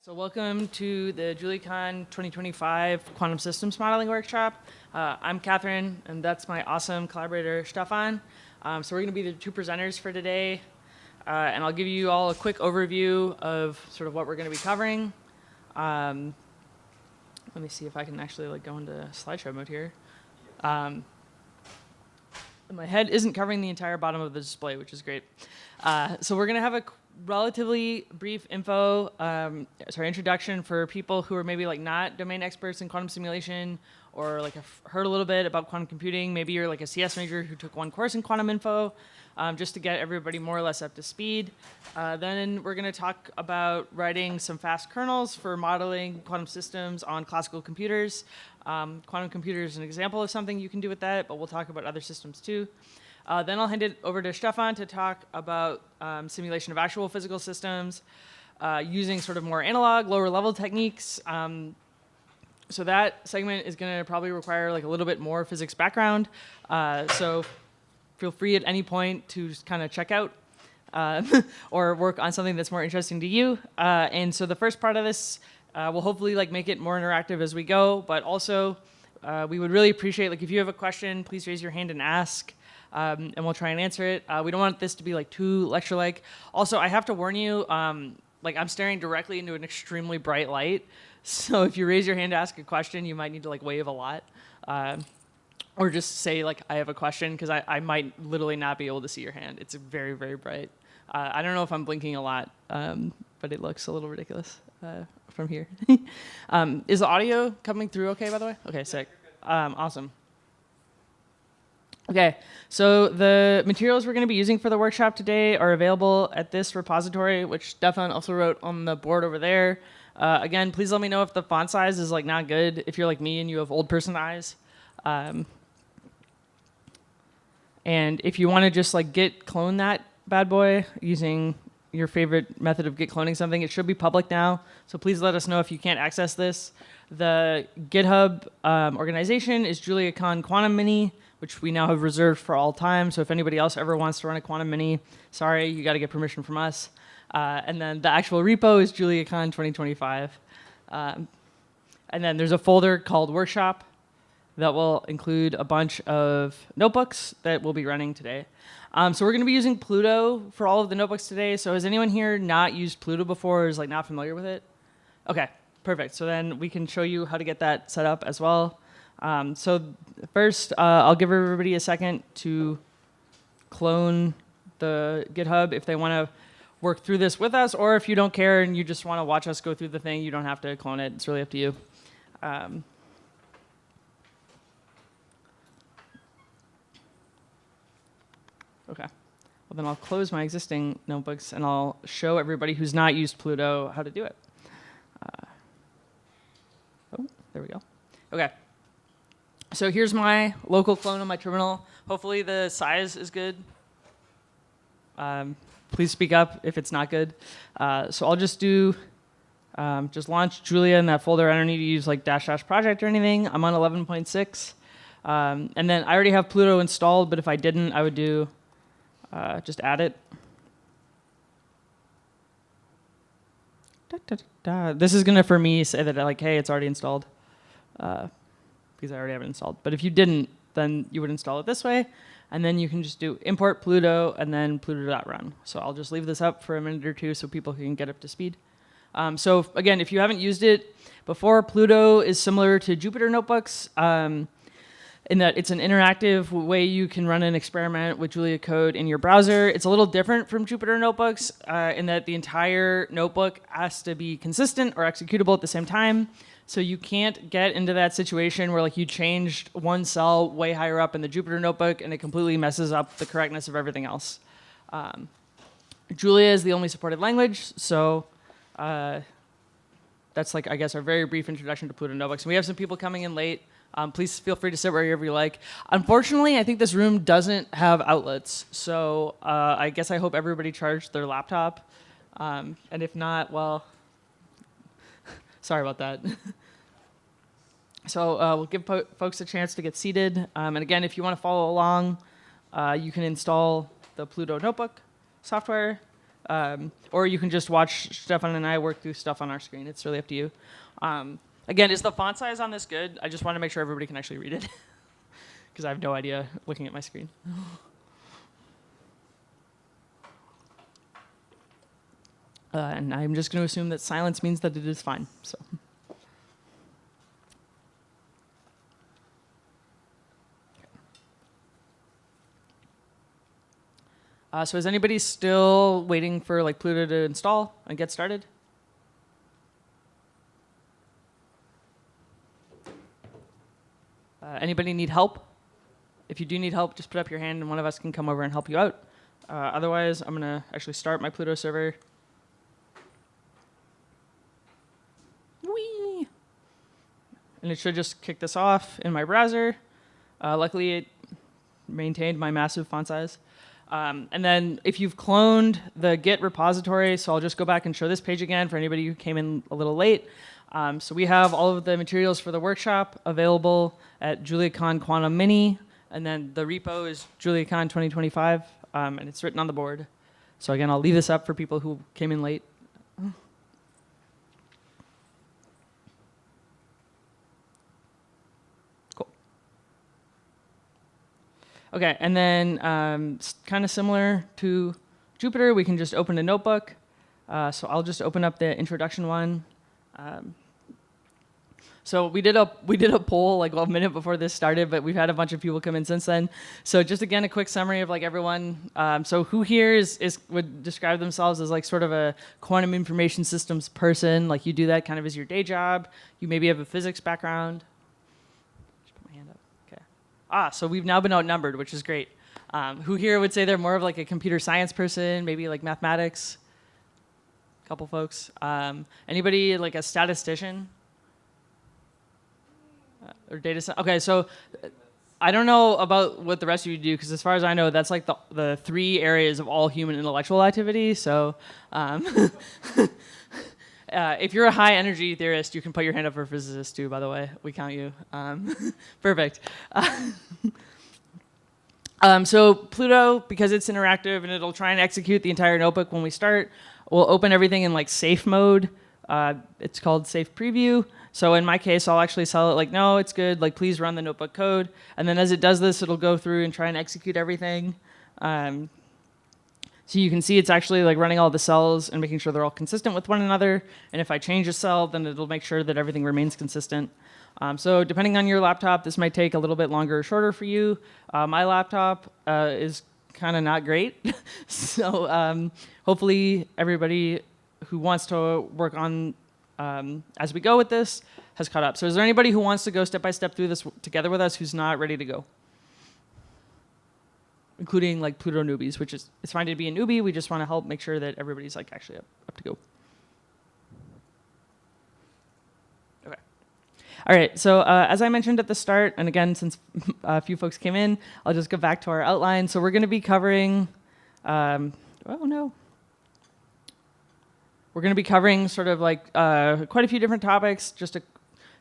So welcome to the JuliaCon 2025 Quantum Systems Modeling Workshop. I'm Katharine, and that's my awesome collaborator, Stefan. So we're going to be the two presenters for today, and I'll give you all a quick overview of sort of what we're going to be covering. Let me see if I can actually go into slideshow mode here. My head isn't covering the entire bottom of the display, which is great. So we're going to have a relatively brief introduction for people who are maybe not domain experts in quantum simulation, or have heard a little bit about quantum computing. Maybe you're a CS major who took one course in quantum info, just to get everybody more or less up to speed. Then we're going to talk about writing some fast kernels for modeling quantum systems on classical computers. Quantum computer is an example of something you can do with that, but we'll talk about other systems too. Then I'll hand it over to Stefan to talk about simulation of actual physical systems using sort of more analog, lower level techniques. So that segment is going to probably require a little bit more physics background. So feel free at any point to kind of check out or work on something that's more interesting to you. And so the first part of this will hopefully make it more interactive as we go, but also we would really appreciate if you have a question, please raise your hand and ask. And we'll try and answer it. We don't want this to be too lecture-like. Also, I have to warn you, I'm staring directly into an extremely bright light. So if you raise your hand to ask a question, you might need to wave a lot. Or just say I have a question, because I might literally not be able to see your hand. It's very, very bright. I don't know if I'm blinking a lot, but it looks a little ridiculous from here. Is the audio coming through okay, by the way? Okay, sick. Awesome. Okay, so the materials we're going to be using for the workshop today are available at this repository, which Stefan also wrote on the board over there. Again, please let me know if the font size is not good, if you're like me and you have old person eyes. And if you want to just git clone that bad boy using your favorite method of git cloning something, it should be public now. So please let us know if you can't access this. The GitHub organization is JuliaCon Quantum Mini, which we now have reserved for all time. So if anybody else ever wants to run a quantum mini, sorry, you got to get permission from us. And then the actual repo is JuliaCon 2025. And then there's a folder called Workshop that will include a bunch of notebooks that we'll be running today. So we're going to be using Pluto for all of the notebooks today. So has anyone here not used Pluto before, or is not familiar with it? Okay, perfect. So then we can show you how to get that set up as well. So first, I'll give everybody a second to clone the GitHub if they want to work through this with us, or if you don't care and you just want to watch us go through the thing, you don't have to clone it. It's really up to you. Okay. Well, then I'll close my existing notebooks, and I'll show everybody who's not used Pluto how to do it. Oh, there we go. Okay. So here's my local clone on my terminal. Hopefully the size is good. Please speak up if it's not good. So I'll just do, just launch Julia in that folder. I don't need to use -- project or anything. I'm on 11.6. And then I already have Pluto installed, but if I didn't, I would do, just add it. This is gonna, for me, say that hey, it's already installed. Because I already have it installed. But if you didn't, then you would install it this way, and then you can just do import Pluto and then pluto.run. So I'll just leave this up for a minute or two so people can get up to speed. So again, if you haven't used it before, Pluto is similar to Jupyter Notebooks in that it's an interactive way you can run an experiment with Julia code in your browser. It's a little different from Jupyter Notebooks in that the entire notebook has to be consistent or executable at the same time. So you can't get into that situation where you changed one cell way higher up in the Jupyter notebook and it completely messes up the correctness of everything else. Julia is the only supported language, so that's I guess our very brief introduction to Pluto notebooks. And we have some people coming in late. Please feel free to sit wherever you like. Unfortunately, I think this room doesn't have outlets, so I guess I hope everybody charged their laptop. And if not, well, sorry about that. So we'll give folks a chance to get seated. And again, if you want to follow along, you can install the Pluto notebook software. Or you can just watch Stefan and I work through stuff on our screen. It's really up to you. Again, is the font size on this good? I just want to make sure everybody can actually read it, because I have no idea looking at my screen. And I'm just going to assume that silence means that it is fine. So. So is anybody still waiting for like Pluto to install and get started? Anybody need help? If you do need help, just put up your hand and one of us can come over and help you out. Otherwise, I'm going to actually start my Pluto server. Whee! And it should just kick this off in my browser. Luckily, it maintained my massive font size. And then if you've cloned the Git repository, so I'll just go back and show this page again for anybody who came in a little late. So we have all of the materials for the workshop available at JuliaCon Quantum Mini, and then the repo is JuliaCon 2025, and it's written on the board. So again, I'll leave this up for people who came in late. Cool. Okay, and then kind of similar to Jupyter, we can just open a notebook. So I'll just open up the introduction one. So we did a poll like a minute before this started, but we've had a bunch of people come in since then. So just again, a quick summary of like everyone. So who here would describe themselves as like sort of a quantum information systems person? Like you do that kind of as your day job. You maybe have a physics background. Just put my hand up. Okay. So we've now been outnumbered, which is great. Who here would say they're more of like a computer science person, maybe like mathematics? Couple folks. Anybody like a statistician? Or data science? Okay, so I don't know about what the rest of you do, because as far as I know, that's like the three areas of all human intellectual activity. So if you're a high energy theorist, you can put your hand up for physicists too, by the way. We count you. Perfect. So Pluto, because it's interactive and it'll try and execute the entire notebook when we start, we'll open everything in like safe mode. It's called safe preview. So in my case, I'll actually tell it like, no, it's good. Like, please run the notebook code. And then as it does this, it'll go through and try and execute everything. So you can see it's actually like running all the cells and making sure they're all consistent with one another. And if I change a cell, then it'll make sure that everything remains consistent. So depending on your laptop, this might take a little bit longer or shorter for you. My laptop is kind of not great. So hopefully everybody who wants to work on as we go with this has caught up. So is there anybody who wants to go step by step through this together with us who's not ready to go? Including like Pluto newbies, which is, it's fine to be a newbie. We just want to help make sure that everybody's like actually up to go. Okay. All right, so as I mentioned at the start, and again, since a few folks came in, I'll just go back to our outline. So we're going to be covering, we're going to be covering sort of like quite a few different topics, just a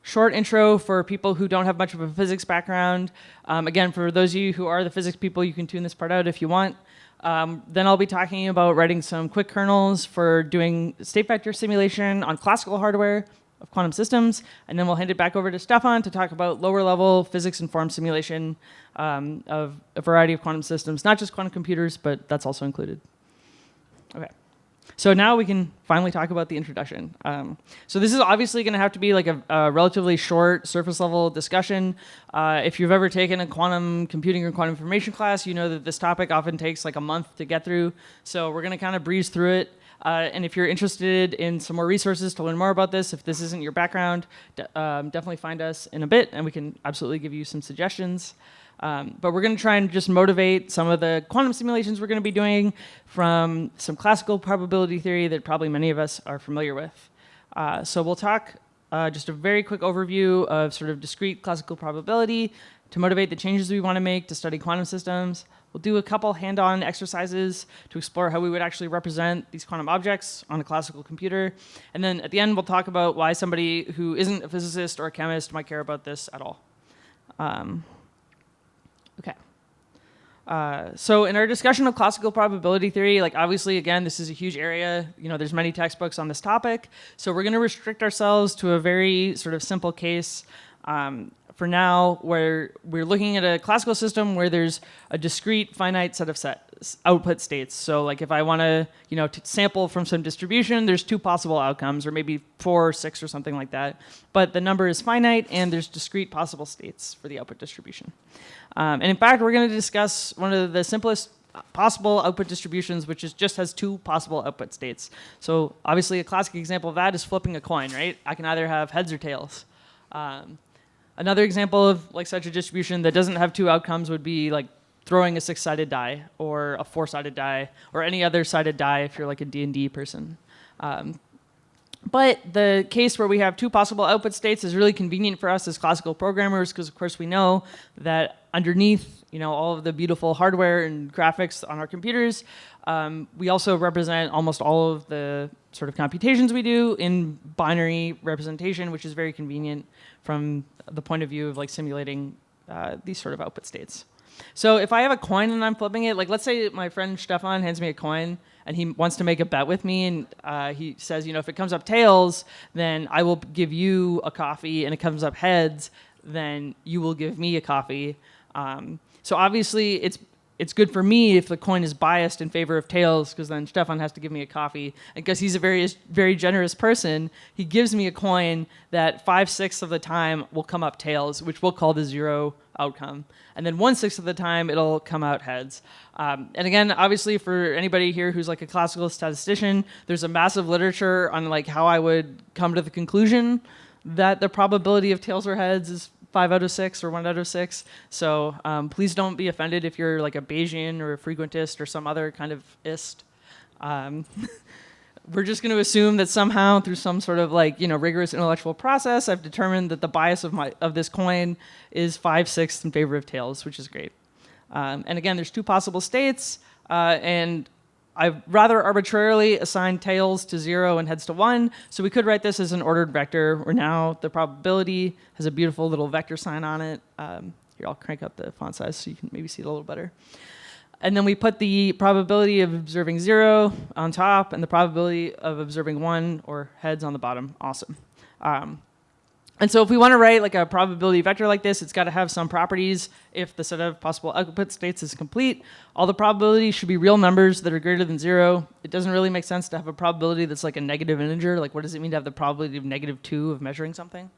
short intro for people who don't have much of a physics background. Again, for those of you who are the physics people, you can tune this part out if you want. Then I'll be talking about writing some quick kernels for doing state vector simulation on classical hardware of quantum systems. And then we'll hand it back over to Stefan to talk about lower level physics-informed simulation of a variety of quantum systems, not just quantum computers, but that's also included. Okay. So now we can finally talk about the introduction. So this is obviously going to have to be like a relatively short surface level discussion. If you've ever taken a quantum computing or quantum information class, you know that this topic often takes like a month to get through. So we're going to kind of breeze through it. And if you're interested in some more resources to learn more about this, if this isn't your background, definitely find us in a bit, and we can absolutely give you some suggestions. But we're going to try and just motivate some of the quantum simulations we're going to be doing from some classical probability theory that probably many of us are familiar with. So we'll talk just a very quick overview of sort of discrete classical probability to motivate the changes we want to make to study quantum systems. We'll do a couple hand-on exercises to explore how we would actually represent these quantum objects on a classical computer. And then at the end, we'll talk about why somebody who isn't a physicist or a chemist might care about this at all. Okay. So in our discussion of classical probability theory, like obviously, again, this is a huge area. There's many textbooks on this topic. So we're going to restrict ourselves to a very sort of simple case for now, where we're looking at a classical system where there's a discrete finite set of output states. So like if I want to, sample from some distribution, there's 2 possible outcomes, or maybe 4 or 6 or something like that. But the number is finite, and there's discrete possible states for the output distribution. And in fact, we're going to discuss one of the simplest possible output distributions, which just has 2 possible output states. So obviously, a classic example of that is flipping a coin, right? I can either have heads or tails. Another example of like such a distribution that doesn't have 2 outcomes would be like throwing a 6-sided die, or a 4-sided die, or any other sided die if you're like a D&D person. But the case where we have 2 possible output states is really convenient for us as classical programmers, because of course we know that underneath all of the beautiful hardware and graphics on our computers, we also represent almost all of the sort of computations we do in binary representation, which is very convenient from the point of view of like simulating these sort of output states. So if I have a coin and I'm flipping it, like let's say my friend Stefan hands me a coin and he wants to make a bet with me, and he says, if it comes up tails, then I will give you a coffee, and it comes up heads, then you will give me a coffee. So obviously it's good for me if the coin is biased in favor of tails, because then Stefan has to give me a coffee. And because he's a very, very generous person, he gives me a coin that 5/6 of the time will come up tails, which we'll call the 0 outcome. And then 1/6 of the time, it'll come out heads. And again, obviously, for anybody here who's like a classical statistician, there's a massive literature on like how I would come to the conclusion that the probability of tails or heads is 5 out of 6 or 1 out of 6. So please don't be offended if you're like a Bayesian or a frequentist or some other kind of ist. We're just going to assume that somehow through some sort of like rigorous intellectual process, I've determined that the bias of this coin is 5/6 in favor of tails, which is great. And again, there's 2 possible states, and I've rather arbitrarily assigned tails to 0 and heads to 1. So we could write this as an ordered vector, where now the probability has a beautiful little vector sign on it. Here, I'll crank up the font size so you can maybe see it a little better. And then we put the probability of observing 0 on top and the probability of observing 1 or heads on the bottom. Awesome. And so if we want to write like a probability vector like this, it's got to have some properties. If the set of possible output states is complete, all the probabilities should be real numbers that are greater than 0. It doesn't really make sense to have a probability that's like a negative integer. Like what does it mean to have the probability of -2 of measuring something?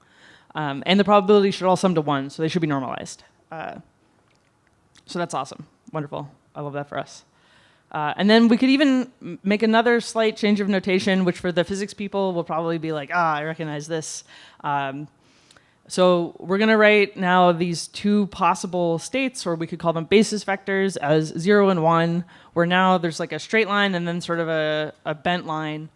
And the probability should all sum to 1, so they should be normalized. So that's awesome. Wonderful. I love that for us. And then we could even make another slight change of notation, which for the physics people will probably be like, I recognize this. So we're going to write now these 2 possible states, or we could call them basis vectors, as 0 and 1, where now there's like a straight line and then sort of a bent line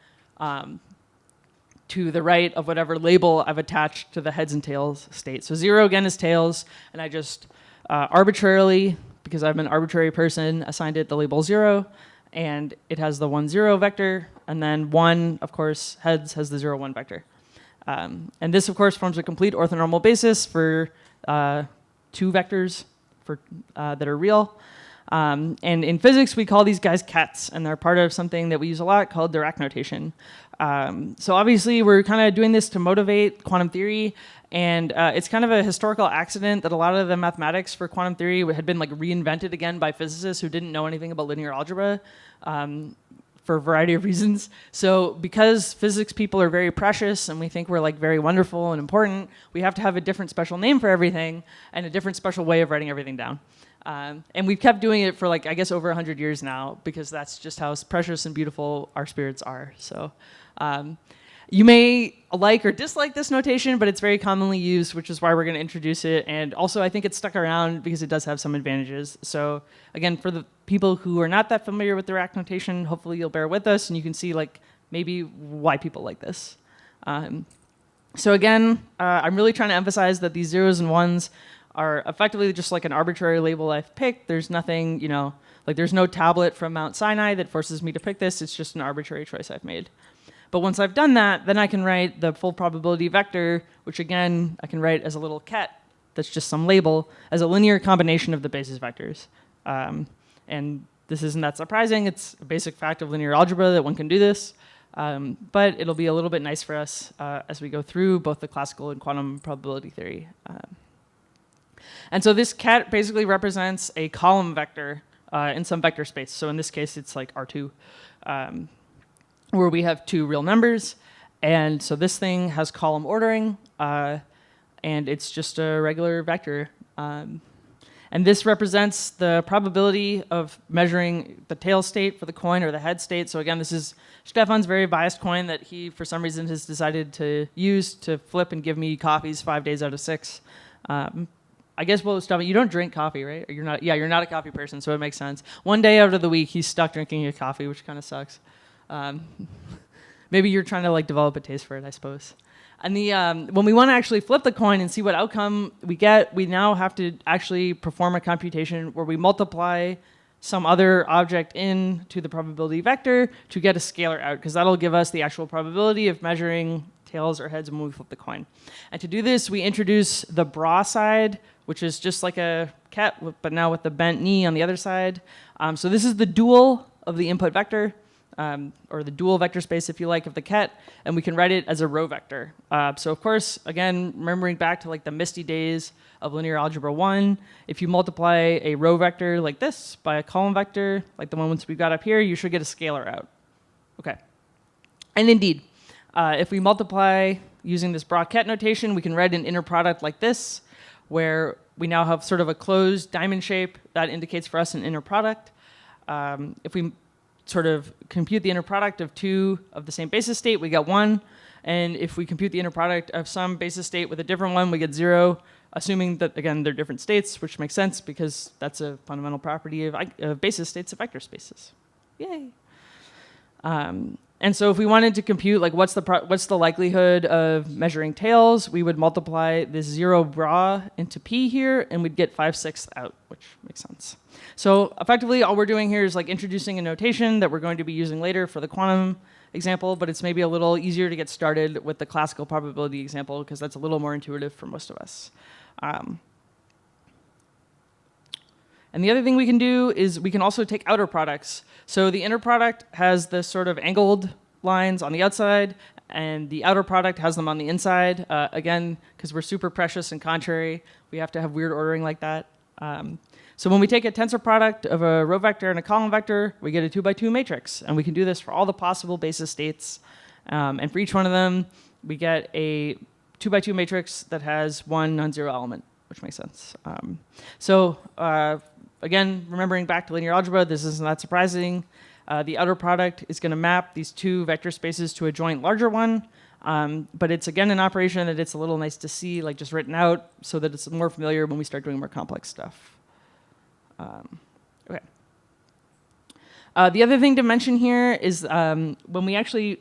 to the right of whatever label I've attached to the heads and tails state. So 0 again is tails, and I just arbitrarily, because I'm an arbitrary person, assigned it the label 0, and it has the 1, 0 vector, and then 1, of course, heads has the 0, 1 vector. And this, of course, forms a complete orthonormal basis for 2 vectors that are real. And in physics, we call these guys kets, and they're part of something that we use a lot called Dirac notation. So obviously, we're kind of doing this to motivate quantum theory. And it's kind of a historical accident that a lot of the mathematics for quantum theory had been like reinvented again by physicists who didn't know anything about linear algebra for a variety of reasons. So because physics people are very precious and we think we're like very wonderful and important, we have to have a different special name for everything and a different special way of writing everything down. And we've kept doing it for like, I guess, over 100 years now, because that's just how precious and beautiful our spirits are. So you may like or dislike this notation, but it's very commonly used, which is why we're going to introduce it. And also, I think it's stuck around because it does have some advantages. So again, for the people who are not that familiar with the Dirac notation, hopefully you'll bear with us and you can see like maybe why people like this. So again, I'm really trying to emphasize that these 0s and 1s are effectively just like an arbitrary label I've picked. There's nothing, like there's no tablet from Mount Sinai that forces me to pick this. It's just an arbitrary choice I've made. But once I've done that, then I can write the full probability vector, which again, I can write as a little ket that's just some label, as a linear combination of the basis vectors. And this isn't that surprising. It's a basic fact of linear algebra that one can do this. But it'll be a little bit nice for us as we go through both the classical and quantum probability theory. And so this cat basically represents a column vector in some vector space. So in this case, it's like R2, where we have two real numbers. And so this thing has column ordering, and it's just a regular vector. And this represents the probability of measuring the tail state for the coin or the head state. So again, this is Stefan's very biased coin that he, for some reason, has decided to use to flip and give me coffees 5 days out of 6. I guess, well, Stefan, you don't drink coffee, right? Or you're not. Yeah, you're not a coffee person, so it makes sense. One day out of the week, he's stuck drinking a coffee, which kind of sucks. Maybe you're trying to like develop a taste for it, I suppose. And the when we want to actually flip the coin and see what outcome we get, we now have to actually perform a computation where we multiply some other object into the probability vector to get a scalar out, because that'll give us the actual probability of measuring tails or heads when we flip the coin. And to do this, we introduce the bra side, which is just like a cat, but now with the bent knee on the other side. So this is the dual of the input vector, or the dual vector space, if you like, of the ket, and we can write it as a row vector. So of course, again, remembering back to like the misty days of linear algebra 1, if you multiply a row vector like this by a column vector, like the ones we've got up here, you should get a scalar out. Okay. And indeed, if we multiply using this bra-ket notation, we can write an inner product like this, where we now have sort of a closed diamond shape that indicates for us an inner product. If we sort of compute the inner product of two of the same basis state, we get 1. And if we compute the inner product of some basis state with a different one, we get 0, assuming that, again, they're different states, which makes sense because that's a fundamental property of basis states of vector spaces. Yay. And so if we wanted to compute, like, what's the likelihood of measuring tails, we would multiply this 0 bra into p here, and we'd get 5/6 out, which makes sense. So effectively, all we're doing here is like introducing a notation that we're going to be using later for the quantum example, but it's maybe a little easier to get started with the classical probability example because that's a little more intuitive for most of us. And the other thing we can do is we can also take outer products. So the inner product has this sort of angled lines on the outside, and the outer product has them on the inside. Again, because we're super precious and contrary, we have to have weird ordering like that. So when we take a tensor product of a row vector and a column vector, we get a 2x2 matrix. And we can do this for all the possible basis states. And for each one of them, we get a 2x2 matrix that has one non-zero element, which makes sense. Again, remembering back to linear algebra, this isn't that surprising. The outer product is going to map these two vector spaces to a joint larger one. But it's, again, an operation that it's a little nice to see, like just written out, so that it's more familiar when we start doing more complex stuff. Okay. The other thing to mention here is when we actually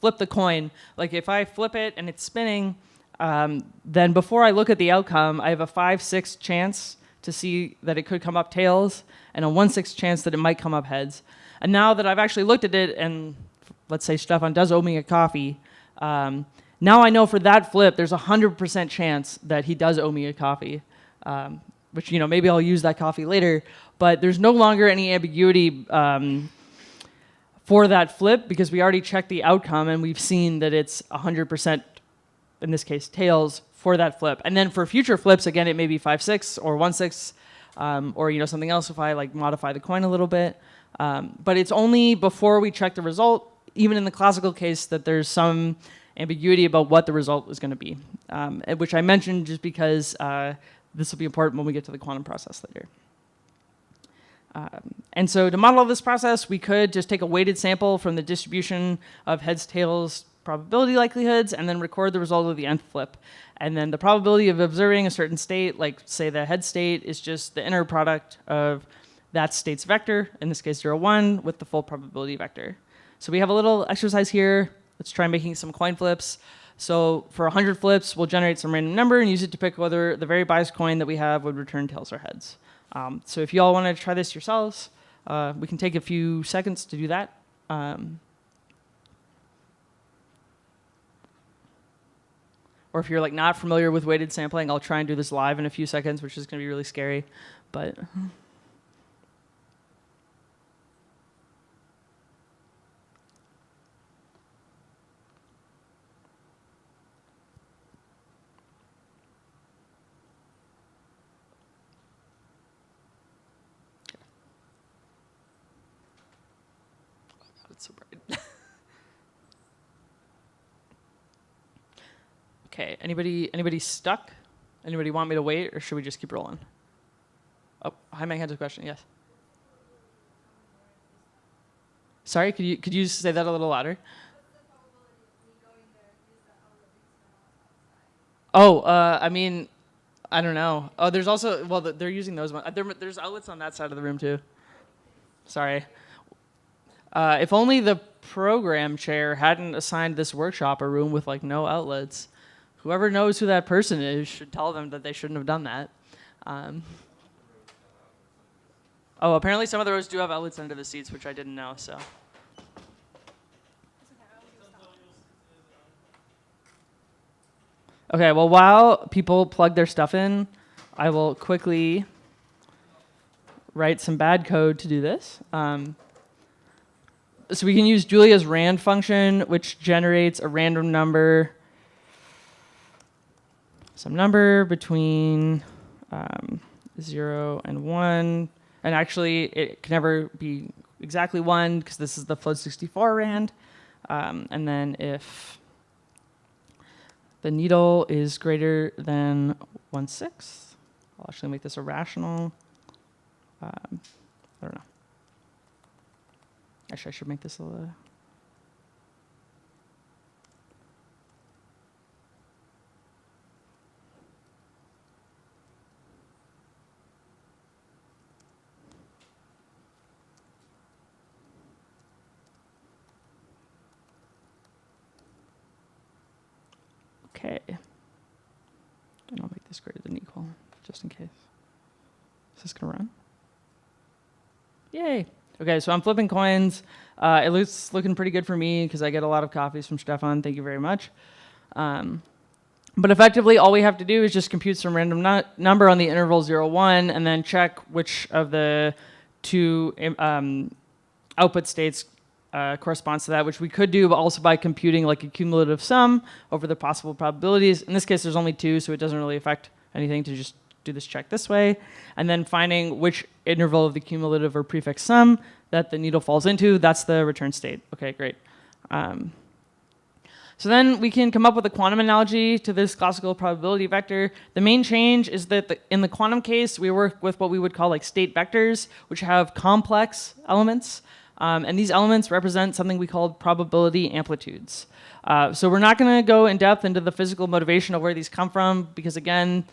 flip the coin, like if I flip it and it's spinning, then before I look at the outcome, I have a 5/6 chance to see that it could come up tails, and a 1/6 chance that it might come up heads. And now that I've actually looked at it, and let's say Stefan does owe me a coffee, now I know for that flip, there's a 100% chance that he does owe me a coffee, which, maybe I'll use that coffee later, but there's no longer any ambiguity for that flip because we already checked the outcome and we've seen that it's 100%, in this case, tails for that flip. And then for future flips, again, it may be 5/6 or 1/6, or something else if I like modify the coin a little bit. But it's only before we check the result, even in the classical case, that there's some ambiguity about what the result is going to be, which I mentioned just because this will be important when we get to the quantum process later. And so to model this process, we could just take a weighted sample from the distribution of heads, tails, probability likelihoods, and then record the result of the nth flip. And then the probability of observing a certain state, like say the head state, is just the inner product of that state's vector, in this case 0, 1, with the full probability vector. So we have a little exercise here. Let's try making some coin flips. So for 100 flips, we'll generate some random number and use it to pick whether the very biased coin that we have would return tails or heads. So if you all want to try this yourselves, we can take a few seconds to do that. Or if you're like not familiar with weighted sampling, I'll try and do this live in a few seconds, which is going to be really scary. But it's so bright. Okay, anybody stuck? Anybody want me to wait, or should we just keep rolling? Oh, hi, Meg has a question. Yes. Sorry, could you say that a little louder? Oh, I mean, I don't know. Oh, there's also, well, they're using those ones. There's outlets on that side of the room too. Sorry. If only the program chair hadn't assigned this workshop a room with like no outlets. Whoever knows who that person is should tell them that they shouldn't have done that. Oh, apparently some of the rows do have outlets under the seats, which I didn't know, so. Okay, well, while people plug their stuff in, I will quickly write some bad code to do this. So we can use Julia's rand function, which generates a random number, some number between 0 and 1. And actually, it can never be exactly 1, because this is the float 64 rand. And then if the needle is greater than 1/6, I'll actually make this a rational. I don't know. Actually, I should make this a little. Okay. And I'll make this greater than equal, just in case. Is this going to run? Yay. Okay, so I'm flipping coins. It looks looking pretty good for me because I get a lot of coffees from Stefan. Thank you very much. But effectively, all we have to do is just compute some random number on the interval 0, 1, and then check which of the two output states corresponds to that, which we could do, but also by computing like a cumulative sum over the possible probabilities. In this case, there's only 2, so it doesn't really affect anything to just do this check this way, and then finding which interval of the cumulative or prefix sum that the needle falls into. That's the return state. Okay, great. So then we can come up with a quantum analogy to this classical probability vector. The main change is that in the quantum case, we work with what we would call like state vectors, which have complex elements. And these elements represent something we call probability amplitudes. So we're not going to go in depth into the physical motivation of where these come from, because again,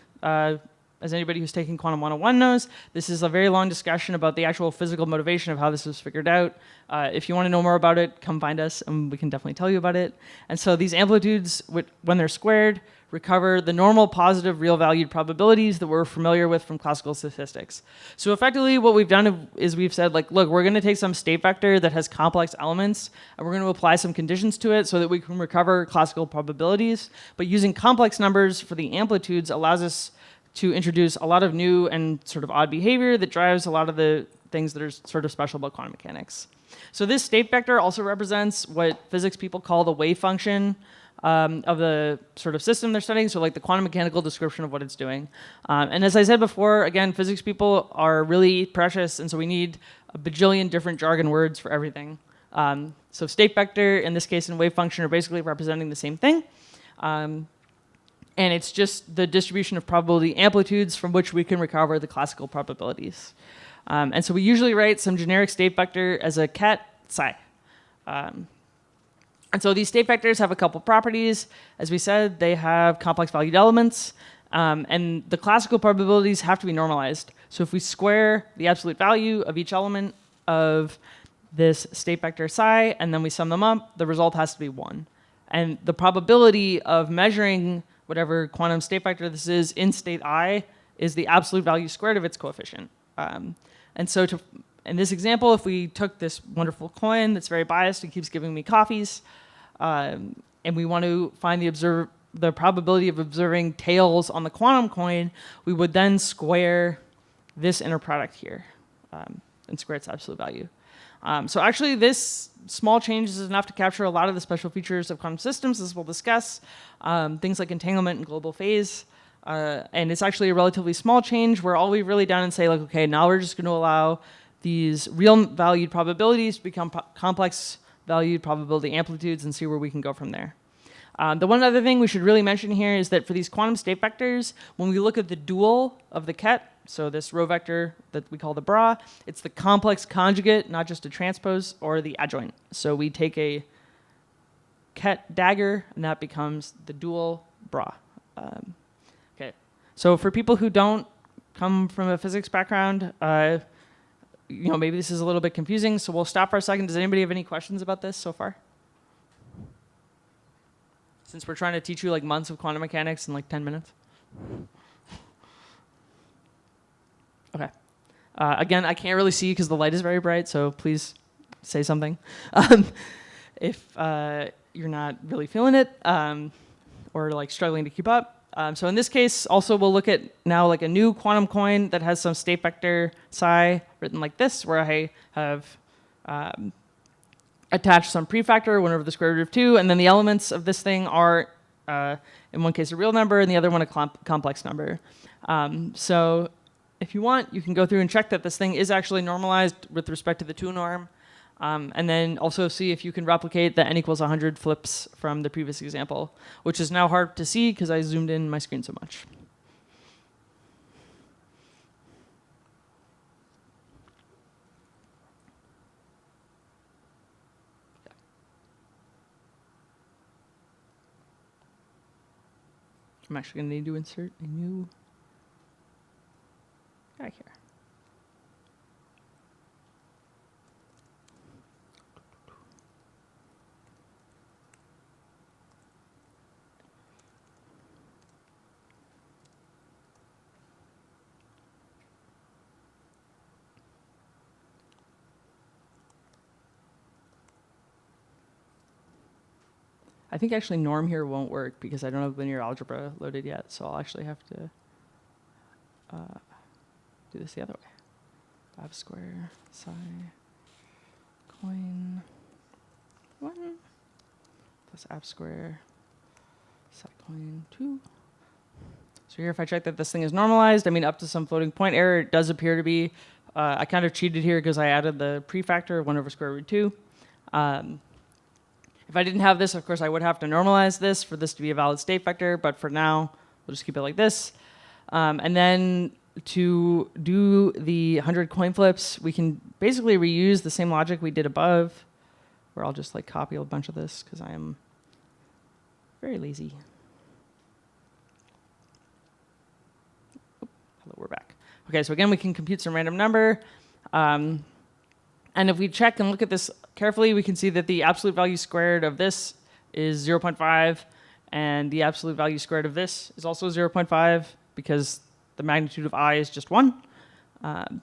as anybody who's taken Quantum 101 knows, this is a very long discussion about the actual physical motivation of how this was figured out. If you want to know more about it, come find us, and we can definitely tell you about it. And so these amplitudes, when they're squared, recover the normal positive real-valued probabilities that we're familiar with from classical statistics. So effectively, what we've done is we've said, like, look, we're going to take some state vector that has complex elements, and we're going to apply some conditions to it so that we can recover classical probabilities. But using complex numbers for the amplitudes allows us to introduce a lot of new and sort of odd behavior that drives a lot of the things that are sort of special about quantum mechanics. So this state vector also represents what physics people call the wave function of the sort of system they're studying, so like the quantum mechanical description of what it's doing. And as I said before, again, physics people are really precious, and so we need a bajillion different jargon words for everything. So state vector, in this case, and wave function are basically representing the same thing. And it's just the distribution of probability amplitudes from which we can recover the classical probabilities. And so we usually write some generic state vector as a ket psi. And so these state vectors have a couple properties. As we said, they have complex valued elements. And the classical probabilities have to be normalized. So if we square the absolute value of each element of this state vector psi, and then we sum them up, the result has to be 1. And the probability of measuring whatever quantum state vector this is in state I is the absolute value squared of its coefficient. And so in this example, if we took this wonderful coin that's very biased and keeps giving me coffees, and we want to find the probability of observing tails on the quantum coin, we would then square this inner product here and square its absolute value. So actually, this small change is enough to capture a lot of the special features of quantum systems, as we'll discuss, things like entanglement and global phase. And it's actually a relatively small change where all we've really done is say, like, okay, now we're just going to allow these real valued probabilities to become complex valued probability amplitudes and see where we can go from there. The one other thing we should really mention here is that for these quantum state vectors, when we look at the dual of the ket, so this row vector that we call the bra, it's the complex conjugate, not just a transpose, or the adjoint. So we take a ket dagger, and that becomes the dual bra. Okay. So for people who don't come from a physics background, maybe this is a little bit confusing, so we'll stop for a second. Does anybody have any questions about this so far? Since we're trying to teach you like months of quantum mechanics in like 10 minutes. Okay. Again, I can't really see because the light is very bright, so please say something. If you're not really feeling it or like struggling to keep up. So in this case, also we'll look at now like a new quantum coin that has some state vector psi written like this, where I have attach some prefactor, 1 over the square root of 2, and then the elements of this thing are, in one case, a real number, and the other one a complex number. So if you want, you can go through and check that this thing is actually normalized with respect to the 2 norm, and then also see if you can replicate the n equals 100 flips from the previous example, which is now hard to see because I zoomed in my screen so much. I'm actually going to need to insert a new guy here. I think actually norm here won't work because I don't have linear algebra loaded yet, so I'll actually have to do this the other way. Ab square psi coin 1 plus ab square psi coin 2. So here if I check that this thing is normalized, I mean up to some floating point error, it does appear to be. I kind of cheated here because I added the prefactor 1 over square root 2. If I didn't have this, of course, I would have to normalize this for this to be a valid state vector, but for now, we'll just keep it like this. And then to do the 100 coin flips, we can basically reuse the same logic we did above, where I'll just like copy a bunch of this because I am very lazy. Oh, hello, we're back. Okay, so again, we can compute some random number. And if we check and look at this carefully, we can see that the absolute value squared of this is 0.5, and the absolute value squared of this is also 0.5 because the magnitude of I is just 1. And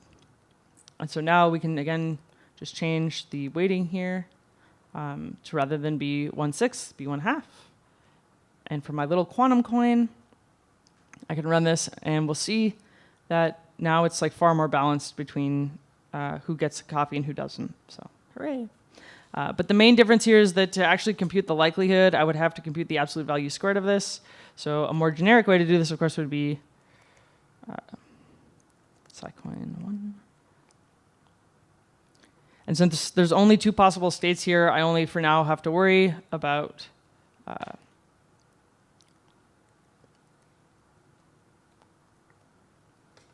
so now we can, again, just change the weighting here to rather than be 1/6, be 1/2. And for my little quantum coin, I can run this, and we'll see that now it's like far more balanced between who gets a copy and who doesn't. So, hooray. But the main difference here is that to actually compute the likelihood, I would have to compute the absolute value squared of this. So a more generic way to do this, of course, would be psi coin 1. And since there's only 2 possible states here, I only for now have to worry about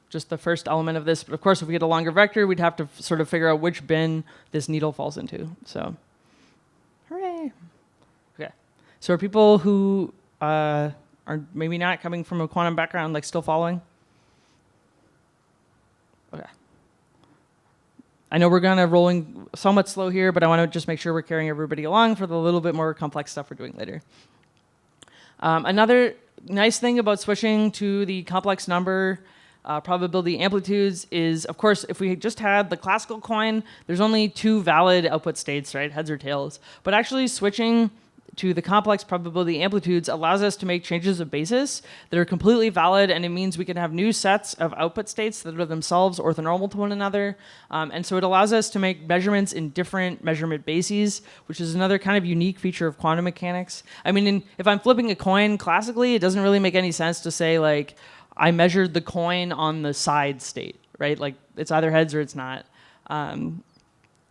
just the first element of this. But of course, if we get a longer vector, we'd have to sort of figure out which bin this needle falls into. So, hooray. Okay. So are people who are maybe not coming from a quantum background, like still following? Okay. I know we're kind of rolling somewhat slow here, but I want to just make sure we're carrying everybody along for the little bit more complex stuff we're doing later. Another nice thing about switching to the complex number probability amplitudes is, of course, if we just had the classical coin, there's only 2 valid output states, right? Heads or tails. But actually switching to the complex probability amplitudes allows us to make changes of basis that are completely valid, and it means we can have new sets of output states that are themselves orthonormal to one another. And so it allows us to make measurements in different measurement bases, which is another kind of unique feature of quantum mechanics. I mean, if I'm flipping a coin classically, it doesn't really make any sense to say, like, I measured the coin on the side state, right? Like, it's either heads or it's not.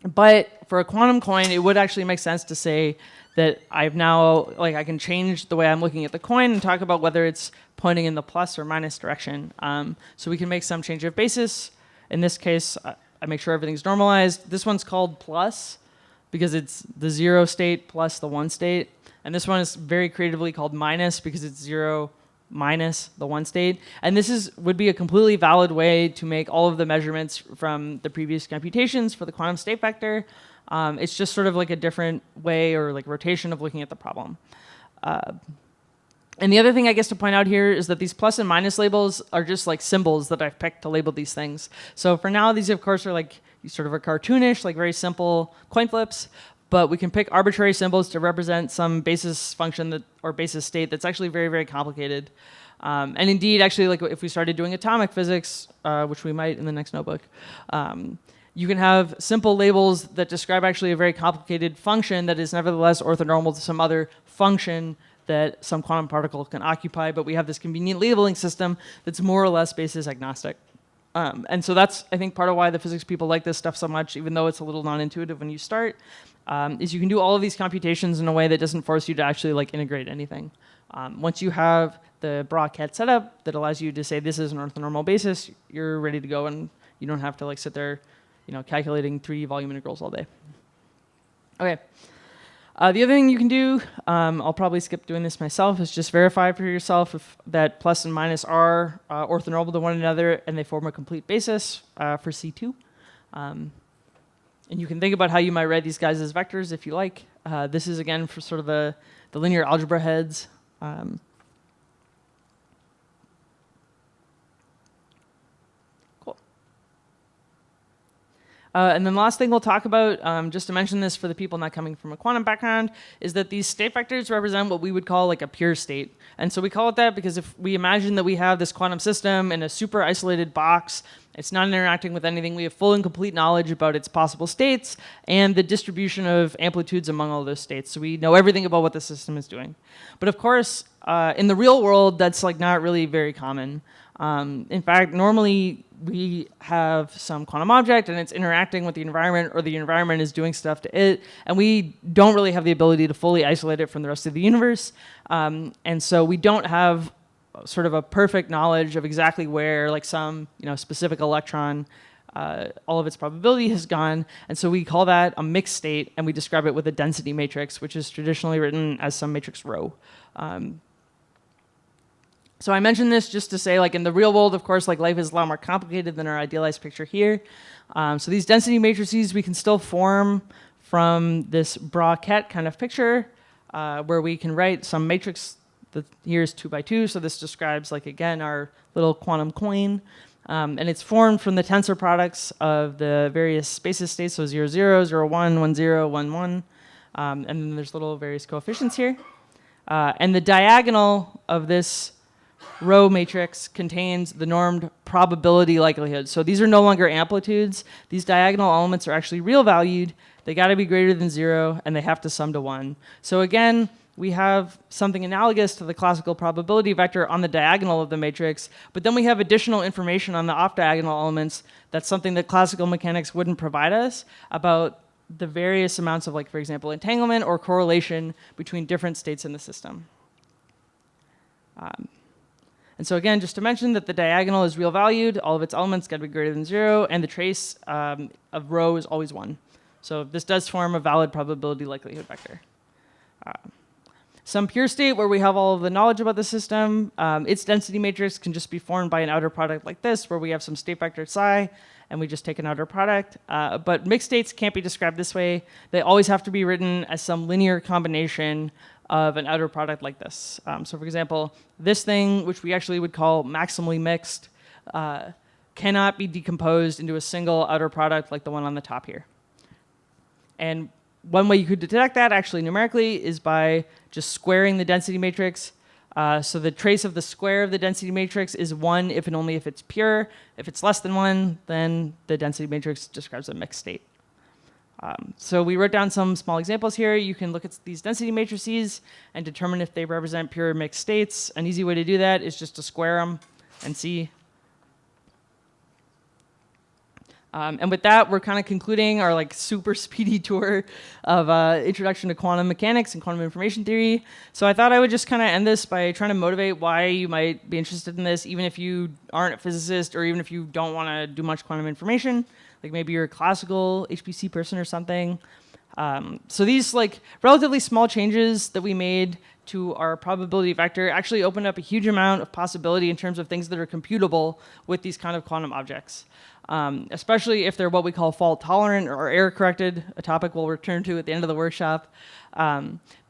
But for a quantum coin, it would actually make sense to say that I've now, like, I can change the way I'm looking at the coin and talk about whether it's pointing in the plus or minus direction. So we can make some change of basis. In this case, I make sure everything's normalized. This one's called plus because it's the 0 state plus the 1 state. And this one is very creatively called minus because it's 0 minus the 1 state. And this would be a completely valid way to make all of the measurements from the previous computations for the quantum state vector. It's just sort of like a different way or like rotation of looking at the problem. And the other thing I guess to point out here is that these plus and minus labels are just like symbols that I've picked to label these things. So for now, these of course are like sort of a cartoonish, like very simple coin flips. But we can pick arbitrary symbols to represent some basis function or basis state that's actually very, very complicated. And indeed, actually, like if we started doing atomic physics, which we might in the next notebook, you can have simple labels that describe actually a very complicated function that is nevertheless orthonormal to some other function that some quantum particle can occupy. But we have this convenient labeling system that's more or less basis agnostic. And so that's, I think, part of why the physics people like this stuff so much, even though it's a little non-intuitive when you start, is you can do all of these computations in a way that doesn't force you to actually like integrate anything. Once you have the Bra-Ket setup that allows you to say this is an orthonormal basis, you're ready to go, and you don't have to like sit there, calculating 3D volume integrals all day. Okay. The other thing you can do, I'll probably skip doing this myself, is just verify for yourself that plus and minus are orthonormal to one another and they form a complete basis for C2. And you can think about how you might write these guys as vectors if you like. This is, again, for sort of the linear algebra heads. Cool. And then the last thing we'll talk about, just to mention this for the people not coming from a quantum background, is that these state vectors represent what we would call like a pure state. And so we call it that because if we imagine that we have this quantum system in a super isolated box, it's not interacting with anything, we have full and complete knowledge about its possible states and the distribution of amplitudes among all those states. So we know everything about what the system is doing. But of course, in the real world, that's like not really very common. In fact, normally we have some quantum object and it's interacting with the environment, or the environment is doing stuff to it, and we don't really have the ability to fully isolate it from the rest of the universe. And so we don't have sort of a perfect knowledge of exactly where like some specific electron, all of its probability has gone. And so we call that a mixed state, and we describe it with a density matrix, which is traditionally written as some matrix rho. So I mentioned this just to say, like, in the real world, of course, like, life is a lot more complicated than our idealized picture here. So these density matrices we can still form from this Bra-Ket kind of picture, where we can write some matrix that here is 2 by 2. So this describes, like, again, our little quantum coin. And it's formed from the tensor products of the various basis states, so 0, 0, 0, 1, 1, 0, 1, 1. And then there's little various coefficients here. And the diagonal of this rho matrix contains the normed probability likelihood. So these are no longer amplitudes. These diagonal elements are actually real valued. They got to be greater than 0, and they have to sum to 1. So again, we have something analogous to the classical probability vector on the diagonal of the matrix, but then we have additional information on the off-diagonal elements. That's something that classical mechanics wouldn't provide us about the various amounts of, like, for example, entanglement or correlation between different states in the system. And so again, just to mention that the diagonal is real valued, all of its elements got to be greater than 0, and the trace of rho is always 1. So this does form a valid probability likelihood vector. Some pure state where we have all of the knowledge about the system, its density matrix can just be formed by an outer product like this, where we have some state vector psi, and we just take an outer product. But mixed states can't be described this way. They always have to be written as some linear combination of an outer product like this. So for example, this thing, which we actually would call maximally mixed, cannot be decomposed into a single outer product like the one on the top here. And one way you could detect that actually numerically is by just squaring the density matrix. So the trace of the square of the density matrix is 1 if and only if it's pure. If it's less than 1, then the density matrix describes a mixed state. So we wrote down some small examples here. You can look at these density matrices and determine if they represent pure or mixed states. An easy way to do that is just to square them and see. And with that, we're kind of concluding our like super speedy tour of introduction to quantum mechanics and quantum information theory. So I thought I would just kind of end this by trying to motivate why you might be interested in this, even if you aren't a physicist or even if you don't want to do much quantum information. Like maybe you're a classical HPC person or something. So these like relatively small changes that we made to our probability vector actually opened up a huge amount of possibility in terms of things that are computable with these kind of quantum objects. Especially if they're what we call fault tolerant or error corrected, a topic we'll return to at the end of the workshop.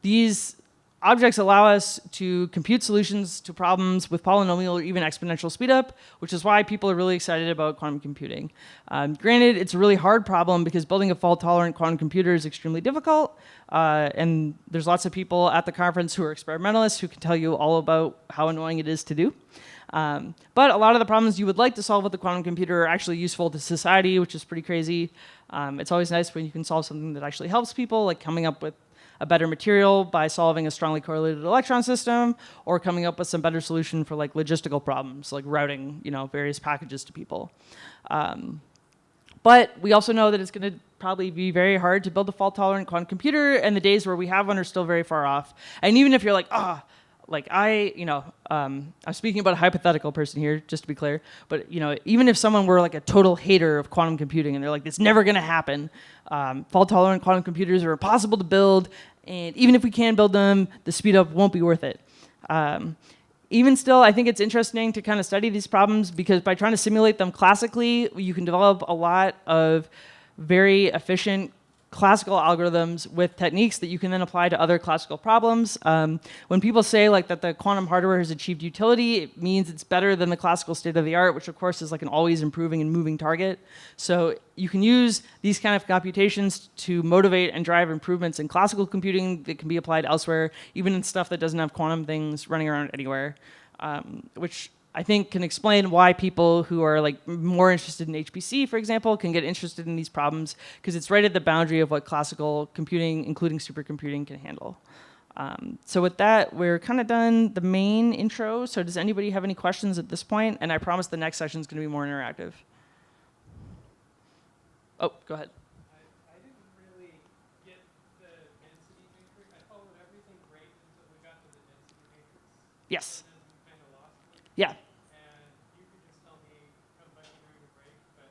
These objects allow us to compute solutions to problems with polynomial or even exponential speedup, which is why people are really excited about quantum computing. Granted, it's a really hard problem because building a fault-tolerant quantum computer is extremely difficult, and there's lots of people at the conference who are experimentalists who can tell you all about how annoying it is to do. But a lot of the problems you would like to solve with the quantum computer are actually useful to society, which is pretty crazy. It's always nice when you can solve something that actually helps people, like coming up with a better material by solving a strongly correlated electron system, or coming up with some better solution for like logistical problems, like routing, various packages to people. But we also know that it's going to probably be very hard to build a fault-tolerant quantum computer, and the days where we have one are still very far off. And even if you're like, I'm speaking about a hypothetical person here, just to be clear, but even if someone were like a total hater of quantum computing and they're like, it's never going to happen, fault-tolerant quantum computers are impossible to build, and even if we can build them, the speed up won't be worth it. Even still, I think it's interesting to kind of study these problems because by trying to simulate them classically, you can develop a lot of very efficient classical algorithms with techniques that you can then apply to other classical problems. When people say like that the quantum hardware has achieved utility, it means it's better than the classical state of the art, which of course is like an always improving and moving target. So you can use these kind of computations to motivate and drive improvements in classical computing that can be applied elsewhere, even in stuff that doesn't have quantum things running around anywhere, which I think can explain why people who are like more interested in HPC, for example, can get interested in these problems because it's right at the boundary of what classical computing, including supercomputing, can handle. So with that, we're kind of done the main intro. So does anybody have any questions at this point? And I promise the next session is going to be more interactive. Oh, go ahead. I didn't really get the density matrix. I followed everything great until we got to the density matrix. Yes. Yeah. And you could just tell me come back during the break, but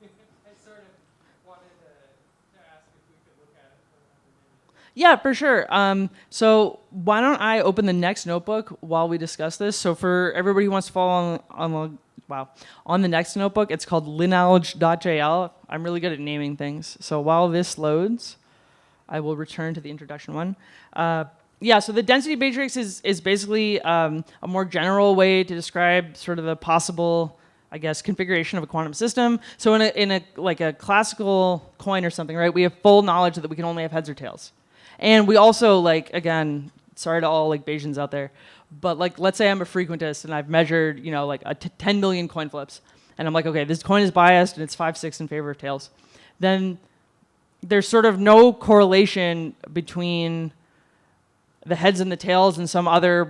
I sort of wanted to ask if we could look at it for another minute. Yeah, for sure. So why don't I open the next notebook while we discuss this? So for everybody who wants to follow on the next notebook, it's called lineage.jl. I'm really good at naming things. So while this loads, I will return to the introduction one. Yeah, so the density matrix is basically a more general way to describe sort of the possible, I guess, configuration of a quantum system. So in a classical coin or something, right? We have full knowledge that we can only have heads or tails, and we also again, sorry to all Bayesians out there, but let's say I'm a frequentist and I've measured 10 million coin flips, and I'm like, okay, this coin is biased and it's 5-6 in favor of tails. Then there's sort of no correlation between the heads and the tails in some other,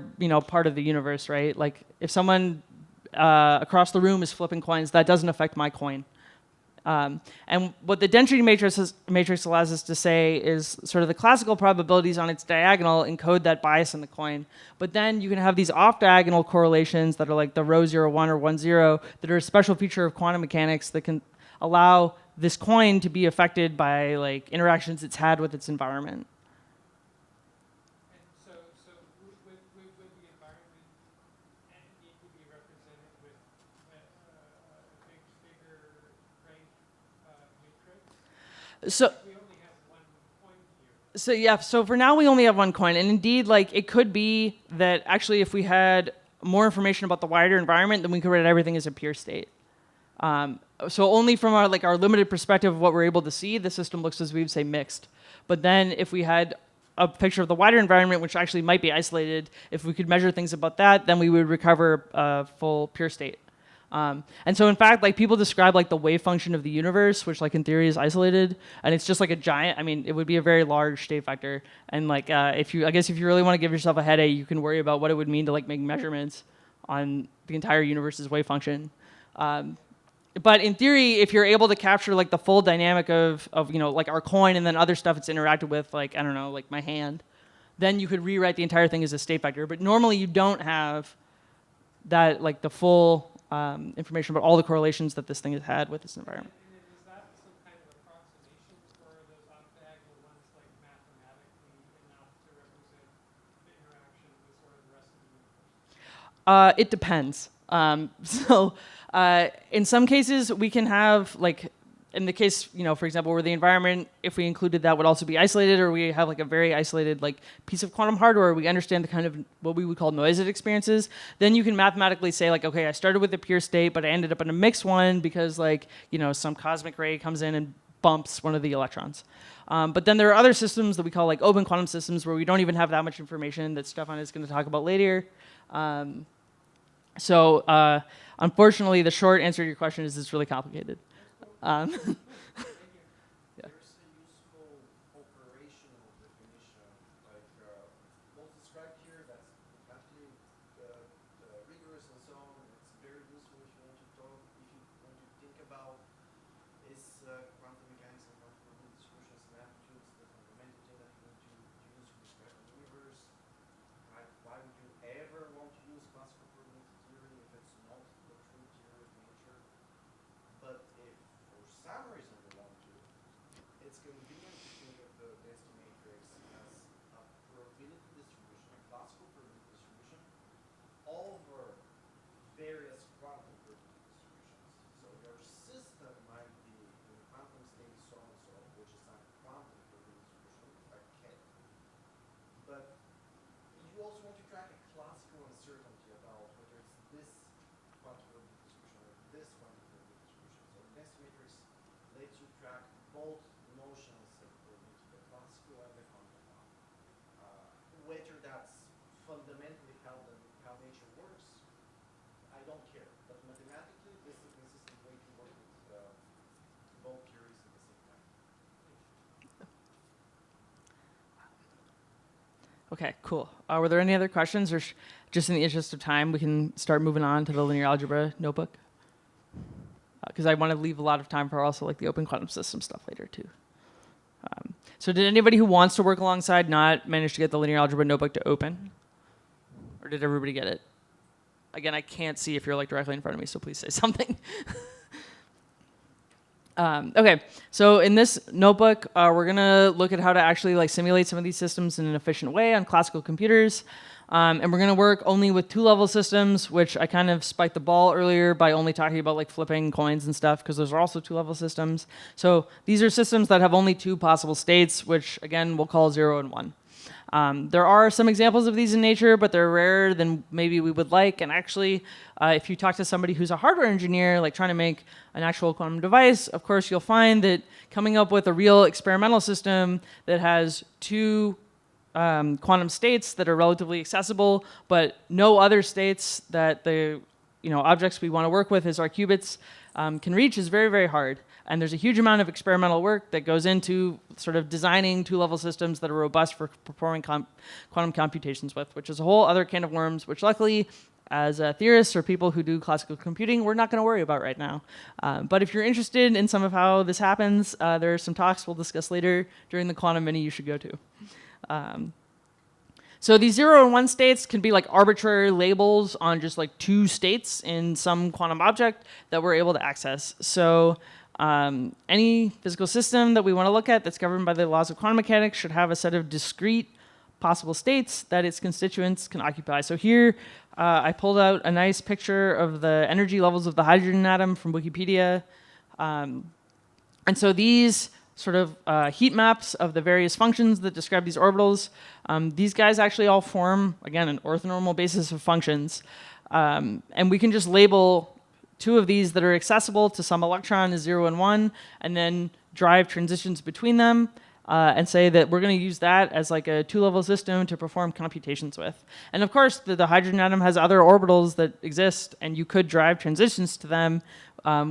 part of the universe, right? Like if someone across the room is flipping coins, that doesn't affect my coin. And what the density matrix allows us to say is sort of the classical probabilities on its diagonal encode that bias in the coin. But then you can have these off-diagonal correlations that are like the rho 0, 1 or 1, 0 that are a special feature of quantum mechanics that can allow this coin to be affected by interactions it's had with its environment. So we only have one coin here. So yeah, so for now we only have one coin, and indeed, it could be that actually if we had more information about the wider environment, then we could write everything as a pure state. So only from our limited perspective of what we're able to see, the system looks as we would say mixed. But then if we had a picture of the wider environment, which actually might be isolated, if we could measure things about that, then we would recover a full pure state. And so in fact, people describe the wave function of the universe, which in theory is isolated, and it's just a giant, it would be a very large state vector. And if you really want to give yourself a headache, you can worry about what it would mean to make measurements on the entire universe's wave function. But in theory, if you're able to capture like the full dynamic of like our coin and then other stuff it's interacted with, like I don't know, like my hand, then you could rewrite the entire thing as a state vector. But normally you don't have that like the full information about all the correlations that this thing has had with its environment. And is that some kind of approximation for those octagonal ones, like mathematically enough to represent the interaction with sort of the rest of the universe? It depends. In some cases, we can have, like, in the case, for example, where the environment, if we included that, would also be isolated, or we have like a very isolated like piece of quantum hardware, we understand the kind of what we would call noise it experiences, then you can mathematically say like, okay, I started with a pure state, but I ended up in a mixed one because like, some cosmic ray comes in and bumps one of the electrons. But then there are other systems that we call like open quantum systems where we don't even have that much information that Stefan is going to talk about later. Unfortunately, the short answer to your question is it's really complicated. There's a useful operational definition, like what's described here, that's mathematically rigorous and so on. It's very useful if you want to talk, if you want to think about is quantum mechanics and quantum probability distributions and amplitudes the fundamental thing that you want to use to describe the universe. Right? Why would you ever want to use classical probability theory if it's not the true theory of nature? But if for some reason we want to, it's convenient to think of the density matrix as a probability distribution, a classical probability distribution, over various quantum probability distributions. So your system might be in quantum state so-and-so, which is a quantum probability distribution, like K. But you also want to track a classical uncertainty about whether it's this quantum probability distribution or this quantum probability distribution. So the density matrix lets you track both notions of probability, the classical and the quantum one. Whether that's fundamentally how nature works, I don't care. But mathematically, this is a consistent way to work with both theories at the same time. Okay, cool. Were there any other questions, or just in the interest of time, we can start moving on to the linear algebra notebook? Because I want to leave a lot of time for also like the open quantum system stuff later too. So did anybody who wants to work alongside not manage to get the linear algebra notebook to open? Or did everybody get it? Again, I can't see if you're like directly in front of me, so please say something. Okay, so in this notebook, we're gonna look at how to actually like simulate some of these systems in an efficient way on classical computers. And we're gonna work only with two-level systems, which I kind of spiked the ball earlier by only talking about like flipping coins and stuff, because those are also two-level systems. So these are systems that have only two possible states, which again, we'll call 0 and 1. There are some examples of these in nature, but they're rarer than maybe we would like. And actually, if you talk to somebody who's a hardware engineer, like trying to make an actual quantum device, of course, you'll find that coming up with a real experimental system that has two quantum states that are relatively accessible, but no other states that the objects we want to work with as our qubits can reach is very, very hard. And there's a huge amount of experimental work that goes into sort of designing two-level systems that are robust for performing quantum computations with, which is a whole other can of worms, which luckily, as theorists or people who do classical computing, we're not going to worry about right now. But if you're interested in some of how this happens, there are some talks we'll discuss later during the quantum mini you should go to. So these 0 and 1 states can be like arbitrary labels on just like two states in some quantum object that we're able to access. So any physical system that we want to look at that's governed by the laws of quantum mechanics should have a set of discrete possible states that its constituents can occupy. So here I pulled out a nice picture of the energy levels of the hydrogen atom from Wikipedia. And so these sort of heat maps of the various functions that describe these orbitals. These guys actually all form, again, an orthonormal basis of functions. And we can just label two of these that are accessible to some electron as 0 and 1, and then drive transitions between them, and say that we're going to use that as like a two-level system to perform computations with. And of course, the hydrogen atom has other orbitals that exist, and you could drive transitions to them,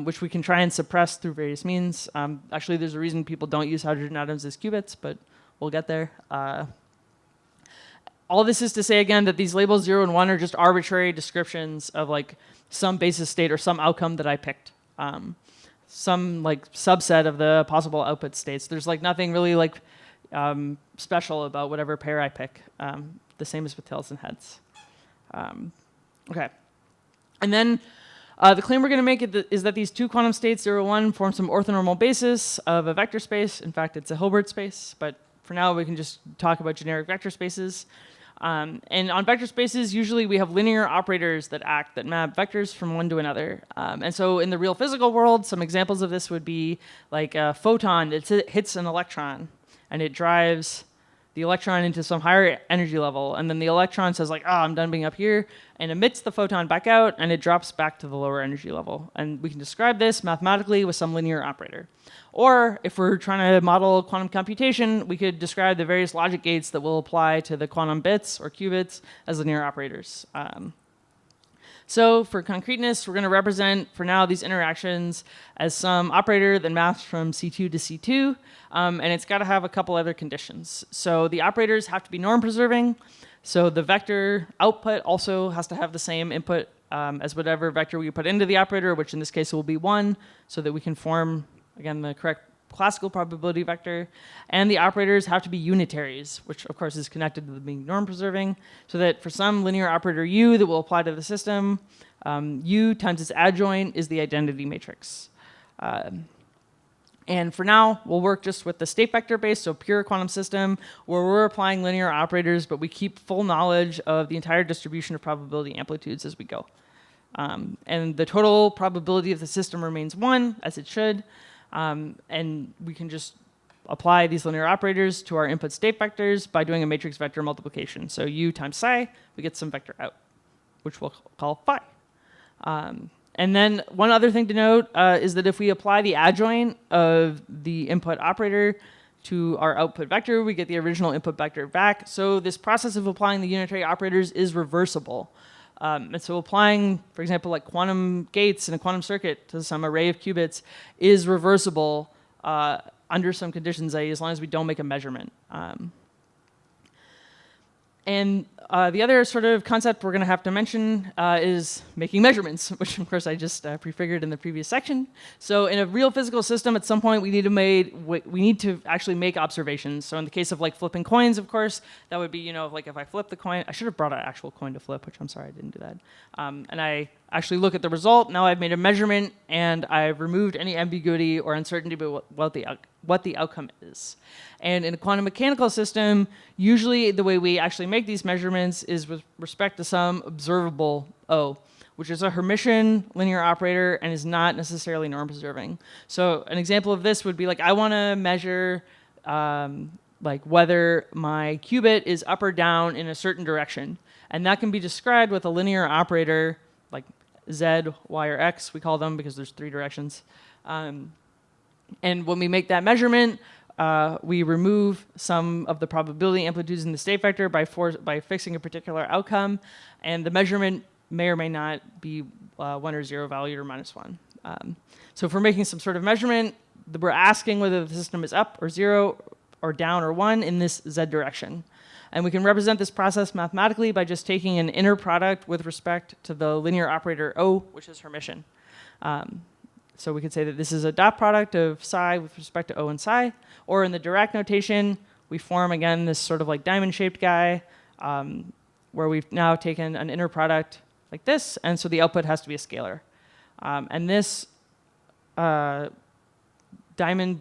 which we can try and suppress through various means. Actually, there's a reason people don't use hydrogen atoms as qubits, but we'll get there. All this is to say, again, that these labels 0 and 1 are just arbitrary descriptions of like some basis state or some outcome that I picked. some like subset of the possible output states. There's like nothing really like special about whatever pair I pick. The same as with tails and heads. Okay. And then the claim we're going to make is that these two quantum states, 0, 1, form some orthonormal basis of a vector space. In fact, it's a Hilbert space, but for now we can just talk about generic vector spaces. And on vector spaces, usually we have linear operators that map vectors from one to another. And so in the real physical world, some examples of this would be like a photon that hits an electron, and it drives the electron into some higher energy level, and then the electron says like, I'm done being up here, and emits the photon back out, and it drops back to the lower energy level. And we can describe this mathematically with some linear operator. Or if we're trying to model quantum computation, we could describe the various logic gates that will apply to the quantum bits or qubits as linear operators. So for concreteness, we're going to represent, for now, these interactions as some operator that maps from C2 to C2, and it's got to have a couple other conditions. So the operators have to be norm-preserving, so the vector output also has to have the same input as whatever vector we put into the operator, which in this case will be 1, so that we can form, again, the correct classical probability vector. And the operators have to be unitaries, which of course is connected to being norm-preserving, so that for some linear operator u that will apply to the system, u times its adjoint is the identity matrix. And for now, we'll work just with the state vector base, so pure quantum system, where we're applying linear operators, but we keep full knowledge of the entire distribution of probability amplitudes as we go. And the total probability of the system remains 1, as it should. And we can just apply these linear operators to our input state vectors by doing a matrix vector multiplication. So u times psi, we get some vector out, which we'll call phi. And then one other thing to note is that if we apply the adjoint of the input operator to our output vector, we get the original input vector back. So this process of applying the unitary operators is reversible. And so applying, for example, like quantum gates in a quantum circuit to some array of qubits is reversible under some conditions, i.e. as long as we don't make a measurement. And the other sort of concept we're going to have to mention is making measurements, which of course I just prefigured in the previous section. So in a real physical system, at some point we need to actually make observations. So in the case of like flipping coins, of course, that would be, like if I flip the coin, I should have brought an actual coin to flip, which I'm sorry I didn't do that. And I actually look at the result. Now I've made a measurement and I've removed any ambiguity or uncertainty about what the outcome is. And in a quantum mechanical system, usually the way we actually make these measurements is with respect to some observable O, which is a Hermitian linear operator and is not necessarily norm-preserving. So an example of this would be like I want to measure like whether my qubit is up or down in a certain direction. And that can be described with a linear operator like Z, Y, or X, we call them because there's 3 directions. And when we make that measurement, we remove some of the probability amplitudes in the state vector by fixing a particular outcome, and the measurement may or may not be 1 or 0 valued or -1. So if we're making some sort of measurement, we're asking whether the system is up or 0 or down or 1 in this Z direction. And we can represent this process mathematically by just taking an inner product with respect to the linear operator O, which is Hermitian. So we could say that this is a dot product of psi with respect to O and psi. Or in the Dirac notation, we form, again, this sort of like diamond-shaped guy where we've now taken an inner product like this, and so the output has to be a scalar. And this diamond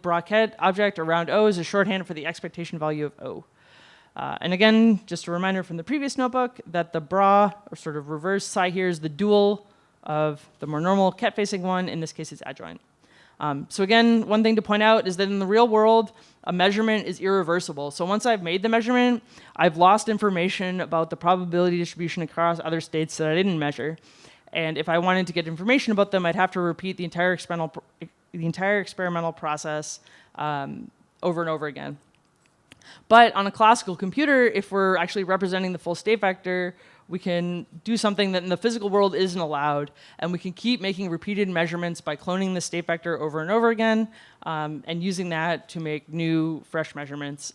bracket object around O is a shorthand for the expectation value of O. And again, just a reminder from the previous notebook that the bra, or sort of reverse psi here, is the dual of the more normal ket-facing one. In this case, it's adjoint. So again, one thing to point out is that in the real world, a measurement is irreversible. So once I've made the measurement, I've lost information about the probability distribution across other states that I didn't measure. And if I wanted to get information about them, I'd have to repeat the entire experimental process over and over again. But on a classical computer, if we're actually representing the full state vector, we can do something that in the physical world isn't allowed, and we can keep making repeated measurements by cloning the state vector over and over again, and using that to make new, fresh measurements,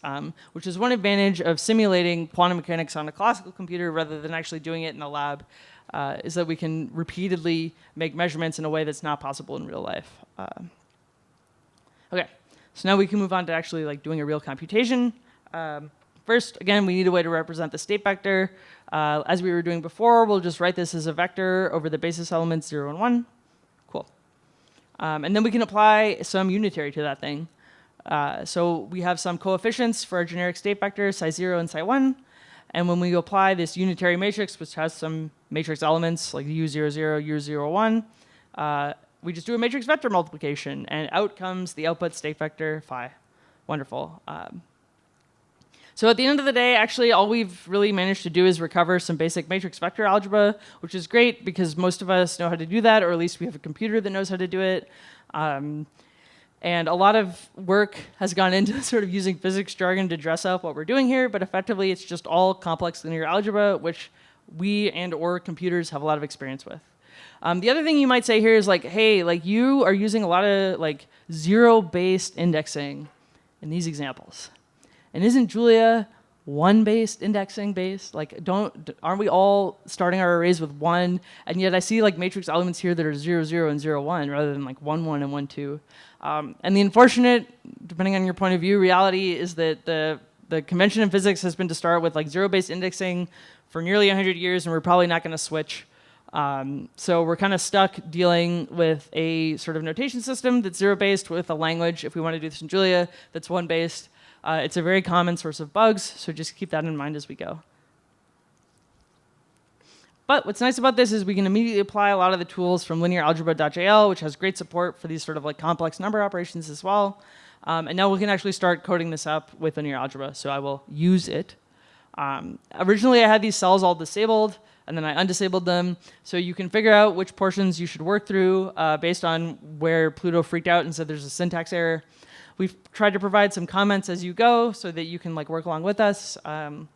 which is one advantage of simulating quantum mechanics on a classical computer rather than actually doing it in a lab. is that we can repeatedly make measurements in a way that's not possible in real life. Okay, so now we can move on to actually like doing a real computation. First, again, we need a way to represent the state vector. As we were doing before, we'll just write this as a vector over the basis elements 0 and 1. Cool. And then we can apply some unitary to that thing. So we have some coefficients for our generic state vector, psi0 and psi1. And when we apply this unitary matrix, which has some matrix elements like u00, u01, we just do a matrix vector multiplication, and out comes the output state vector phi. Wonderful. So at the end of the day, actually, all we've really managed to do is recover some basic matrix vector algebra, which is great because most of us know how to do that, or at least we have a computer that knows how to do it. And a lot of work has gone into sort of using physics jargon to dress up what we're doing here, but effectively it's just all complex linear algebra, which we and or computers have a lot of experience with. The other thing you might say here is like, hey, like you are using a lot of like zero-based indexing in these examples. And isn't Julia one-based indexing based? Like, aren't we all starting our arrays with 1? And yet I see like matrix elements here that are 0, 0, and 0, 1, rather than like 1, 1, and 1, 2. And the unfortunate, depending on your point of view, reality is that the convention in physics has been to start with like zero-based indexing for nearly 100 years, and we're probably not going to switch. So we're kind of stuck dealing with a sort of notation system that's zero-based with a language, if we want to do this in Julia, that's 1-based. It's a very common source of bugs, so just keep that in mind as we go. But what's nice about this is we can immediately apply a lot of the tools from linearalgebra.jl, which has great support for these sort of like complex number operations as well. And now we can actually start coding this up with linear algebra, so I will use it. Originally, I had these cells all disabled, and then I undisabled them, so you can figure out which portions you should work through based on where Pluto freaked out and said there's a syntax error. We've tried to provide some comments as you go so that you can like work along with us. And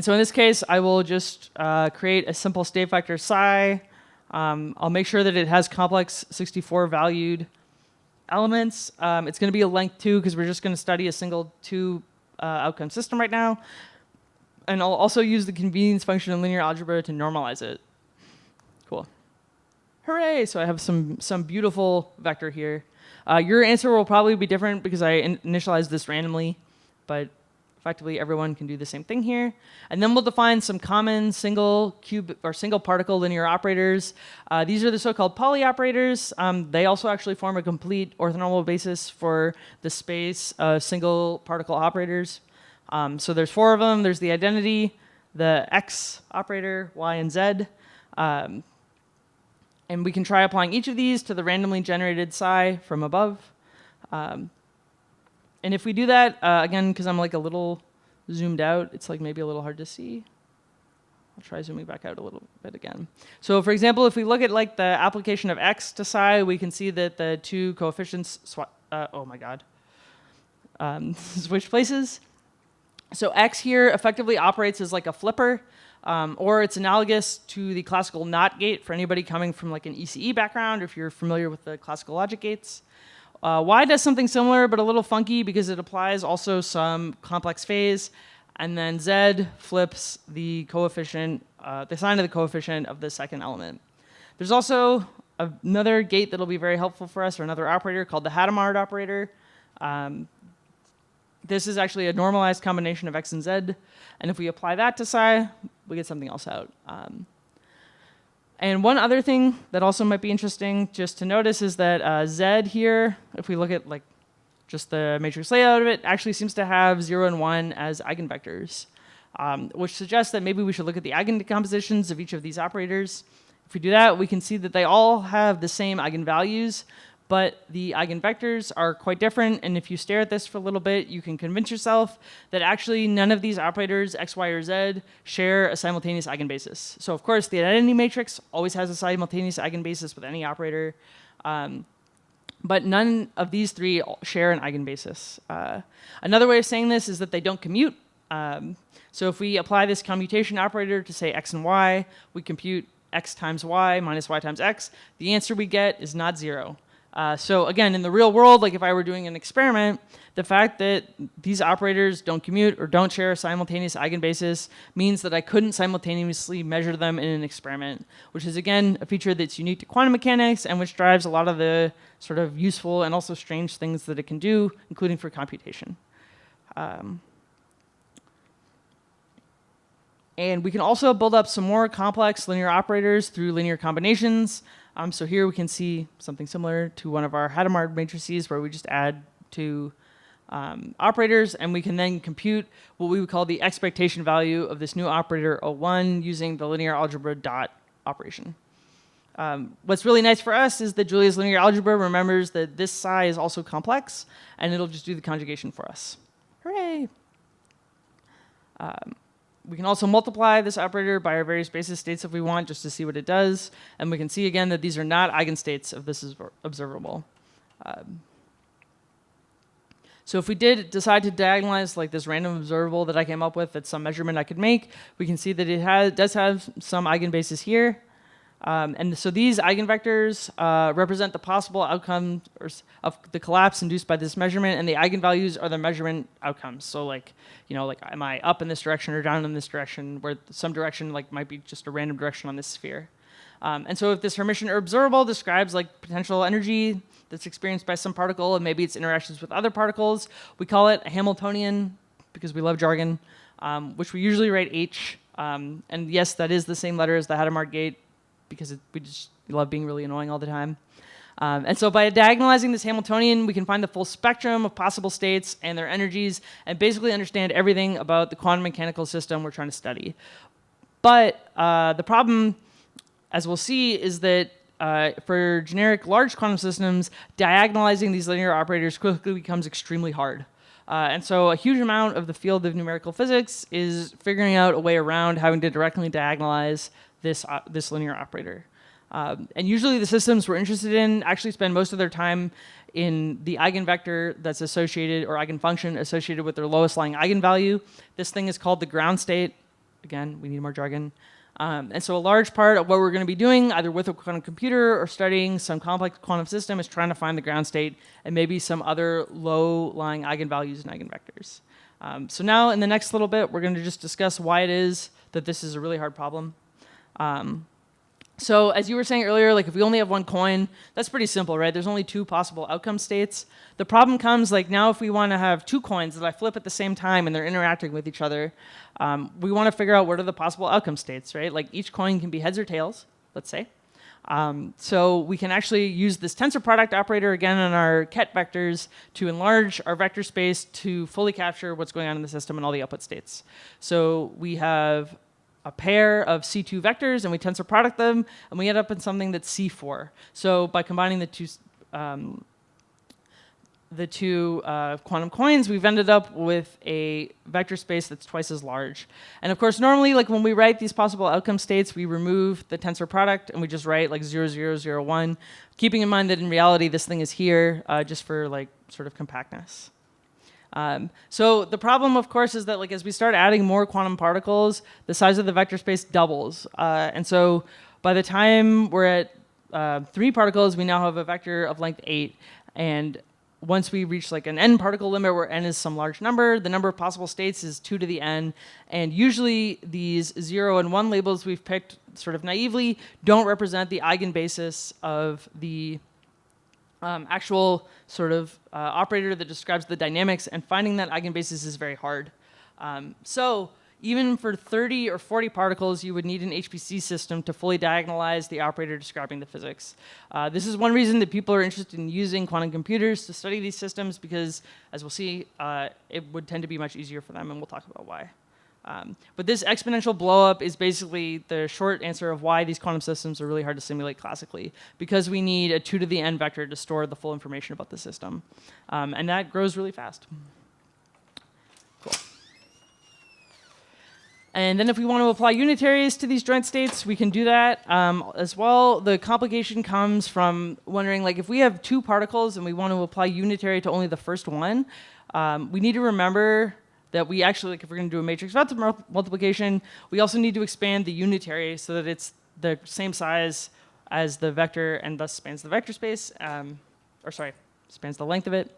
so in this case, I will just create a simple state vector psi. I'll make sure that it has complex 64 valued elements. It's going to be a length 2 because we're just going to study a single 2 outcome system right now. And I'll also use the convenience function in linear algebra to normalize it. Cool. Hooray! So I have some beautiful vector here. Your answer will probably be different because I initialized this randomly, but effectively everyone can do the same thing here. And then we'll define some common single cube or single particle linear operators. These are the so-called poly operators. They also actually form a complete orthonormal basis for the space of single particle operators. So there's 4 of them. There's the identity, the X operator, Y, and Z. And we can try applying each of these to the randomly generated psi from above. And if we do that, again, because I'm like a little zoomed out, it's like maybe a little hard to see. I'll try zooming back out a little bit again. So for example, if we look at like the application of X to psi, we can see that the 2 coefficients, oh my God, switch places. So X here effectively operates as like a flipper. Or it's analogous to the classical NOT gate for anybody coming from like an ECE background, or if you're familiar with the classical logic gates. Y does something similar, but a little funky because it applies also some complex phase, and then Z flips the coefficient, the sign of the coefficient of the second element. There's also another gate that'll be very helpful for us, or another operator called the Hadamard operator. This is actually a normalized combination of X and Z, and if we apply that to psi, we get something else out. And one other thing that also might be interesting just to notice is that Z here, if we look at like just the matrix layout of it, actually seems to have 0 and 1 as eigenvectors, which suggests that maybe we should look at the eigendecompositions of each of these operators. If we do that, we can see that they all have the same eigenvalues, but the eigenvectors are quite different, and if you stare at this for a little bit, you can convince yourself that actually none of these operators, x, y, or z, share a simultaneous eigenbasis. So of course, the identity matrix always has a simultaneous eigenbasis with any operator, but none of these 3 share an eigenbasis. Another way of saying this is that they don't commute. So if we apply this commutation operator to say x and y, we compute x times y minus y times x, the answer we get is not 0. So again, in the real world, like if I were doing an experiment, the fact that these operators don't commute or don't share a simultaneous eigenbasis means that I couldn't simultaneously measure them in an experiment, which is again a feature that's unique to quantum mechanics and which drives a lot of the sort of useful and also strange things that it can do, including for computation. And we can also build up some more complex linear operators through linear combinations. So here we can see something similar to one of our Hadamard matrices where we just add two operators, and we can then compute what we would call the expectation value of this new operator O1 using the linear algebra dot operation. What's really nice for us is that Julia's linear algebra remembers that this psi is also complex, and it'll just do the conjugation for us. Hooray! We can also multiply this operator by our various basis states if we want, just to see what it does. And we can see again that these are not eigenstates of this observable. So if we did decide to diagonalize like this random observable that I came up with, that's some measurement I could make, we can see that it does have some eigenbasis here. And so these eigenvectors represent the possible outcomes of the collapse induced by this measurement, and the eigenvalues are the measurement outcomes. So like, you know, like am I up in this direction or down in this direction, where some direction like might be just a random direction on this sphere. And so if this Hermitian observable describes like potential energy that's experienced by some particle and maybe its interactions with other particles, we call it a Hamiltonian because we love jargon, which we usually write H. And yes, that is the same letter as the Hadamard gate, because we just love being really annoying all the time. And so by diagonalizing this Hamiltonian, we can find the full spectrum of possible states and their energies and basically understand everything about the quantum mechanical system we're trying to study. But the problem, as we'll see, is that for generic large quantum systems, diagonalizing these linear operators quickly becomes extremely hard. And so a huge amount of the field of numerical physics is figuring out a way around having to directly diagonalize this linear operator. And usually the systems we're interested in actually spend most of their time in the eigenvector that's associated, or eigenfunction associated with their lowest lying eigenvalue. This thing is called the ground state. Again, we need more jargon. And so a large part of what we're going to be doing, either with a quantum computer or studying some complex quantum system, is trying to find the ground state and maybe some other low-lying eigenvalues and eigenvectors. So now in the next little bit, we're going to just discuss why it is that this is a really hard problem. So as you were saying earlier, like if we only have one coin, that's pretty simple, right? There's only two possible outcome states. The problem comes like now if we want to have two coins that I flip at the same time and they're interacting with each other, we want to figure out what are the possible outcome states, right? Like each coin can be heads or tails, let's say. So we can actually use this tensor product operator again on our ket vectors to enlarge our vector space to fully capture what's going on in the system and all the output states. So we have a pair of C2 vectors, and we tensor product them, and we end up in something that's C4. So by combining the two quantum coins, we've ended up with a vector space that's twice as large. And of course, normally, like when we write these possible outcome states, we remove the tensor product, and we just write like 0, 0, 0, 1, keeping in mind that in reality, this thing is here just for like sort of compactness. So the problem, of course, is that like as we start adding more quantum particles, the size of the vector space doubles. And so by the time we're at 3 particles, we now have a vector of length 8. And once we reach like an n particle limit where n is some large number, the number of possible states is 2 to the n. And usually these 0 and 1 labels we've picked sort of naively don't represent the eigenbasis of the actual sort of operator that describes the dynamics, and finding that eigenbasis is very hard. So even for 30 or 40 particles, you would need an HPC system to fully diagonalize the operator describing the physics. This is one reason that people are interested in using quantum computers to study these systems, because, as we'll see, it would tend to be much easier for them, and we'll talk about why. But this exponential blowup is basically the short answer of why these quantum systems are really hard to simulate classically, because we need a 2 to the n vector to store the full information about the system. And that grows really fast. Cool. And then if we want to apply unitaries to these joint states, we can do that as well. The complication comes from wondering, like, if we have 2 particles and we want to apply unitary to only the first one, we need to remember that we actually, like if we're going to do a matrix vector multiplication, we also need to expand the unitary so that it's the same size as the vector and thus spans the vector space. spans the length of it.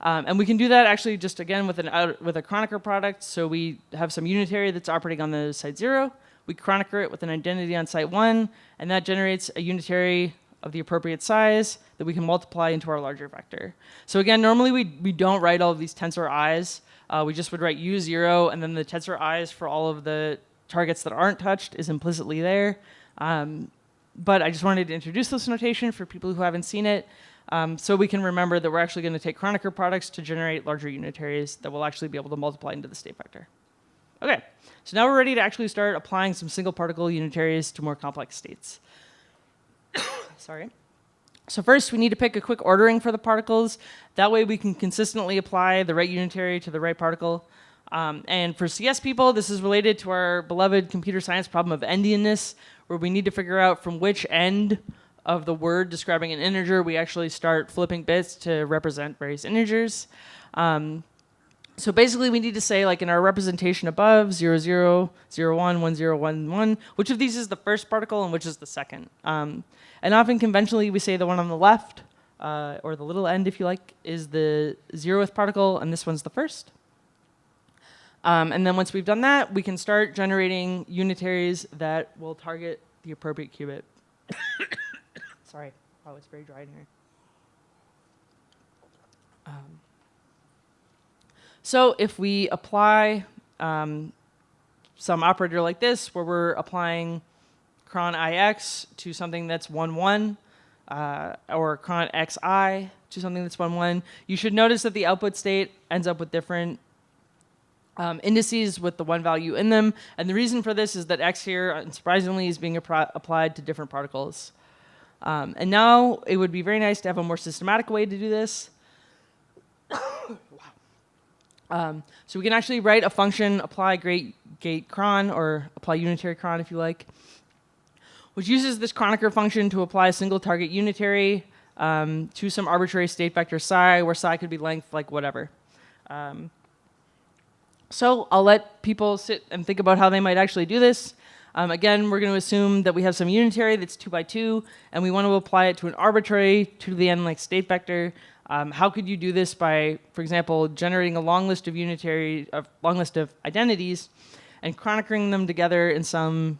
And we can do that actually just again with with a Kronecker product. So we have some unitary that's operating on the site 0. We Kronecker it with an identity on site 1, and that generates a unitary of the appropriate size that we can multiply into our larger vector. So again, normally we don't write all of these tensor i's. We just would write u0, and then the tensor i's for all of the targets that aren't touched is implicitly there. But I just wanted to introduce this notation for people who haven't seen it, so we can remember that we're actually going to take Kronecker products to generate larger unitaries that we'll actually be able to multiply into the state vector. Okay, so now we're ready to actually start applying some single particle unitaries to more complex states. Sorry. So first, we need to pick a quick ordering for the particles. That way we can consistently apply the right unitary to the right particle. And for CS people, this is related to our beloved computer science problem of endianness, where we need to figure out from which end of the word describing an integer we actually start flipping bits to represent various integers. So basically, we need to say, like in our representation above, 0, 0, 0, 1, 1, 0, 1, 1, which of these is the first particle and which is the second. And often, conventionally, we say the one on the left, or the little end, if you like, is the 0th particle, and this one's the first. And then once we've done that, we can start generating unitaries that will target the appropriate qubit. Sorry, oh, it's very dry in here. So if we apply some operator like this, where we're applying cron ix to something that's 1, 1, or cron xi to something that's 1, 1, you should notice that the output state ends up with different indices with the 1 value in them. And the reason for this is that x here, unsurprisingly, is being applied to different particles. And now it would be very nice to have a more systematic way to do this. So we can actually write a function, apply gate cron, or apply unitary cron if you like, which uses this Kronecker function to apply a single target unitary to some arbitrary state vector psi, where psi could be length like whatever. So I'll let people sit and think about how they might actually do this. Again, we're going to assume that we have some unitary that's 2 by 2, and we want to apply it to an arbitrary 2 to the n like state vector. How could you do this by, for example, generating a long list of long list of identities and Kroneckering them together in some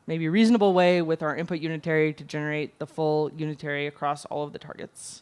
maybe reasonable way with our input unitary to generate the full unitary across all of the targets?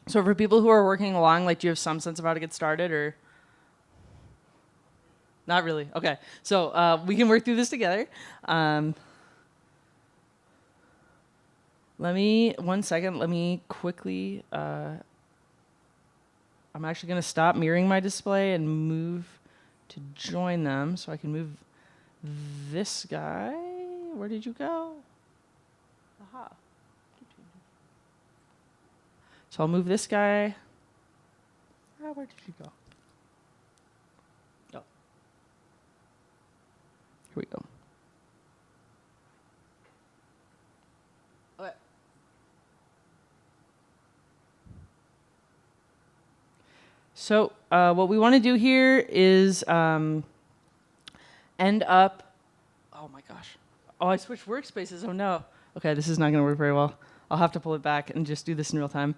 So for people who are working along, like, do you have some sense of how to get started, or? Not really. Okay. So we can work through this together. One second. Let me quickly, I'm actually going to stop mirroring my display and move to join them, so I can move this guy. Where did you go? Aha. So I'll move this guy. Where did you go? Oh. Here we go. Okay. So what we want to do here is end up, oh my gosh. Oh, I switched workspaces, oh no. Okay, this is not going to work very well. I'll have to pull it back and just do this in real time.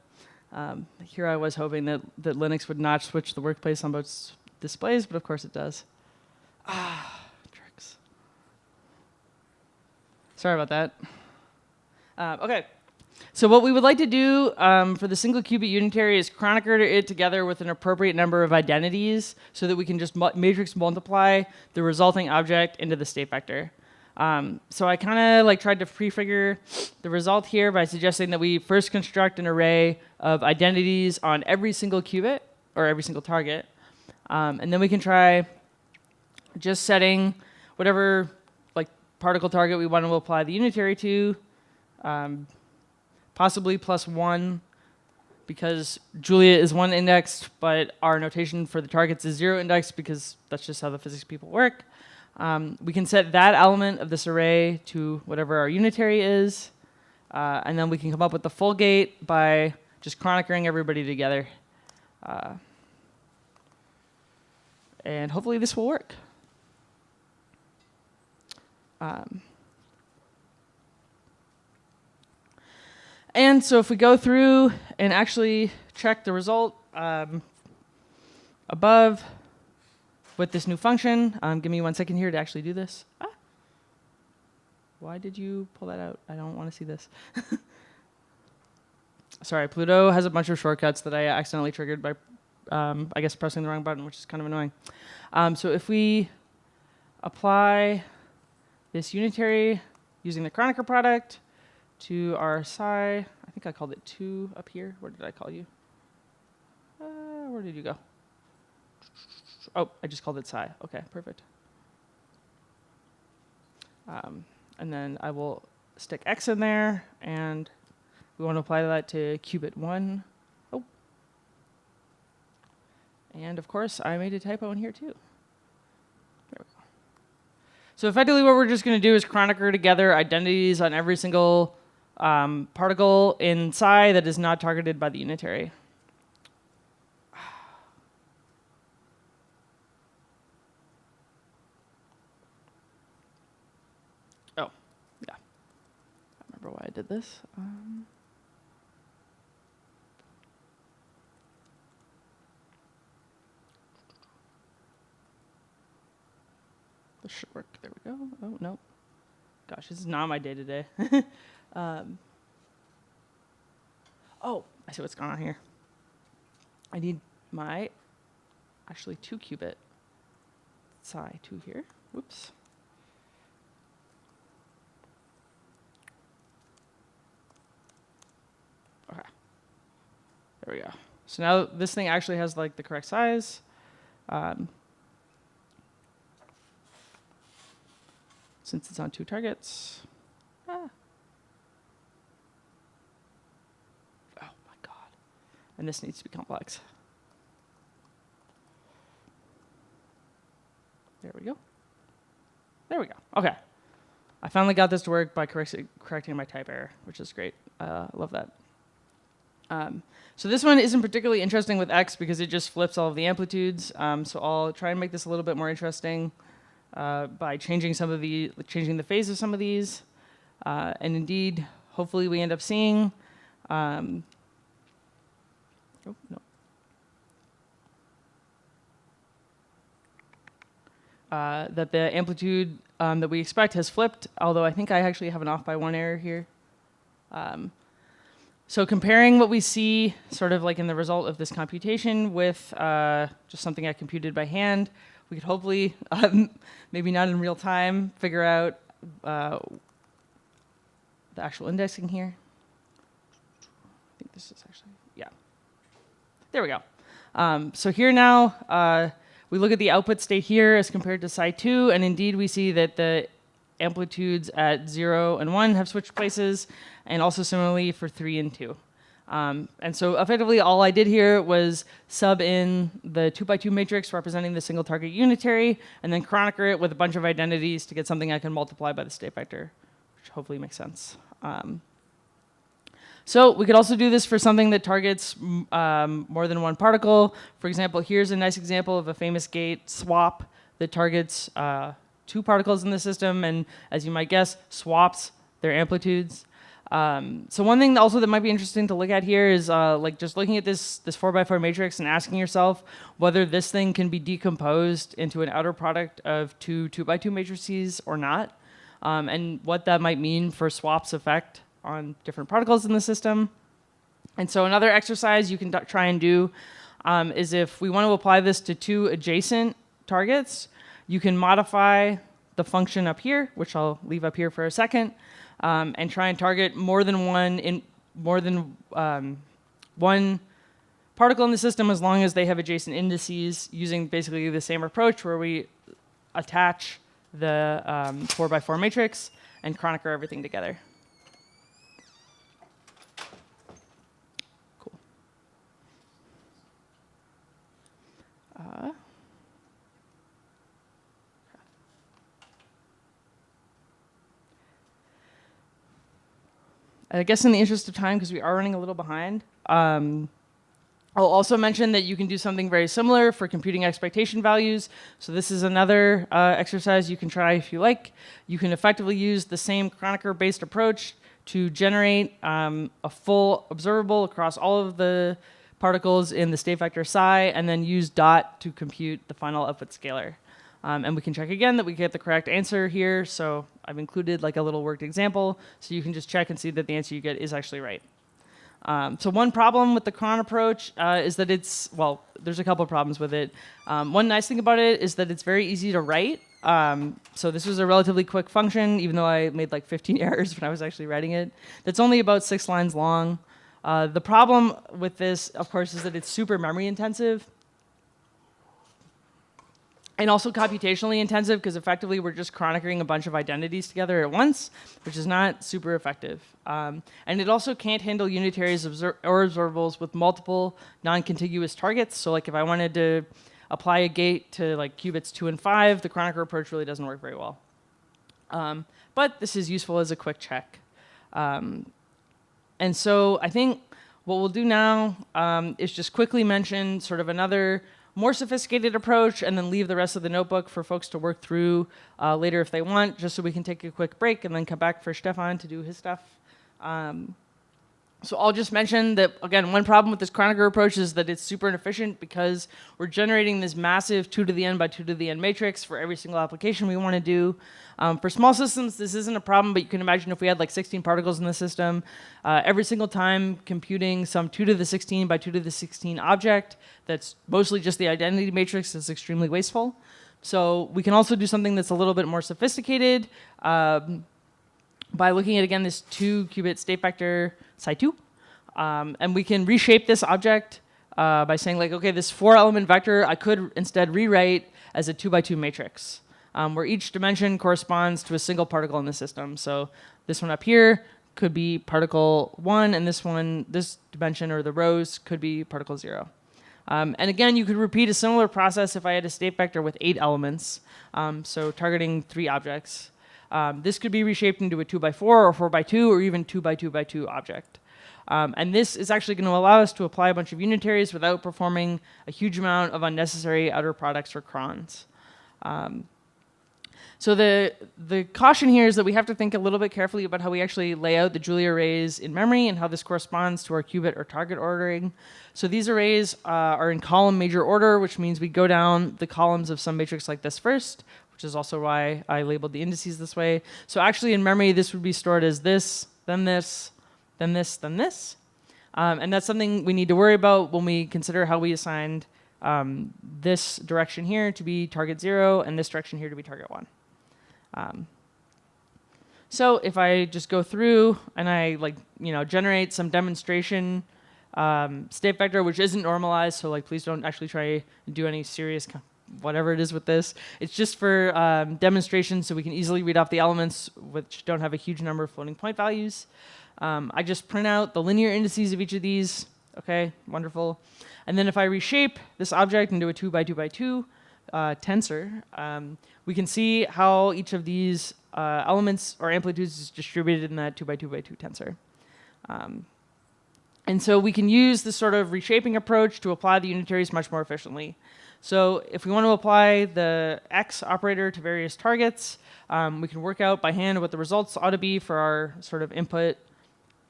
Here I was hoping that Linux would not switch the workplace on both displays, but of course it does. Tricks. Sorry about that. Okay. So what we would like to do for the single qubit unitary is Kronecker it together with an appropriate number of identities so that we can just matrix multiply the resulting object into the state vector. So I kind of tried to prefigure the result here by suggesting that we first construct an array of identities on every single qubit or every single target. And then we can try just setting whatever particle target we want to apply the unitary to, possibly +1 because Julia is 1 indexed, but our notation for the targets is 0 indexed because that's just how the physics people work. We can set that element of this array to whatever our unitary is, and then we can come up with the full gate by just chronicering everybody together. And hopefully this will work. And so if we go through and actually check the result above with this new function, give me 1 second here to actually do this. Why did you pull that out? I don't want to see this. Sorry, Pluto has a bunch of shortcuts that I accidentally triggered by, I guess, pressing the wrong button, which is kind of annoying. So if we apply this unitary using the Kronecker product to our psi, I think I called it 2 up here. Where did I call you? Where did you go? Oh, I just called it psi. Okay, perfect. And then I will stick x in there, and we want to apply that to qubit 1. Oh. And of course, I made a typo in here too. There we go. So effectively what we're just going to do is Kronecker together identities on every single particle in psi that is not targeted by the unitary. Oh, yeah. I remember why I did this. This should work. There we go. Oh, no. Gosh, this is not my day-to-day. Oh, I see what's going on here. I need my, actually 2 qubit psi 2 here. Whoops. Okay. There we go. So now this thing actually has like the correct size. Since it's on 2 targets. Oh my god. And this needs to be complex. There we go. There we go. Okay. I finally got this to work by correcting my type error, which is great. I love that. So this one isn't particularly interesting with x because it just flips all of the amplitudes. So I'll try and make this a little bit more interesting by changing the phase of some of these. And indeed, hopefully we end up seeing, oh, no. That the amplitude that we expect has flipped, although I think I actually have an off by 1 error here. So comparing what we see sort of like in the result of this computation with just something I computed by hand, we could hopefully, maybe not in real time, figure out the actual indexing here. I think this is actually, yeah. There we go. So here now, we look at the output state here as compared to psi 2, and indeed we see that the amplitudes at 0 and 1 have switched places, and also similarly for 3 and 2. And so effectively all I did here was sub in the 2x2 matrix representing the single target unitary, and then Kronecker it with a bunch of identities to get something I can multiply by the state vector, which hopefully makes sense. So we could also do this for something that targets more than 1 particle. For example, here's a nice example of a famous gate swap that targets 2 particles in the system, and as you might guess, swaps their amplitudes. So one thing also that might be interesting to look at here is like just looking at this 4x4 matrix and asking yourself whether this thing can be decomposed into an outer product of 2 2x2 matrices or not, and what that might mean for swap's effect on different particles in the system. And so another exercise you can try and do is if we want to apply this to 2 adjacent targets, you can modify the function up here, which I'll leave up here for a second, and try and target more than one particle in the system as long as they have adjacent indices, using basically the same approach where we attach the 4x4 matrix and Kronecker everything together. Cool. I guess in the interest of time, because we are running a little behind, I'll also mention that you can do something very similar for computing expectation values. So this is another exercise you can try if you like. You can effectively use the same Kronecker-based approach to generate a full observable across all of the particles in the state vector psi, and then use dot to compute the final output scalar. And we can check again that we get the correct answer here. So I've included like a little worked example, so you can just check and see that the answer you get is actually right. So one problem with the cron approach is that it's, well, there's a couple of problems with it. One nice thing about it is that it's very easy to write. So this was a relatively quick function, even though I made like 15 errors when I was actually writing it. That's only about 6 lines long. The problem with this, of course, is that it's super memory intensive. And also computationally intensive, because effectively we're just chronicling a bunch of identities together at once, which is not super effective. And it also can't handle unitaries or observables with multiple non-contiguous targets. So like if I wanted to apply a gate to like qubits 2 and 5, the Kronecker approach really doesn't work very well. But this is useful as a quick check. And so I think what we'll do now is just quickly mention sort of another more sophisticated approach, and then leave the rest of the notebook for folks to work through later if they want, just so we can take a quick break and then come back for Stefan to do his stuff. So I'll just mention that, again, one problem with this Kronecker approach is that it's super inefficient because we're generating this massive 2 to the n by 2 to the n matrix for every single application we want to do. For small systems, this isn't a problem, but you can imagine if we had like 16 particles in the system, every single time computing some 2 to the 16 by 2 to the 16 object that's mostly just the identity matrix is extremely wasteful. So we can also do something that's a little bit more sophisticated by looking at, again, this 2-qubit state vector psi2. And we can reshape this object by saying, like, okay, this 4-element vector I could instead rewrite as a 2 by 2 matrix, where each dimension corresponds to a single particle in the system. So this one up here could be particle 1, and this dimension or the rows could be particle 0. And again, you could repeat a similar process if I had a state vector with 8 elements, so targeting 3 objects. This could be reshaped into a 2 by 4 or 4 by 2 or even 2 by 2 by 2 object. And this is actually going to allow us to apply a bunch of unitaries without performing a huge amount of unnecessary outer products or crons. So the caution here is that we have to think a little bit carefully about how we actually lay out the Julia arrays in memory and how this corresponds to our qubit or target ordering. So these arrays are in column major order, which means we go down the columns of some matrix like this first, which is also why I labeled the indices this way. So actually in memory, this would be stored as this, then this, then this, then this. And that's something we need to worry about when we consider how we assigned this direction here to be target 0 and this direction here to be target 1. So if I just go through and I generate some demonstration state vector, which isn't normalized, so like please don't actually try to do any serious whatever it is with this. It's just for demonstration so we can easily read off the elements which don't have a huge number of floating point values. I just print out the linear indices of each of these. Okay, wonderful. And then if I reshape this object into a 2 by 2 by 2 tensor, we can see how each of these elements or amplitudes is distributed in that 2 by 2 by 2 tensor. And so we can use this sort of reshaping approach to apply the unitaries much more efficiently. So if we want to apply the X operator to various targets, we can work out by hand what the results ought to be for our sort of input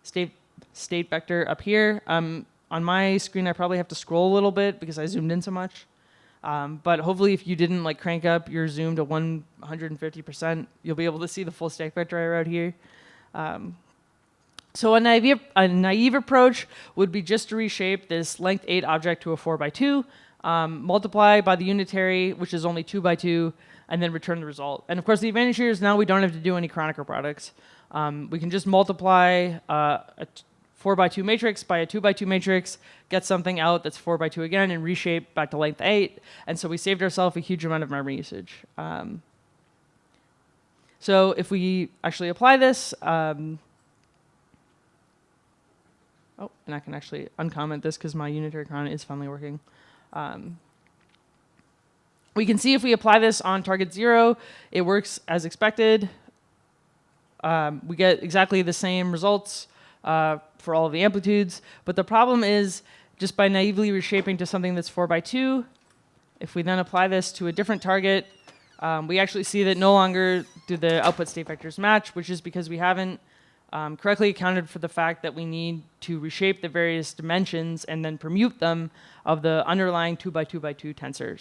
state vector up here. On my screen, I probably have to scroll a little bit because I zoomed in so much. But hopefully if you didn't like crank up your zoom to 150%, you'll be able to see the full state vector I wrote here. So a naive approach would be just to reshape this length 8 object to a 4 by 2, multiply by the unitary, which is only 2 by 2, and then return the result. And of course, the advantage here is now we don't have to do any Kronecker products. We can just multiply a 4 by 2 matrix by a 2 by 2 matrix, get something out that's 4 by 2 again, and reshape back to length 8. And so we saved ourselves a huge amount of memory usage. So if we actually apply this, oh, and I can actually uncomment this because my unitary cron is finally working. We can see if we apply this on target 0, it works as expected. We get exactly the same results for all of the amplitudes. But the problem is, just by naively reshaping to something that's 4 by 2, if we then apply this to a different target, we actually see that no longer do the output state vectors match, which is because we haven't correctly accounted for the fact that we need to reshape the various dimensions and then permute them of the underlying 2 by 2 by 2 tensors.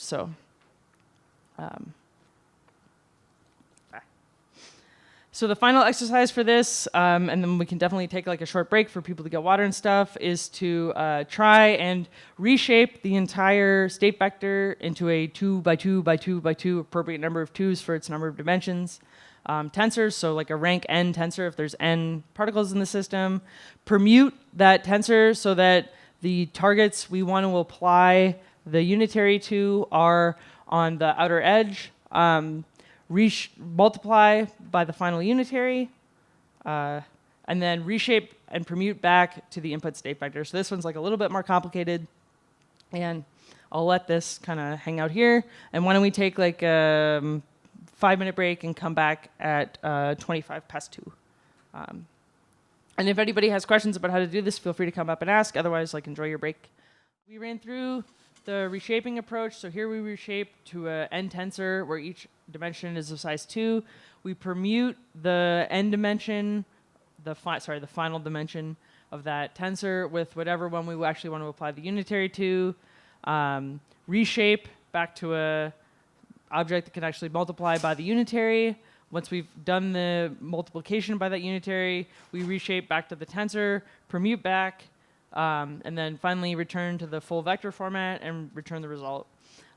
So the final exercise for this, and then we can definitely take like a short break for people to get water and stuff, is to try and reshape the entire state vector into a 2 by 2 by 2 by 2 appropriate number of 2s for its number of dimensions. Tensors, so like a rank n tensor if there's n particles in the system. Permute that tensor so that the targets we want to apply the unitary to are on the outer edge. Multiply by the final unitary, and then reshape and permute back to the input state vector. So this one's like a little bit more complicated, and I'll let this kind of hang out here. And why don't we take like a 5-minute break and come back at 25 past 2. And if anybody has questions about how to do this, feel free to come up and ask. Otherwise, like, enjoy your break. We ran through the reshaping approach. So here we reshape to a n tensor where each dimension is of size 2. We permute the n dimension, the final dimension of that tensor with whatever one we actually want to apply the unitary to. Reshape back to a object that can actually multiply by the unitary. Once we've done the multiplication by that unitary, we reshape back to the tensor, permute back, and then finally return to the full vector format and return the result.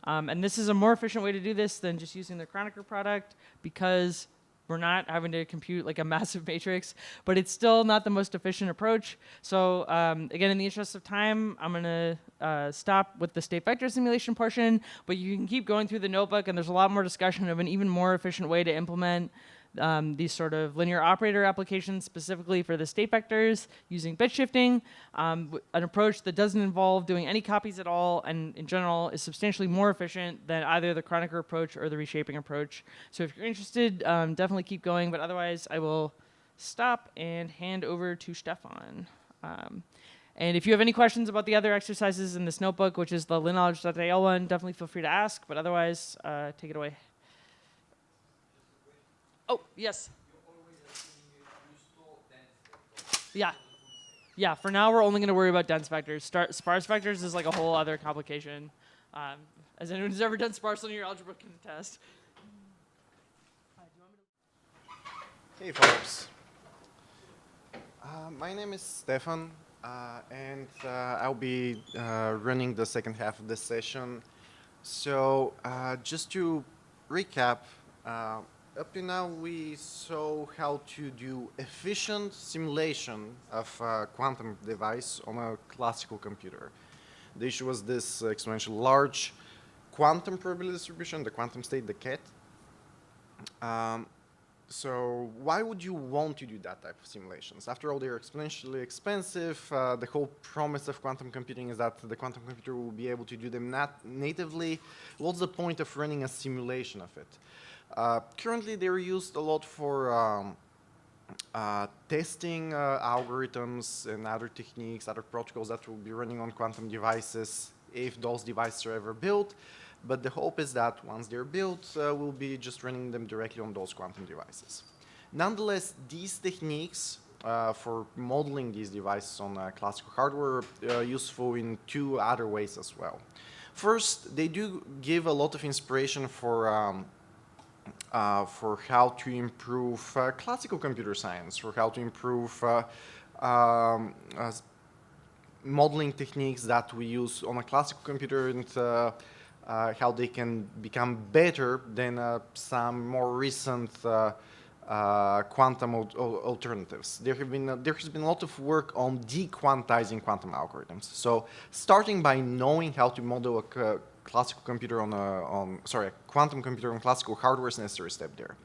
And this is a more efficient way to do this than just using the Kronecker product because we're not having to compute like a massive matrix, but it's still not the most efficient approach. So again, in the interest of time, I'm going to stop with the state vector simulation portion, but you can keep going through the notebook, and there's a lot more discussion of an even more efficient way to implement these sort of linear operator applications specifically for the state vectors using bit shifting, an approach that doesn't involve doing any copies at all and in general is substantially more efficient than either the Kronecker approach or the reshaping approach. So if you're interested, definitely keep going, but otherwise I will stop and hand over to Stefan. And if you have any questions about the other exercises in this notebook, which is the linknowledge.al one, definitely feel free to ask, but otherwise, take it away. Oh, yes. Yeah. Yeah, for now we're only going to worry about dense vectors. Sparse vectors is like a whole other complication. As anyone who's ever done sparse linear algebra can attest. Hey folks. My name is Stefan, and I'll be running the second half of this session. So just to recap, up to now, we saw how to do efficient simulation of a quantum device on a classical computer. The issue was this exponentially large quantum probability distribution, the quantum state, the ket. So why would you want to do that type of simulations? After all, they're exponentially expensive. The whole promise of quantum computing is that the quantum computer will be able to do them natively. What's the point of running a simulation of it? Currently, they're used a lot for testing algorithms and other techniques, other protocols that will be running on quantum devices if those devices are ever built. But the hope is that once they're built, we'll be just running them directly on those quantum devices. Nonetheless, these techniques for modeling these devices on classical hardware are useful in 2 other ways as well. First, they do give a lot of inspiration for how to improve classical computer science, for how to improve modeling techniques that we use on a classical computer and how they can become better than some more recent quantum alternatives. There has been a lot of work on dequantizing quantum algorithms. So starting by knowing how to model a classical computer a quantum computer on classical hardware is a necessary step there.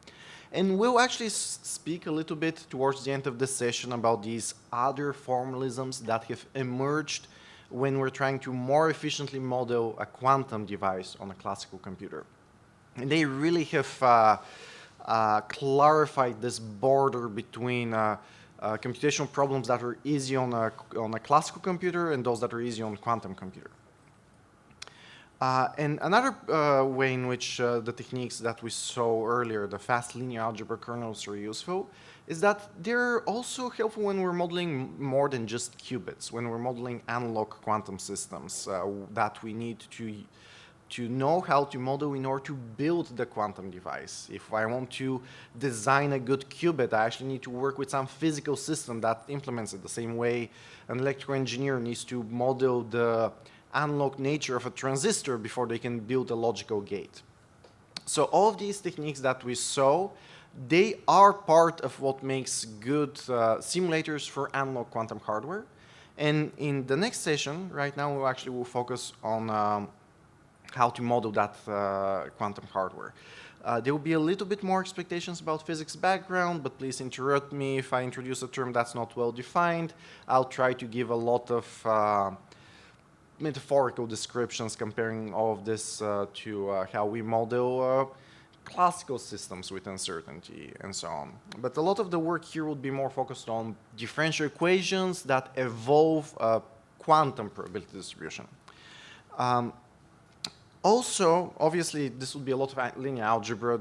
And we'll actually speak a little bit towards the end of this session about these other formalisms that have emerged when we're trying to more efficiently model a quantum device on a classical computer. And they really have clarified this border between computational problems that are easy on a classical computer and those that are easy on quantum computer. And another way in which the techniques that we saw earlier, the fast linear algebra kernels, are useful is that they're also helpful when we're modeling more than just qubits, when we're modeling analog quantum systems that we need to know how to model in order to build the quantum device. If I want to design a good qubit, I actually need to work with some physical system that implements it the same way an electrical engineer needs to model the analog nature of a transistor before they can build a logical gate. So all of these techniques that we saw, they are part of what makes good simulators for analog quantum hardware. And in the next session, right now, we'll focus on how to model that quantum hardware. There will be a little bit more expectations about physics background, but please interrupt me if I introduce a term that's not well defined. I'll try to give a lot of metaphorical descriptions comparing all of this to how we model classical systems with uncertainty and so on. But a lot of the work here would be more focused on differential equations that evolve a quantum probability distribution. Also, obviously, this would be a lot of linear algebra.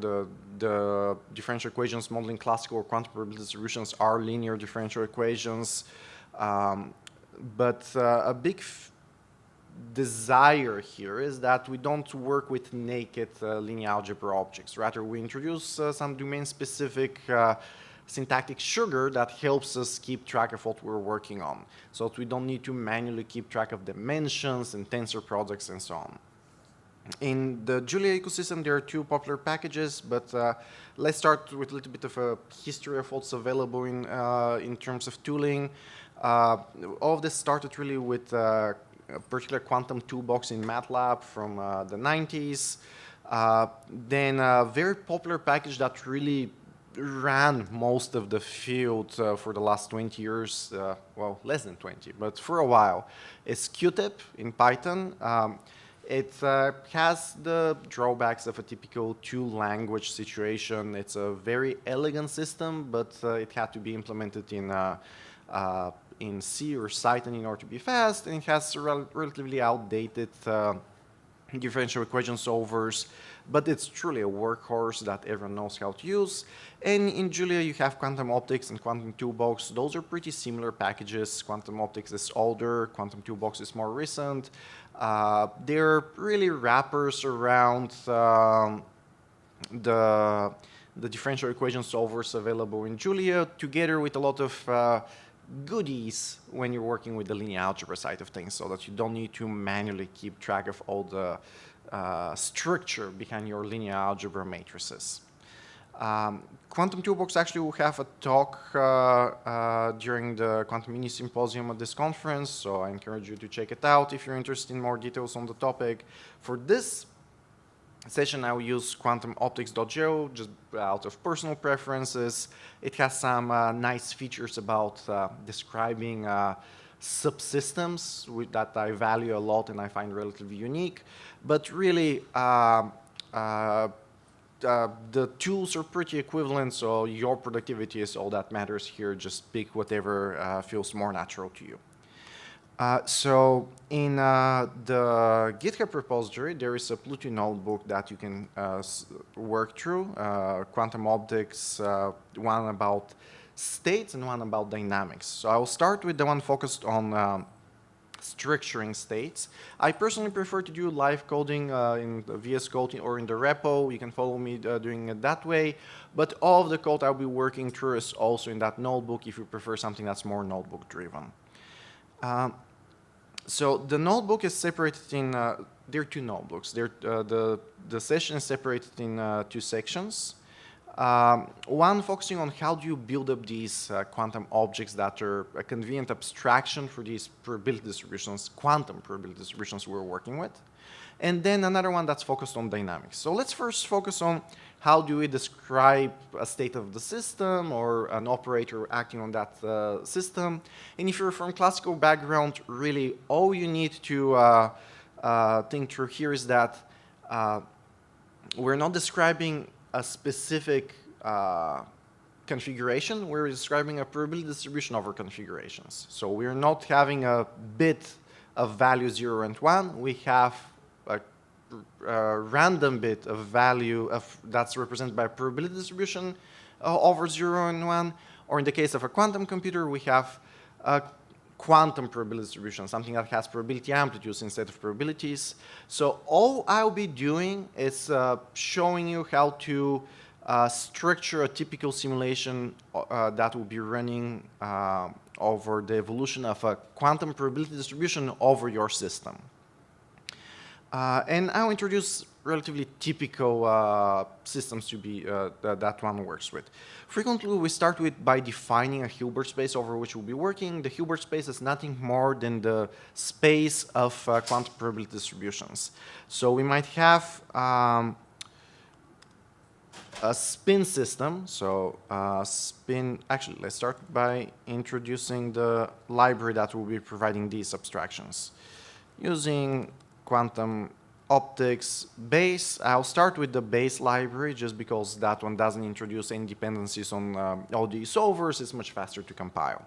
The differential equations modeling classical or quantum probability distributions are linear differential equations. But a big desire here is that we don't work with naked linear algebra objects. Rather, we introduce some domain-specific syntactic sugar that helps us keep track of what we're working on, so that we don't need to manually keep track of dimensions and tensor products and so on. In the Julia ecosystem, there are two popular packages, but let's start with a little bit of a history of what's available in terms of tooling. All of this started really with a particular quantum toolbox in MATLAB from the 90s. Then a very popular package that really ran most of the field for the last 20 years, well, less than 20, but for a while, is Qtip in Python. It has the drawbacks of a typical two-language situation. It's a very elegant system, but it had to be implemented in C or Python in order to be fast, and it has relatively outdated differential equation solvers, but it's truly a workhorse that everyone knows how to use. And in Julia, you have Quantum Optics and Quantum Toolbox. Those are pretty similar packages. Quantum Optics is older, Quantum Toolbox is more recent. They're really wrappers around the differential equation solvers available in Julia, together with a lot of goodies when you're working with the linear algebra side of things, so that you don't need to manually keep track of all the structure behind your linear algebra matrices. Quantum Toolbox actually will have a talk during the Quantum Mini Symposium at this conference, so I encourage you to check it out if you're interested in more details on the topic. For this session, I will use quantumoptics.geo just out of personal preferences. It has some nice features about describing subsystems that I value a lot and I find relatively unique. But really, the tools are pretty equivalent, so your productivity is all that matters here. Just pick whatever feels more natural to you. So in the GitHub repository, there is a Pluto notebook that you can work through. Quantum optics, one about states and one about dynamics. So I will start with the one focused on structuring states. I personally prefer to do live coding in the VS Code or in the repo. You can follow me doing it that way. But all of the code I'll be working through is also in that notebook if you prefer something that's more notebook driven. So the notebook is separated in, there are two notebooks. The session is separated in two sections. One focusing on how do you build up these quantum objects that are a convenient abstraction for these probability distributions, quantum probability distributions we're working with. And then another one that's focused on dynamics. So let's first focus on how do we describe a state of the system or an operator acting on that system. And if you're from classical background, really all you need to think through here is that we're not describing a specific configuration, we're describing a probability distribution over configurations. So we're not having a bit of value 0 and 1. We have a random bit of value that's represented by a probability distribution over 0 and 1. Or in the case of a quantum computer, we have a quantum probability distribution, something that has probability amplitudes instead of probabilities. So all I'll be doing is showing you how to structure a typical simulation that will be running over the evolution of a quantum probability distribution over your system. And I'll introduce relatively typical systems to be that one works with. Frequently, we start by defining a Hilbert space over which we'll be working. The Hilbert space is nothing more than the space of quantum probability distributions. So we might have a spin system. So actually, let's start by introducing the library that will be providing these abstractions. Using quantum optics base, I'll start with the base library just because that one doesn't introduce any dependencies on all these solvers. It's much faster to compile.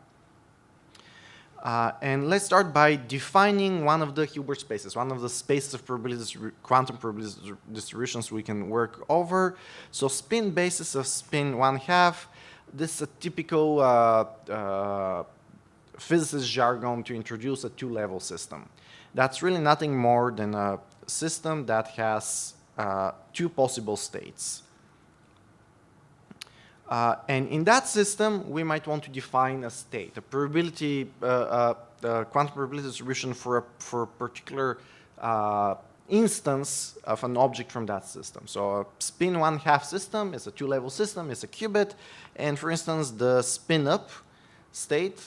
And let's start by defining one of the Hilbert spaces, one of the spaces of quantum probability distributions we can work over. So spin basis of spin 1/2. This is a typical physicist jargon to introduce a two-level system. That's really nothing more than a system that has two possible states. And in that system, we might want to define a state, a probability, quantum probability distribution for a particular instance of an object from that system. So a spin 1/2 system is a two-level system, it's a qubit. And for instance, the spin up state,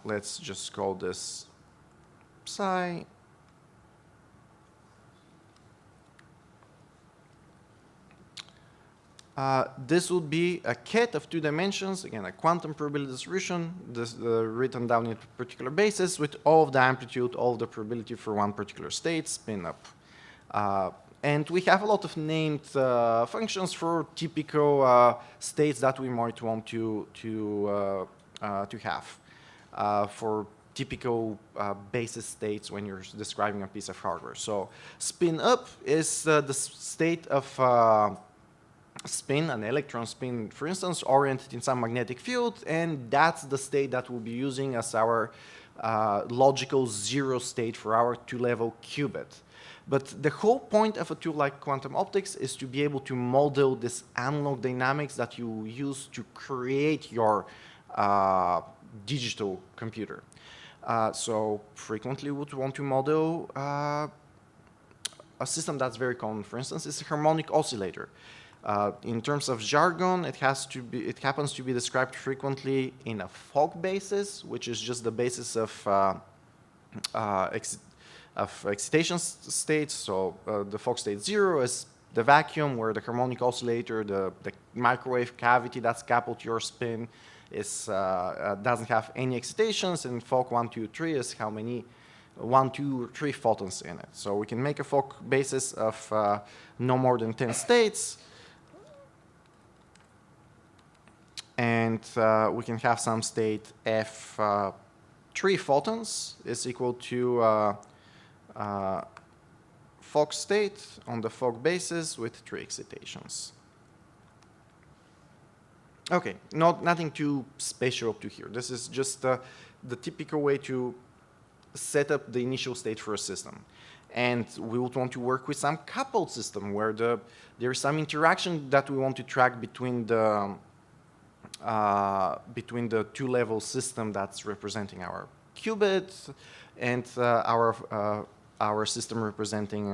let's just call this psi. This would be a ket of 2 dimensions, again, a quantum probability distribution, this, written down in a particular basis with all of the amplitude, all of the probability for one particular state, spin up. And we have a lot of named functions for typical states that we might want to have for typical basis states when you're describing a piece of hardware. So spin up is the state of spin, an electron spin, for instance, oriented in some magnetic field, and that's the state that we'll be using as our logical 0 state for our two-level qubit. But the whole point of a tool like quantum optics is to be able to model this analog dynamics that you use to create your digital computer. So frequently we would want to model a system that's very common, for instance, is a harmonic oscillator. In terms of jargon, it happens to be described frequently in a Fock basis, which is just the basis of excitation states. So the Fock state 0 is the vacuum, where the harmonic oscillator, the microwave cavity that's coupled to your spin, doesn't have any excitations, and Fock 1, 2, 3 is how many 1, 2, or 3 photons in it. So we can make a Fock basis of no more than 10 states. And we can have some state f 3 photons is equal to Fock state on the Fock basis with 3 excitations. Okay, nothing too special up to here. This is just the typical way to set up the initial state for a system. And we would want to work with some coupled system where there is some interaction that we want to track between the two-level system that's representing our qubit and our system representing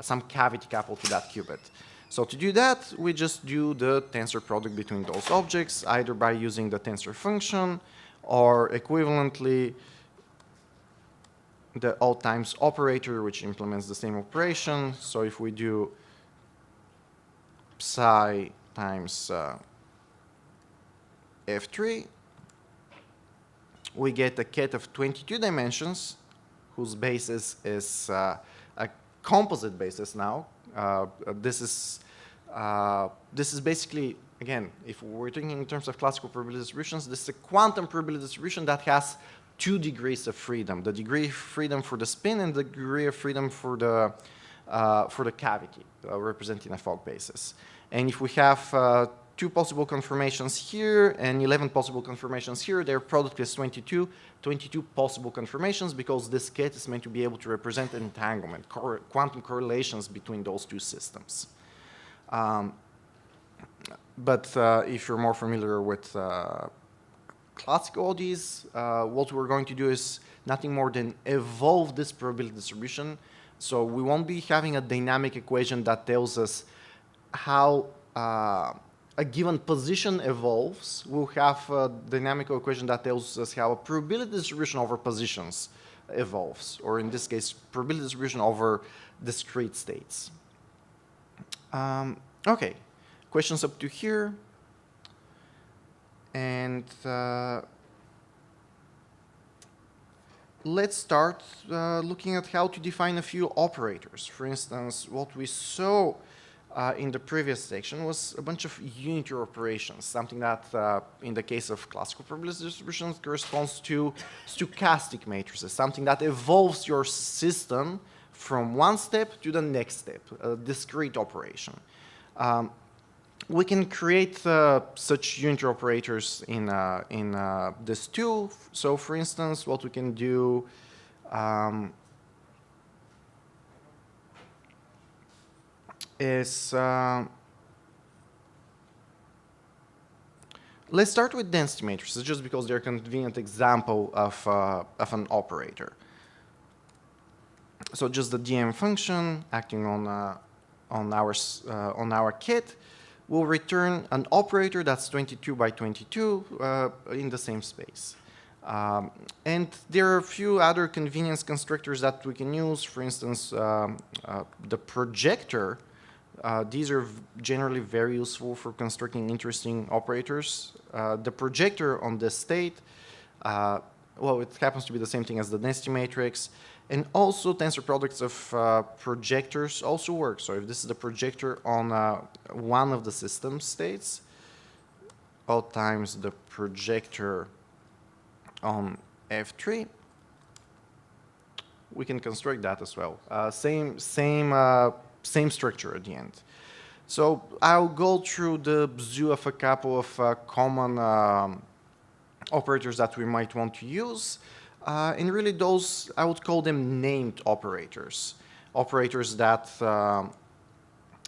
some cavity coupled to that qubit. So to do that, we just do the tensor product between those objects, either by using the tensor function or equivalently the all times operator, which implements the same operation. So if we do psi times F3, we get a ket of 22 dimensions, whose basis is a composite basis now. This is basically again, if we're thinking in terms of classical probability distributions, this is a quantum probability distribution that has 2 degrees of freedom: the degree of freedom for the spin and the degree of freedom for the cavity, representing a Fogg basis. And if we have 2 possible conformations here and 11 possible conformations here, their product is 22 possible conformations, because this kit is meant to be able to represent entanglement, quantum correlations between those 2 systems. But if you're more familiar with classical ODs, what we're going to do is nothing more than evolve this probability distribution. So we won't be having a dynamic equation that tells us how a given position evolves. We'll have a dynamical equation that tells us how a probability distribution over positions evolves, or in this case, probability distribution over discrete states. Okay, questions up to here. And let's start looking at how to define a few operators. For instance, what we saw in the previous section was a bunch of unitary operations, something that, in the case of classical probability distributions, corresponds to stochastic matrices, something that evolves your system from one step to the next step, a discrete operation. We can create such unitary operators in this tool. So, for instance, what we can do is let's start with density matrices, just because they're a convenient example of an operator. So just the DM function acting on our kit will return an operator that's 22 by 22 in the same space. And there are a few other convenience constructors that we can use. For instance, the projector. These are generally very useful for constructing interesting operators. The projector on this state, well, it happens to be the same thing as the density matrix. And also tensor products of projectors also work. So if this is the projector on one of the system states, all times the projector on F3, we can construct that as well. Same structure at the end. So I'll go through the zoo of a couple of common operators that we might want to use. And really those, I would call them named operators. Operators that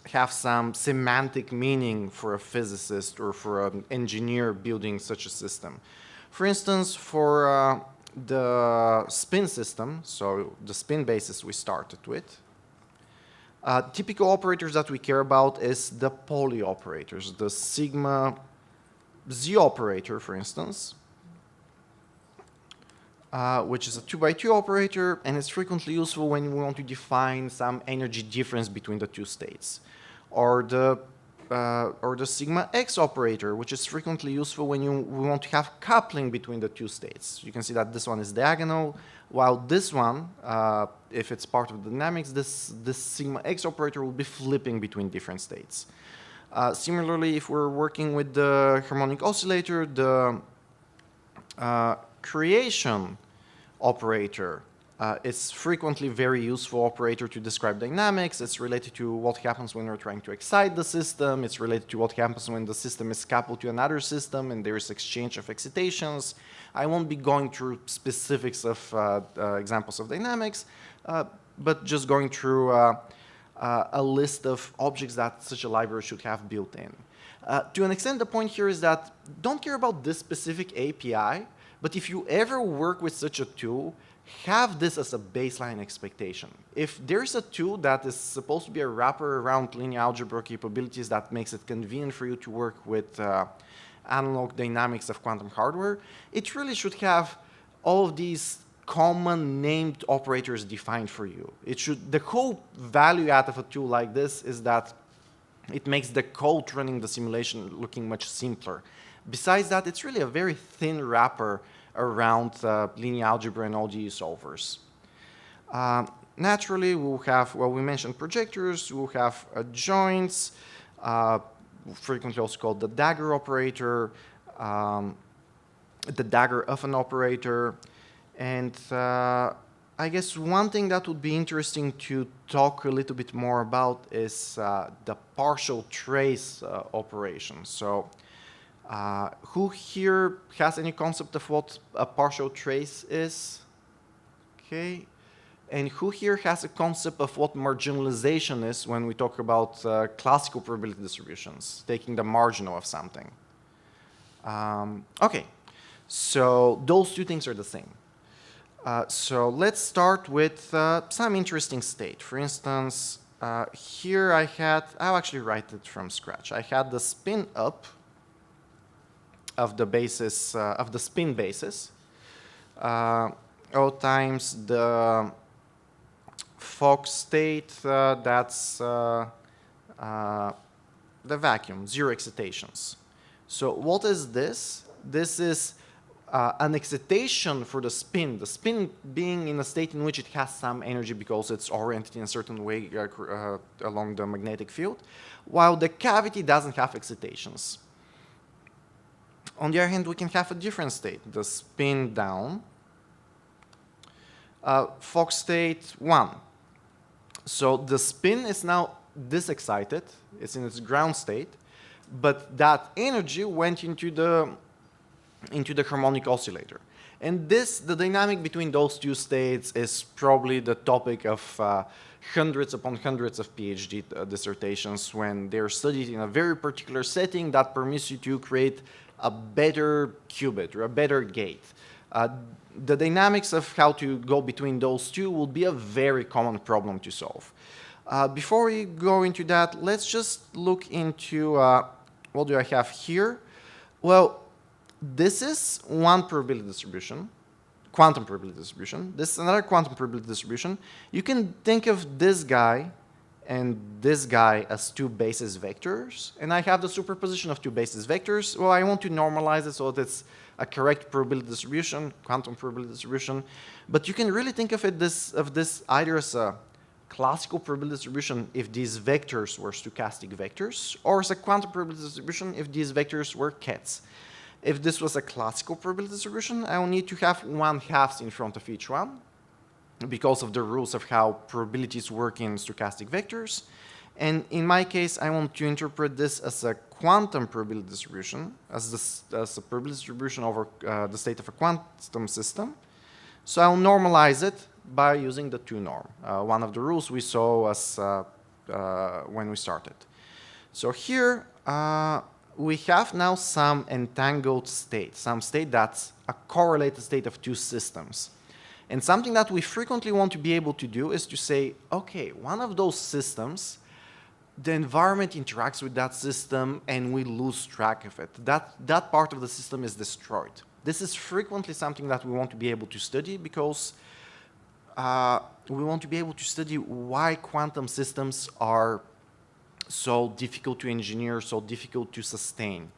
have some semantic meaning for a physicist or for an engineer building such a system. For instance, for the spin system, so the spin basis we started with, typical operators that we care about is the poly operators, the sigma z operator, for instance, which is a 2 by 2 operator, and it's frequently useful when we want to define some energy difference between the 2 states. Or the sigma x operator, which is frequently useful when we want to have coupling between the 2 states. You can see that this one is diagonal, while this one, if it's part of the dynamics, this sigma x operator will be flipping between different states. Similarly, if we're working with the harmonic oscillator, the creation operator is frequently very useful operator to describe dynamics. It's related to what happens when we're trying to excite the system. It's related to what happens when the system is coupled to another system and there is exchange of excitations. I won't be going through specifics of examples of dynamics, but just going through a list of objects that such a library should have built in. To an extent, the point here is that don't care about this specific API, but if you ever work with such a tool, have this as a baseline expectation. If there's a tool that is supposed to be a wrapper around linear algebra capabilities that makes it convenient for you to work with analog dynamics of quantum hardware, it really should have all of these common named operators defined for you. The whole value out of a tool like this is that it makes the code running the simulation looking much simpler. Besides that, it's really a very thin wrapper around linear algebra and ODE solvers. Naturally, we'll have, well, we mentioned projectors, we'll have joints, frequently also called the dagger operator, the dagger of an operator. And I guess one thing that would be interesting to talk a little bit more about is the partial trace operation. So who here has any concept of what a partial trace is? Okay. And who here has a concept of what marginalization is when we talk about classical probability distributions, taking the marginal of something? Okay. So those two things are the same. So let's start with some interesting state. For instance, here I'll actually write it from scratch. I had the spin up of the basis, of the spin basis, O times the Fock state, that's the vacuum, 0 excitations. So what is this? This is an excitation for the spin being in a state in which it has some energy because it's oriented in a certain way along the magnetic field, while the cavity doesn't have excitations. On the other hand, we can have a different state, the spin down, Fock state 1. So the spin is now disexcited, it's in its ground state, but that energy went into the harmonic oscillator. And the dynamic between those two states is probably the topic of hundreds upon hundreds of PhD dissertations when they're studied in a very particular setting that permits you to create a better qubit or a better gate. The dynamics of how to go between those two will be a very common problem to solve. Before we go into that, let's just look into what do I have here? Well, this is one probability distribution, quantum probability distribution. This is another quantum probability distribution. You can think of this guy and this guy as two basis vectors, and I have the superposition of two basis vectors. Well, I want to normalize it so that it's a correct probability distribution, quantum probability distribution. But you can really think of this either as a classical probability distribution if these vectors were stochastic vectors, or as a quantum probability distribution if these vectors were kets. If this was a classical probability distribution, I will need to have 1/2 in front of each one because of the rules of how probabilities work in stochastic vectors. And in my case, I want to interpret this as a quantum probability distribution, as a probability distribution over the state of a quantum system. So I'll normalize it by using the 2 norm, one of the rules we saw as when we started. So here, we have now some entangled state, some state that's a correlated state of two systems. And something that we frequently want to be able to do is to say, okay, one of those systems, the environment interacts with that system and we lose track of it. That part of the system is destroyed. This is frequently something that we want to be able to study because we want to be able to study why quantum systems are so difficult to engineer, so difficult to sustain.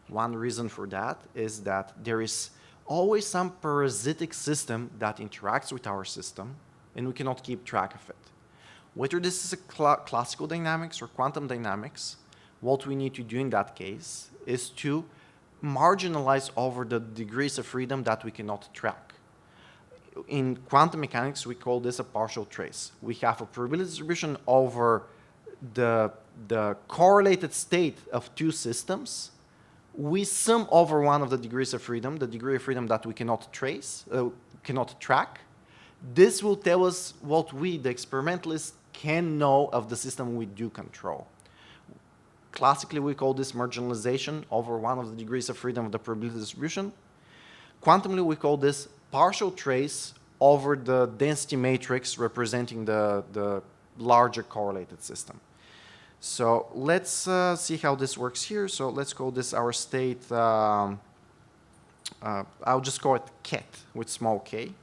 One reason for that is that there is always some parasitic system that interacts with our system, and we cannot keep track of it. Whether this is a classical dynamics or quantum dynamics, what we need to do in that case is to marginalize over the degrees of freedom that we cannot track. In quantum mechanics, we call this a partial trace. We have a probability distribution over the correlated state of two systems. We sum over one of the degrees of freedom, the degree of freedom that we cannot trace, cannot track. This will tell us what we, the experimentalists, can know of the system we do control. Classically, we call this marginalization over one of the degrees of freedom of the probability distribution. Quantumly, we call this partial trace over the density matrix representing the larger correlated system. So let's see how this works here. So let's call this our state, I'll just call it ket with small k.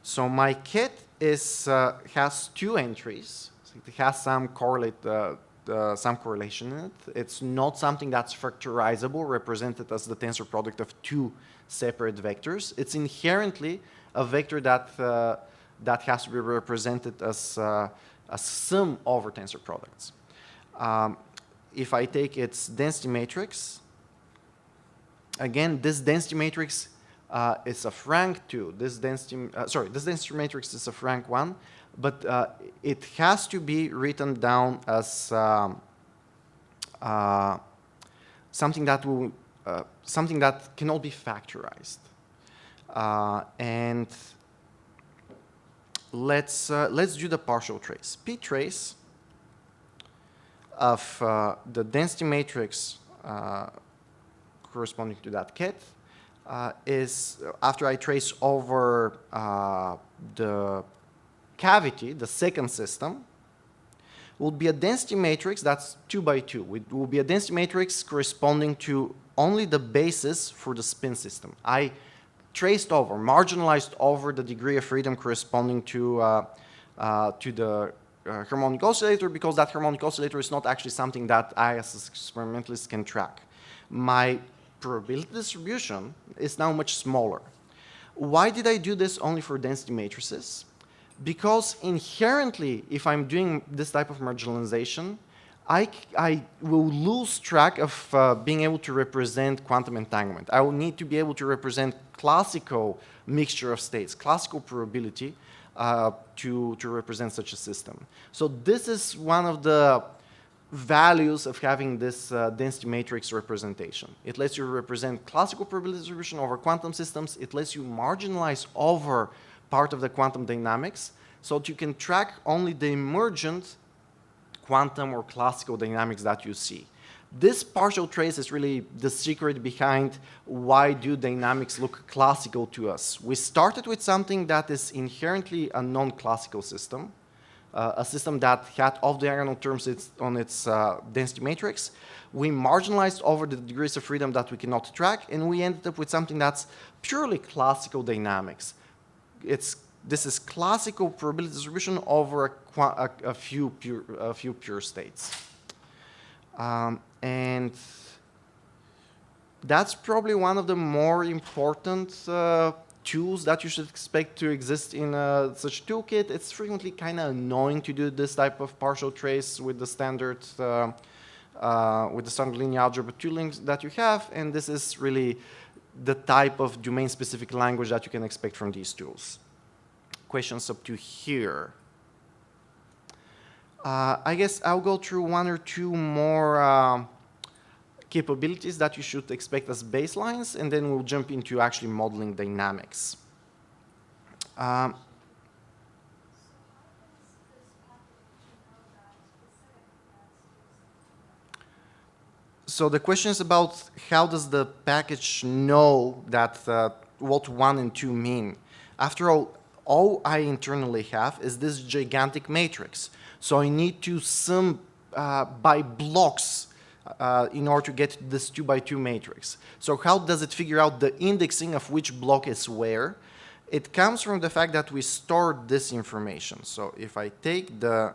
So my ket has 2 entries. So it has some correlation in it. It's not something that's factorizable, represented as the tensor product of 2 separate vectors. It's inherently a vector that has to be represented as a sum over tensor products. if I take its density matrix, again, this density matrix is of rank 2. This density matrix is of rank 1, but it has to be written down as something that cannot be factorized. And let's do the partial trace. P trace of the density matrix corresponding to that ket is, after I trace over the cavity, the second system, will be a density matrix that's 2 by 2. It will be a density matrix corresponding to only the basis for the spin system. I traced over, marginalized over the degree of freedom corresponding to the harmonic oscillator, because that harmonic oscillator is not actually something that I as an experimentalist can track. My probability distribution is now much smaller. Why did I do this only for density matrices? Because inherently, if I'm doing this type of marginalization, I will lose track of being able to represent quantum entanglement. I will need to be able to represent classical mixture of states, classical probability to represent such a system. So this is one of the values of having this density matrix representation. It lets you represent classical probability distribution over quantum systems. It lets you marginalize over part of the quantum dynamics so that you can track only the emergent quantum or classical dynamics that you see. This partial trace is really the secret behind why do dynamics look classical to us. We started with something that is inherently a non-classical system, a system that had off-diagonal terms on its density matrix. We marginalized over the degrees of freedom that we cannot track, and we ended up with something that's purely classical dynamics. This is classical probability distribution over a few pure states. And that's probably one of the more important tools that you should expect to exist in such a toolkit. It's frequently kind of annoying to do this type of partial trace with the standard linear algebra tooling that you have, and this is really the type of domain-specific language that you can expect from these tools. Questions up to here. I guess I'll go through one or two more capabilities that you should expect as baselines, and then we'll jump into actually modeling dynamics. So the question is about how does the package know that what 1 and 2 mean? After all I internally have is this gigantic matrix. So I need to sum by blocks in order to get this 2 by 2 matrix. So how does it figure out the indexing of which block is where? It comes from the fact that we store this information. So if I take the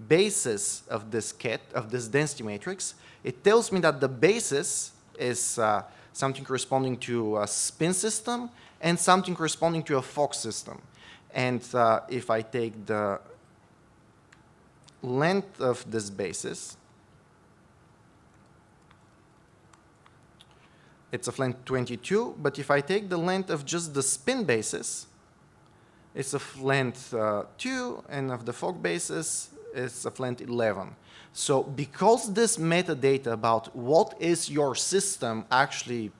basis of this ket, of this density matrix, it tells me that the basis is something corresponding to a spin system and something corresponding to a Fock system. And if I take the length of this basis, it's of length 22, but if I take the length of just the spin basis, it's of length 2, and of the Fock basis, it's of length 11. So because this metadata about what is your system actually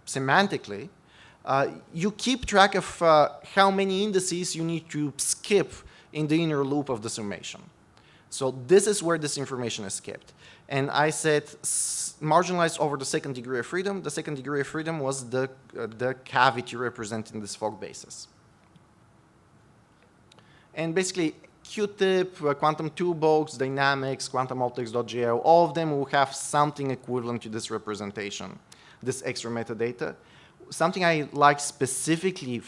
semantically, you keep track of how many indices you need to skip in the inner loop of the summation. So this is where this information is kept. And I said marginalized over the second degree of freedom. The second degree of freedom was the cavity representing this Fock basis. And basically, Q-tip, quantum toolbox, dynamics, quantum-optics.gl, all of them will have something equivalent to this representation, this extra metadata. Something I like specifically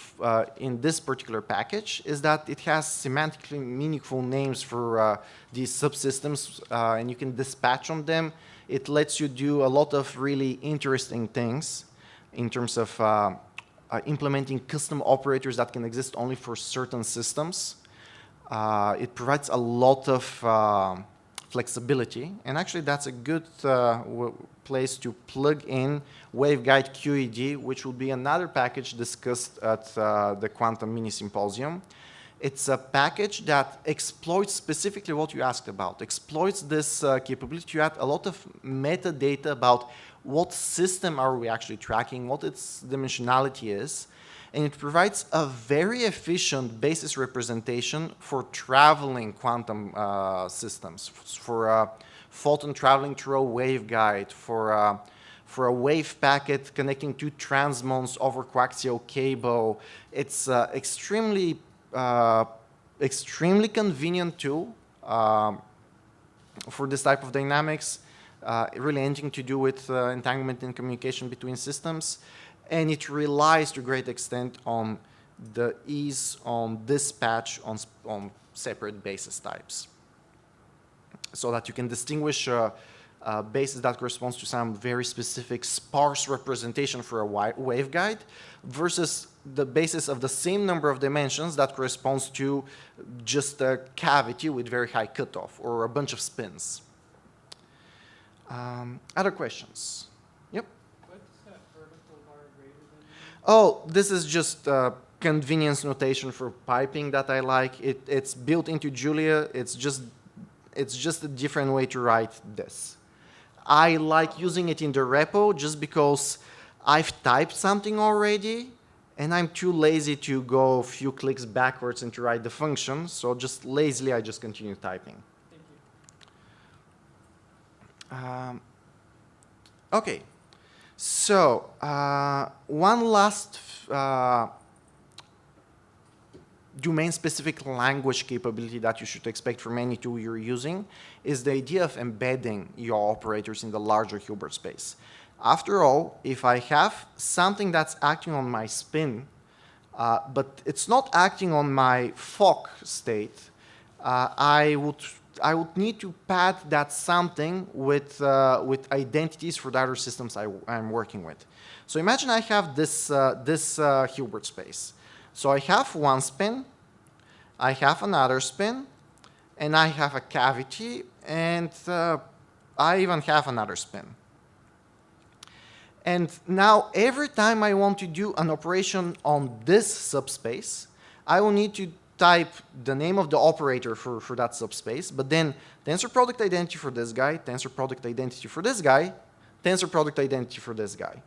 in this particular package is that it has semantically meaningful names for these subsystems, and you can dispatch on them. It lets you do a lot of really interesting things in terms of implementing custom operators that can exist only for certain systems. It provides a lot of flexibility. And actually, that's a good place to plug in waveguide QED, which will be another package discussed at the Quantum Mini Symposium. It's a package that exploits specifically what you asked about, exploits this capability to add a lot of metadata about what system are we actually tracking, what its dimensionality is, and it provides a very efficient basis representation for traveling quantum systems, for photon traveling through a waveguide, for a wave packet connecting two transmons over coaxial cable. It's extremely convenient tool for this type of dynamics, really anything to do with entanglement and communication between systems. And it relies to a great extent on the ease on dispatch on separate basis types, so that you can distinguish a basis that corresponds to some very specific sparse representation for a waveguide versus the basis of the same number of dimensions that corresponds to just a cavity with very high cutoff or a bunch of spins. Other questions? Yep. What's that vertical bar greater than? Oh, this is just convenience notation for piping that I like. It's built into Julia. It's just a different way to write this. I like using it in the repo just because I've typed something already and I'm too lazy to go a few clicks backwards and to write the function. So just lazily, I just continue typing. Thank you. Okay, so one last domain-specific language capability that you should expect from any tool you're using is the idea of embedding your operators in the larger Hilbert space. After all, if I have something that's acting on my spin, but it's not acting on my Fock state, I would need to pad that something with identities for the other systems I'm working with. So imagine I have this Hilbert space. So I have one spin, I have another spin, and I have a cavity, and I even have another spin. And now every time I want to do an operation on this subspace, I will need to type the name of the operator for that subspace, but then tensor product identity for this guy, tensor product identity for this guy, tensor product identity for this guy.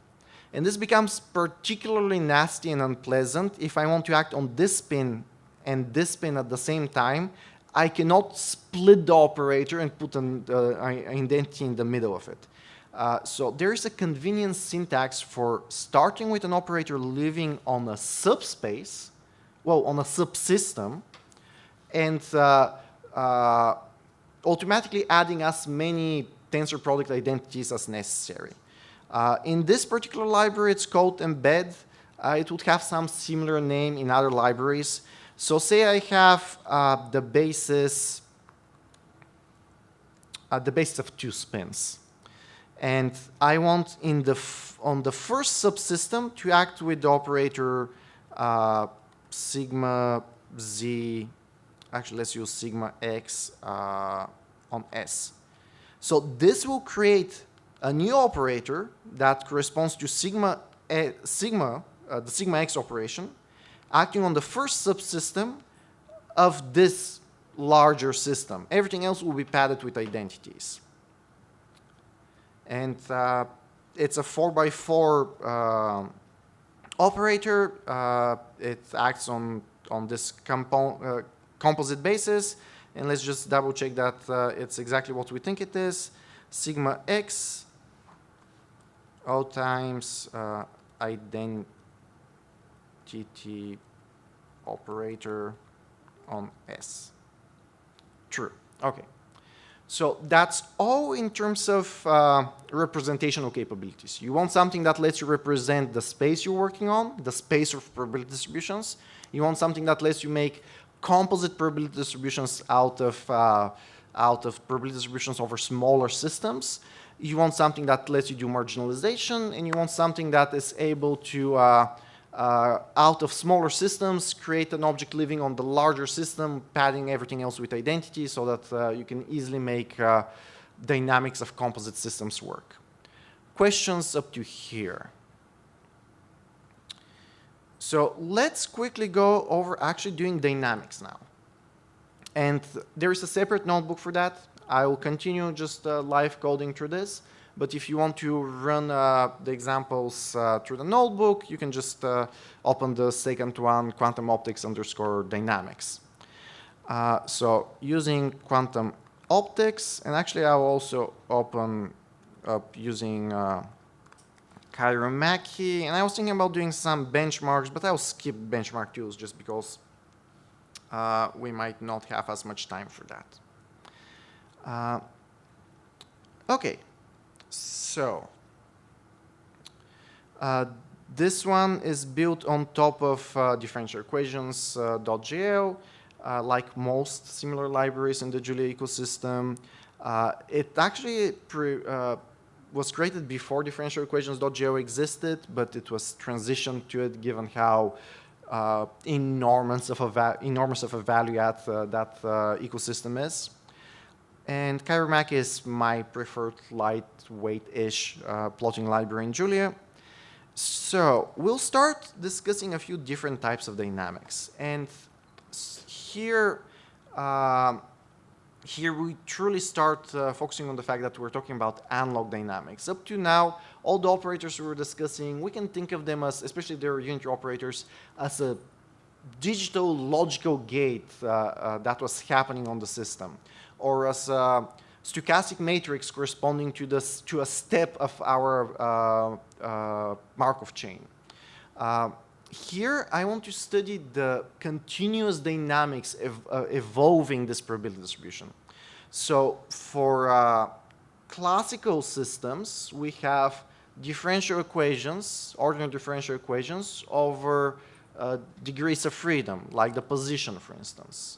And this becomes particularly nasty and unpleasant if I want to act on this spin and this spin at the same time. I cannot split the operator and put an identity in the middle of it. So there is a convenient syntax for starting with an operator living on a subspace, well, on a subsystem, and automatically adding as many tensor product identities as necessary. In this particular library, it's called embed. It would have some similar name in other libraries. So say I have the basis of two spins. And I want on the first subsystem to act with the operator sigma z, actually let's use sigma x on S. So this will create a new operator that corresponds to the sigma x operation, acting on the first subsystem of this larger system. Everything else will be padded with identities. And it's a 4x4 operator. It acts on this composite basis. And let's just double check that it's exactly what we think it is. Sigma x O times identity operator on S. True. Okay. So that's all in terms of representational capabilities. You want something that lets you represent the space you're working on, the space of probability distributions. You want something that lets you make composite probability distributions out of probability distributions over smaller systems. You want something that lets you do marginalization, and you want something that is able to out of smaller systems, create an object living on the larger system, padding everything else with identity so that you can easily make dynamics of composite systems work. Questions up to here? So let's quickly go over actually doing dynamics now. And there is a separate notebook for that. I will continue just live coding through this. But if you want to run the examples through the notebook, you can just open the second one, quantum optics _ dynamics. So using quantum optics, and actually I will also open up using Chiromachi, and I was thinking about doing some benchmarks, but I'll skip benchmark tools just because we might not have as much time for that. Okay, so this one is built on top of differential equations .jl, like most similar libraries in the Julia ecosystem. It actually was created before differential equations.jl existed, but it was transitioned to it given how enormous of a value add that ecosystem is. And Chiromachi is my preferred lightweight-ish plotting library in Julia. So we'll start discussing a few different types of dynamics. And here, here we truly start focusing on the fact that we're talking about analog dynamics. Up to now, all the operators we were discussing, we can think of them as, especially if they're unitary operators, as a digital logical gate that was happening on the system, or as a stochastic matrix corresponding to a step of our Markov chain. Here, I want to study the continuous dynamics evolving this probability distribution. So for classical systems, we have differential equations, ordinary differential equations over degrees of freedom, like the position, for instance.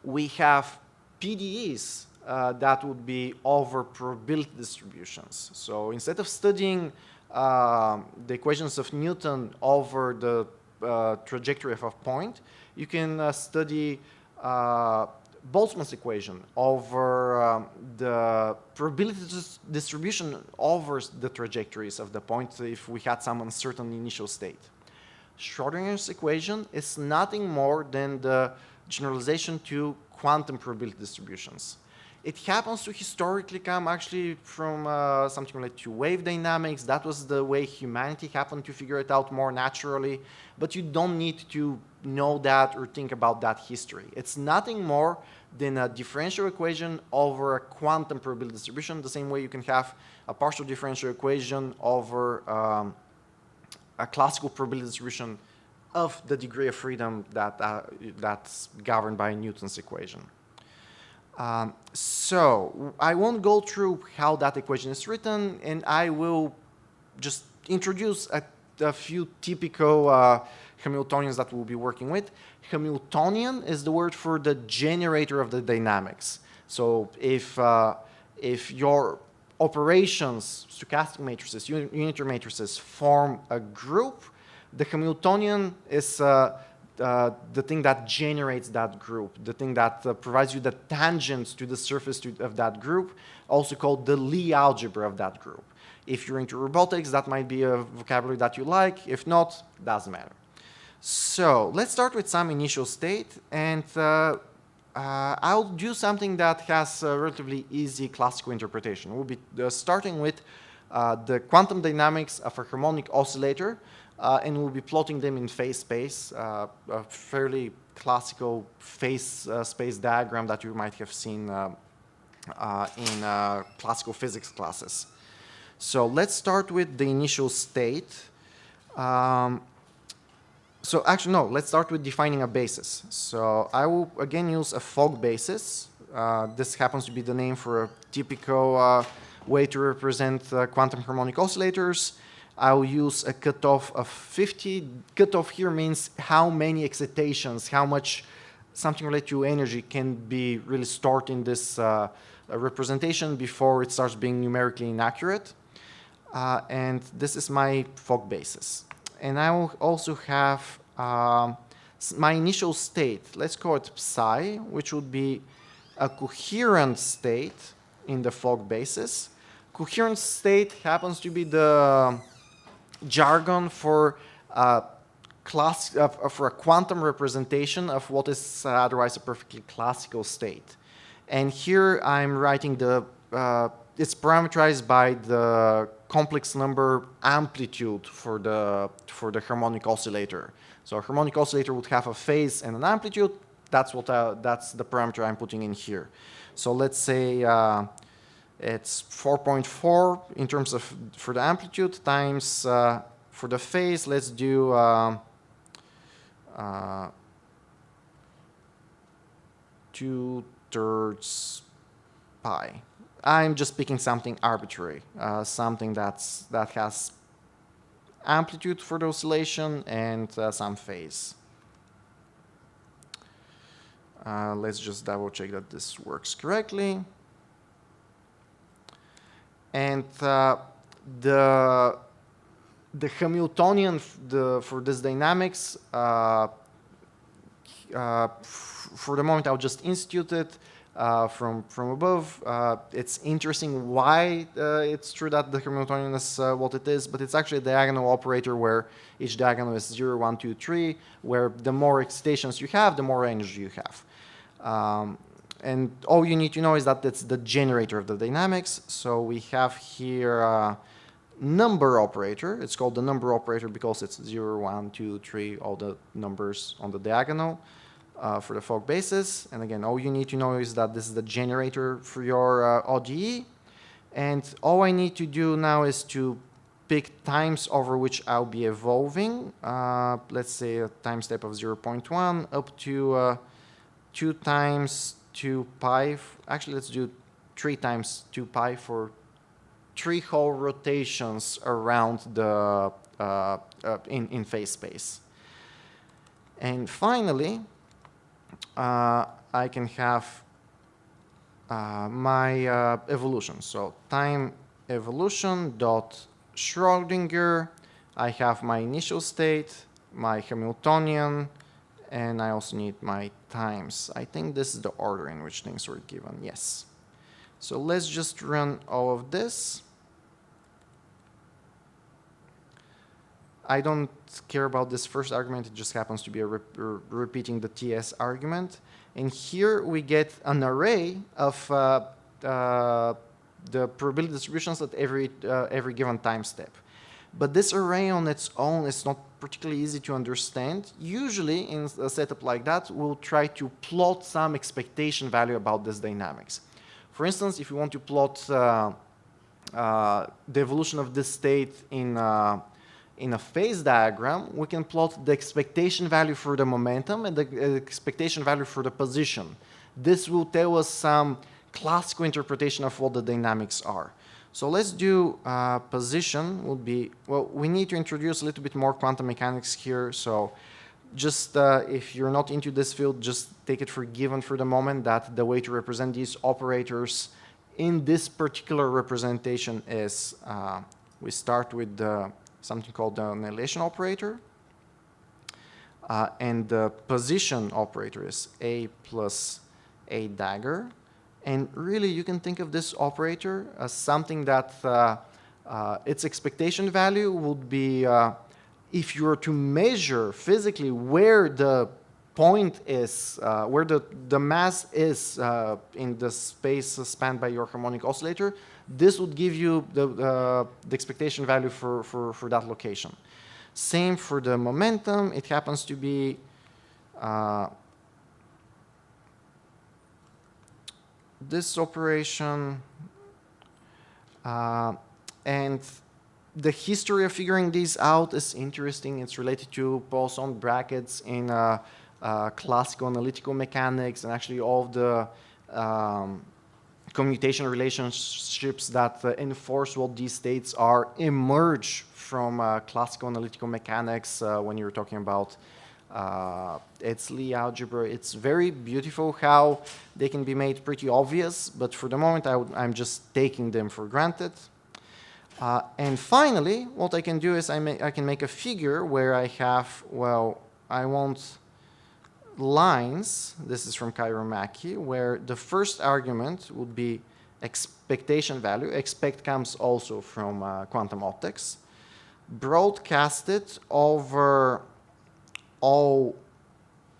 We have PDEs that would be over probability distributions. So instead of studying the equations of Newton over the trajectory of a point, you can study Boltzmann's equation over the probability distribution over the trajectories of the point if we had some uncertain initial state. Schrodinger's equation is nothing more than the generalization to quantum probability distributions. It happens to historically come actually from something related to wave dynamics. That was the way humanity happened to figure it out more naturally. But you don't need to know that or think about that history. It's nothing more than a differential equation over a quantum probability distribution, the same way you can have a partial differential equation over a classical probability distribution of the degree of freedom that's governed by Newton's equation. So I won't go through how that equation is written, and I will just introduce a few typical Hamiltonians that we'll be working with. Hamiltonian is the word for the generator of the dynamics. So if your operations, stochastic matrices, unitary matrices form a group, the Hamiltonian is the thing that generates that group, the thing that provides you the tangents to the surface of that group, also called the Lie algebra of that group. If you're into robotics, that might be a vocabulary that you like. If not, doesn't matter. So let's start with some initial state, and I'll do something that has a relatively easy classical interpretation. We'll be starting with the quantum dynamics of a harmonic oscillator, and we'll be plotting them in phase space, a fairly classical phase space diagram that you might have seen in classical physics classes. So let's start with the initial state. So actually, no, let's start with defining a basis. So I will again use a fog basis. This happens to be the name for a typical way to represent quantum harmonic oscillators. I'll use a cutoff of 50. Cutoff here means how many excitations, how much something related to energy can be really stored in this representation before it starts being numerically inaccurate. And this is my fog basis. and I will also have my initial state. Let's call it psi, which would be a coherent state in the Fogg basis. Coherent state happens to be the jargon for for a quantum representation of what is otherwise a perfectly classical state. And here I'm writing it's parameterized by the complex number amplitude for the harmonic oscillator. So a harmonic oscillator would have a phase and an amplitude. That's the parameter I'm putting in here. So let's say it's 4.4 in terms of for the amplitude times for the phase. Let's do 2/3 pi. I'm just picking something arbitrary, something that has amplitude for the oscillation and some phase. Let's just double check that this works correctly. And the Hamiltonian for this dynamics, for the moment I'll just institute it from above. It's interesting why it's true that the Hamiltonian is what it is, but it's actually a diagonal operator where each diagonal is 0, 1, 2, 3, where the more excitations you have, the more energy you have. And all you need to know is that it's the generator of the dynamics. So we have here a number operator. It's called the number operator because it's 0, 1, 2, 3, all the numbers on the diagonal for the Fogg basis. And again, all you need to know is that this is the generator for your ODE. And all I need to do now is to pick times over which I'll be evolving. Let's say a time step of 0.1 up to 2 times 2 pi. Actually, let's do 3 times 2 pi for 3 whole rotations around the in phase space. And finally, I can have my evolution. So time evolution dot Schrödinger. I have my initial state, my Hamiltonian, and I also need my times. I think this is the order in which things were given. Yes. So let's just run all of this. I don't care about this first argument. It just happens to be repeating the TS argument. And here we get an array of the probability distributions at every given time step. But this array on its own is not particularly easy to understand. Usually in a setup like that, we'll try to plot some expectation value about this dynamics. For instance, if you want to plot the evolution of this state in a phase diagram, we can plot the expectation value for the momentum and the expectation value for the position. This will tell us some classical interpretation of what the dynamics are. So let's do position would be, well, we need to introduce a little bit more quantum mechanics here. So just if you're not into this field, just take it for given for the moment that the way to represent these operators in this particular representation is we start with something called the annihilation operator. And the position operator is A plus A dagger. And really, you can think of this operator as something that its expectation value would be if you were to measure physically where the point is, where the mass is in the space spanned by your harmonic oscillator, this would give you the expectation value for that location. Same for the momentum. It happens to be this operation, and the history of figuring these out is interesting. It's related to Poisson brackets in classical analytical mechanics, and actually all of the commutation relationships that enforce what these states are emerge from classical analytical mechanics when you're talking about it's Lie algebra. It's very beautiful how they can be made pretty obvious, but for the moment I'm just taking them for granted. And finally, what I can do is I can make a figure where I have, well, I want lines. This is from Kairomaki, where the first argument would be expectation value. Expect comes also from quantum optics. Broadcasted over all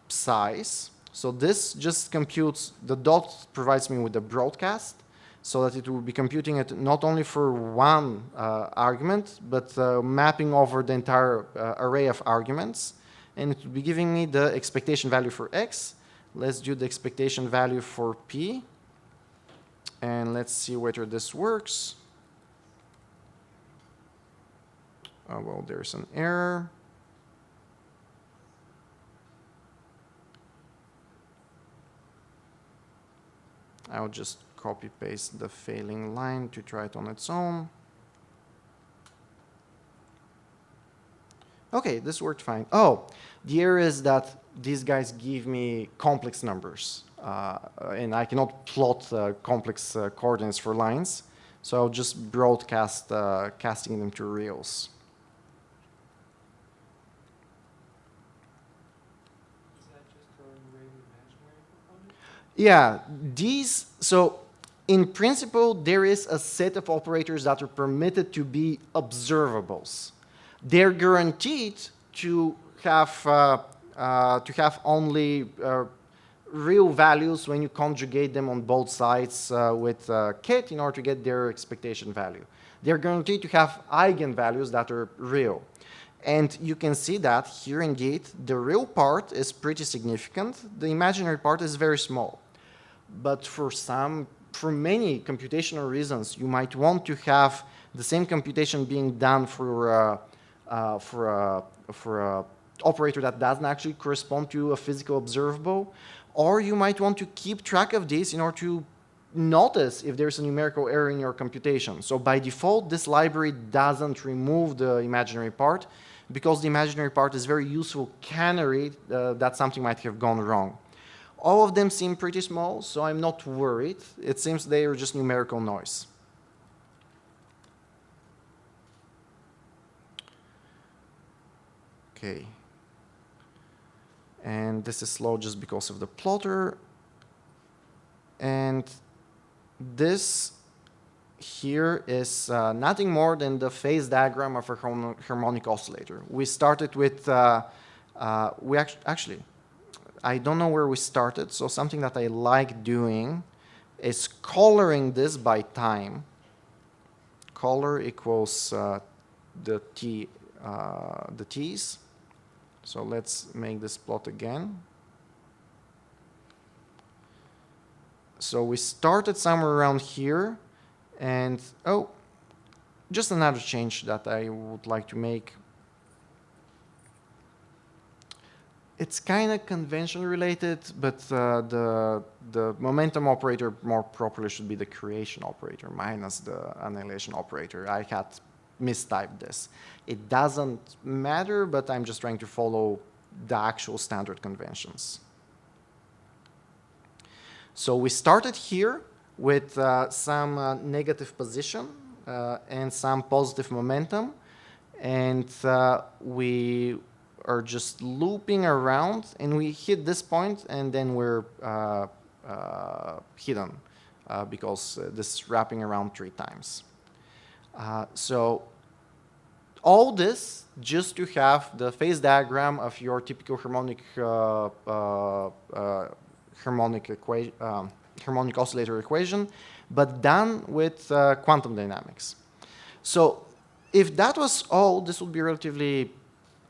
size. So this just computes, the dot provides me with the broadcast, so that it will be computing it not only for one argument, but mapping over the entire array of arguments. And it will be giving me the expectation value for x. Let's do the expectation value for p. And let's see whether this works. Oh, well, there's an error. I'll just copy paste the failing line to try it on its own. Okay, this worked fine. Oh, the error is that these guys give me complex numbers, and I cannot plot complex coordinates for lines, so I'll just broadcast casting them to reals. Is that just throwing away the imaginary component? Yeah, these, so in principle, there is a set of operators that are permitted to be observables. They're guaranteed to have only real values when you conjugate them on both sides with kit in order to get their expectation value. They're guaranteed to have eigenvalues that are real. And you can see that here indeed, the real part is pretty significant. The imaginary part is very small. But for many computational reasons, you might want to have the same computation being done for a operator that doesn't actually correspond to a physical observable, or you might want to keep track of this in order to notice if there's a numerical error in your computation. So by default, this library doesn't remove the imaginary part, because the imaginary part is very useful canary that something might have gone wrong. All of them seem pretty small, so I'm not worried. It seems they are just numerical noise. Okay. And this is slow just because of the plotter. And this here is nothing more than the phase diagram of a harmonic oscillator. We started with, actually, I don't know where we started, so something that I like doing is coloring this by time. Color equals the t's. So let's make this plot again. So we started somewhere around here, and oh, just another change that I would like to make. It's kind of convention related, but the momentum operator more properly should be the creation operator minus the annihilation operator. I had mistyped this. It doesn't matter, but I'm just trying to follow the actual standard conventions. So we started here with some negative position and some positive momentum, and we are just looping around, and we hit this point, and then we're hidden because this is wrapping around 3 times. So all this just to have the phase diagram of your typical harmonic harmonic oscillator equation, but done with quantum dynamics. So if that was all, this would be relatively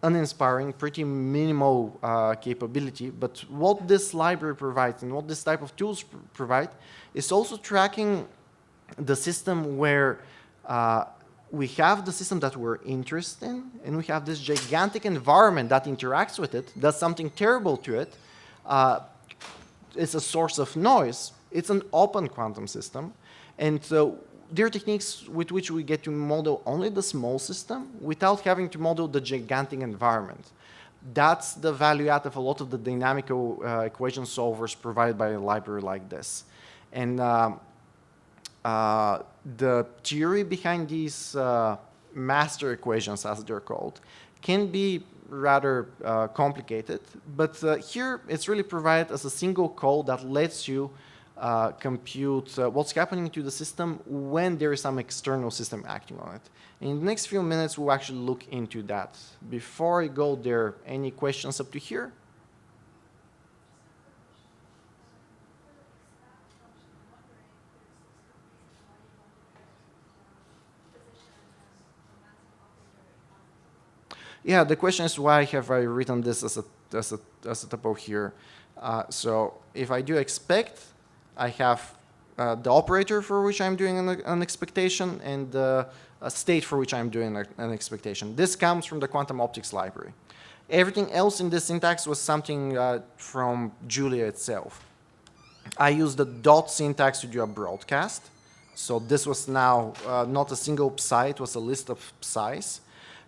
uninspiring, pretty minimal capability, but what this library provides and what this type of tools provide is also tracking the system where we have the system that we're interested in, and we have this gigantic environment that interacts with it, does something terrible to it. It's a source of noise. It's an open quantum system. And so there are techniques with which we get to model only the small system without having to model the gigantic environment. That's the value add of a lot of the dynamical equation solvers provided by a library like this. And the theory behind these master equations, as they're called, can be rather complicated, but here it's really provided as a single code that lets you compute what's happening to the system when there is some external system acting on it. In the next few minutes, we'll actually look into that. Before I go there, any questions up to here? Yeah, the question is why have I written this as a typo here? So if I do expect, I have the operator for which I'm doing an expectation and the state for which I'm doing an expectation. This comes from the quantum optics library. Everything else in this syntax was something from Julia itself. I used the dot syntax to do a broadcast. So this was now not a single psi, it was a list of psis.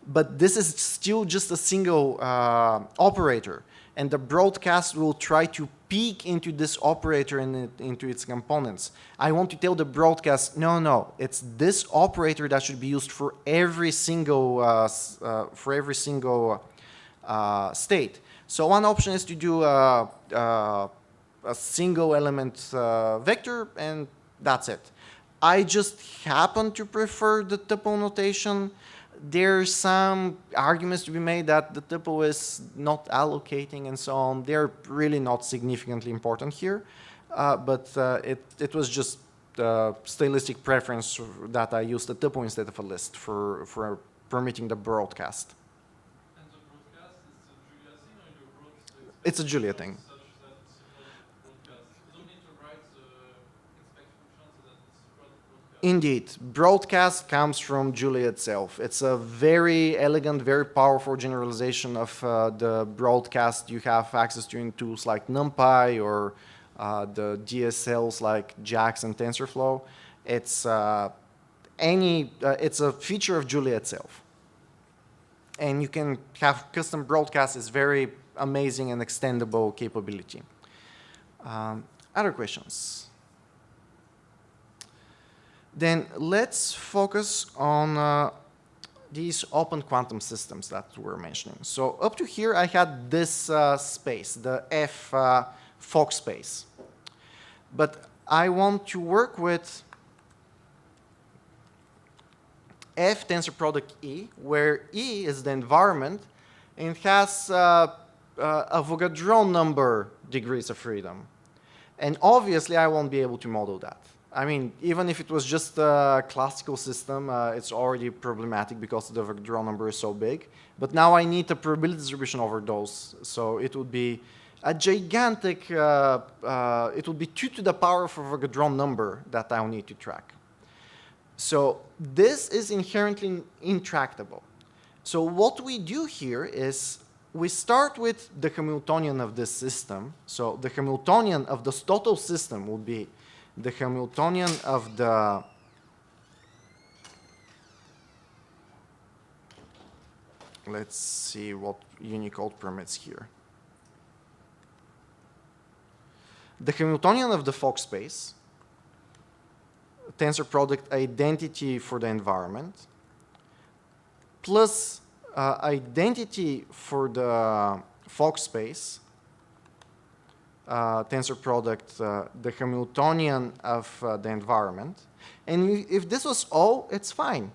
But this is still just a single operator. And the broadcast will try to peek into this operator and into its components. I want to tell the broadcast, no, it's this operator that should be used for every single state. So one option is to do a single element vector, and that's it. I just happen to prefer the tuple notation. There's some arguments to be made that the tuple is not allocating and so on. They're really not significantly important here, but it was just a stylistic preference that I used a tuple instead of a list for permitting the broadcast. And the broadcast is a Julia thing, or you wrote the It's a Julia thing. such that it's broadcast? You don't need to write the expect function so that it's broadcast. Indeed, broadcast comes from Julia itself. It's a very elegant, very powerful generalization of the broadcast you have access to in tools like NumPy or the DSLs like JAX and TensorFlow. It's a feature of Julia itself. And you can have custom broadcasts. It's very amazing and extendable capability. Other questions? Then let's focus on these open quantum systems that we're mentioning. So up to here, I had this space, the F Fock space. But I want to work with F tensor product E, where E is the environment and it has a Avogadro number degrees of freedom. And obviously, I won't be able to model that. I mean, even if it was just a classical system, it's already problematic because the Avogadro number is so big. But now I need a probability distribution over those. So it would be a gigantic, it would be 2 to the power of a Avogadro number that I'll need to track. So this is inherently intractable. So what we do here is we start with the Hamiltonian of this system. So the Hamiltonian of this total system will be the Hamiltonian of the let's see what Unicode permits here. The Hamiltonian of the Fock space, tensor product identity for the environment, plus identity for the Fock space, tensor product, the Hamiltonian of the environment. And if this was all, it's fine.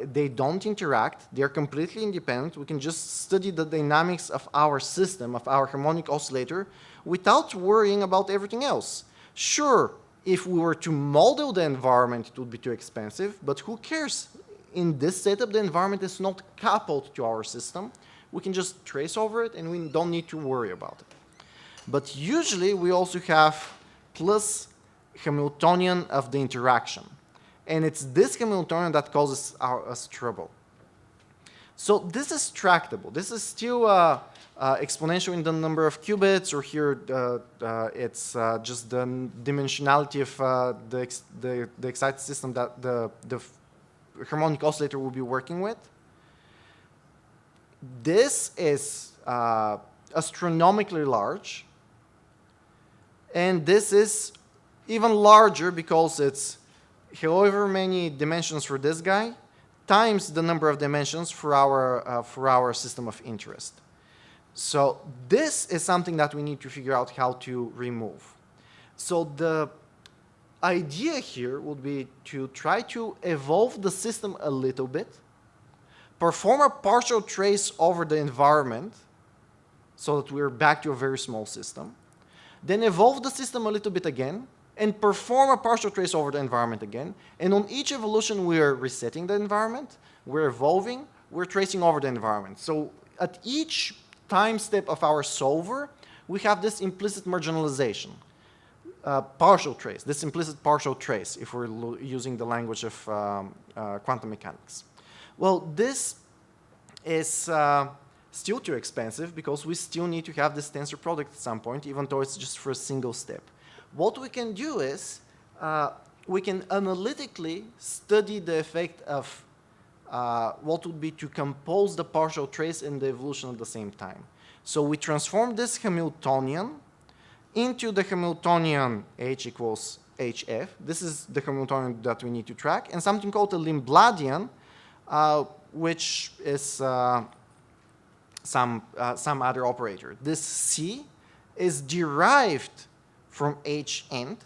They don't interact. They're completely independent. We can just study the dynamics of our system, of our harmonic oscillator, without worrying about everything else. Sure, if we were to model the environment, it would be too expensive, but who cares? In this setup, the environment is not coupled to our system. We can just trace over it, and we don't need to worry about it. But usually, we also have plus Hamiltonian of the interaction. And it's this Hamiltonian that causes us trouble. So this is tractable. This is still exponential in the number of qubits, or here it's just the dimensionality of the excited system that the harmonic oscillator will be working with. This is astronomically large. And this is even larger because it's however many dimensions for this guy times the number of dimensions for our system of interest. So this is something that we need to figure out how to remove. So the idea here would be to try to evolve the system a little bit, perform a partial trace over the environment so that we're back to a very small system, then evolve the system a little bit again, and perform a partial trace over the environment again. And on each evolution, we're resetting the environment, we're evolving, we're tracing over the environment. So at each time step of our solver, we have this implicit marginalization, partial trace, this implicit partial trace, if we're using the language of quantum mechanics. Well, this is still too expensive because we still need to have this tensor product at some point, even though it's just for a single step. What we can do is we can analytically study the effect of what would be to compose the partial trace and the evolution at the same time. So we transform this Hamiltonian into the Hamiltonian H equals HF. This is the Hamiltonian that we need to track, and something called a Lindbladian, which is some other operator. This C is derived from H end,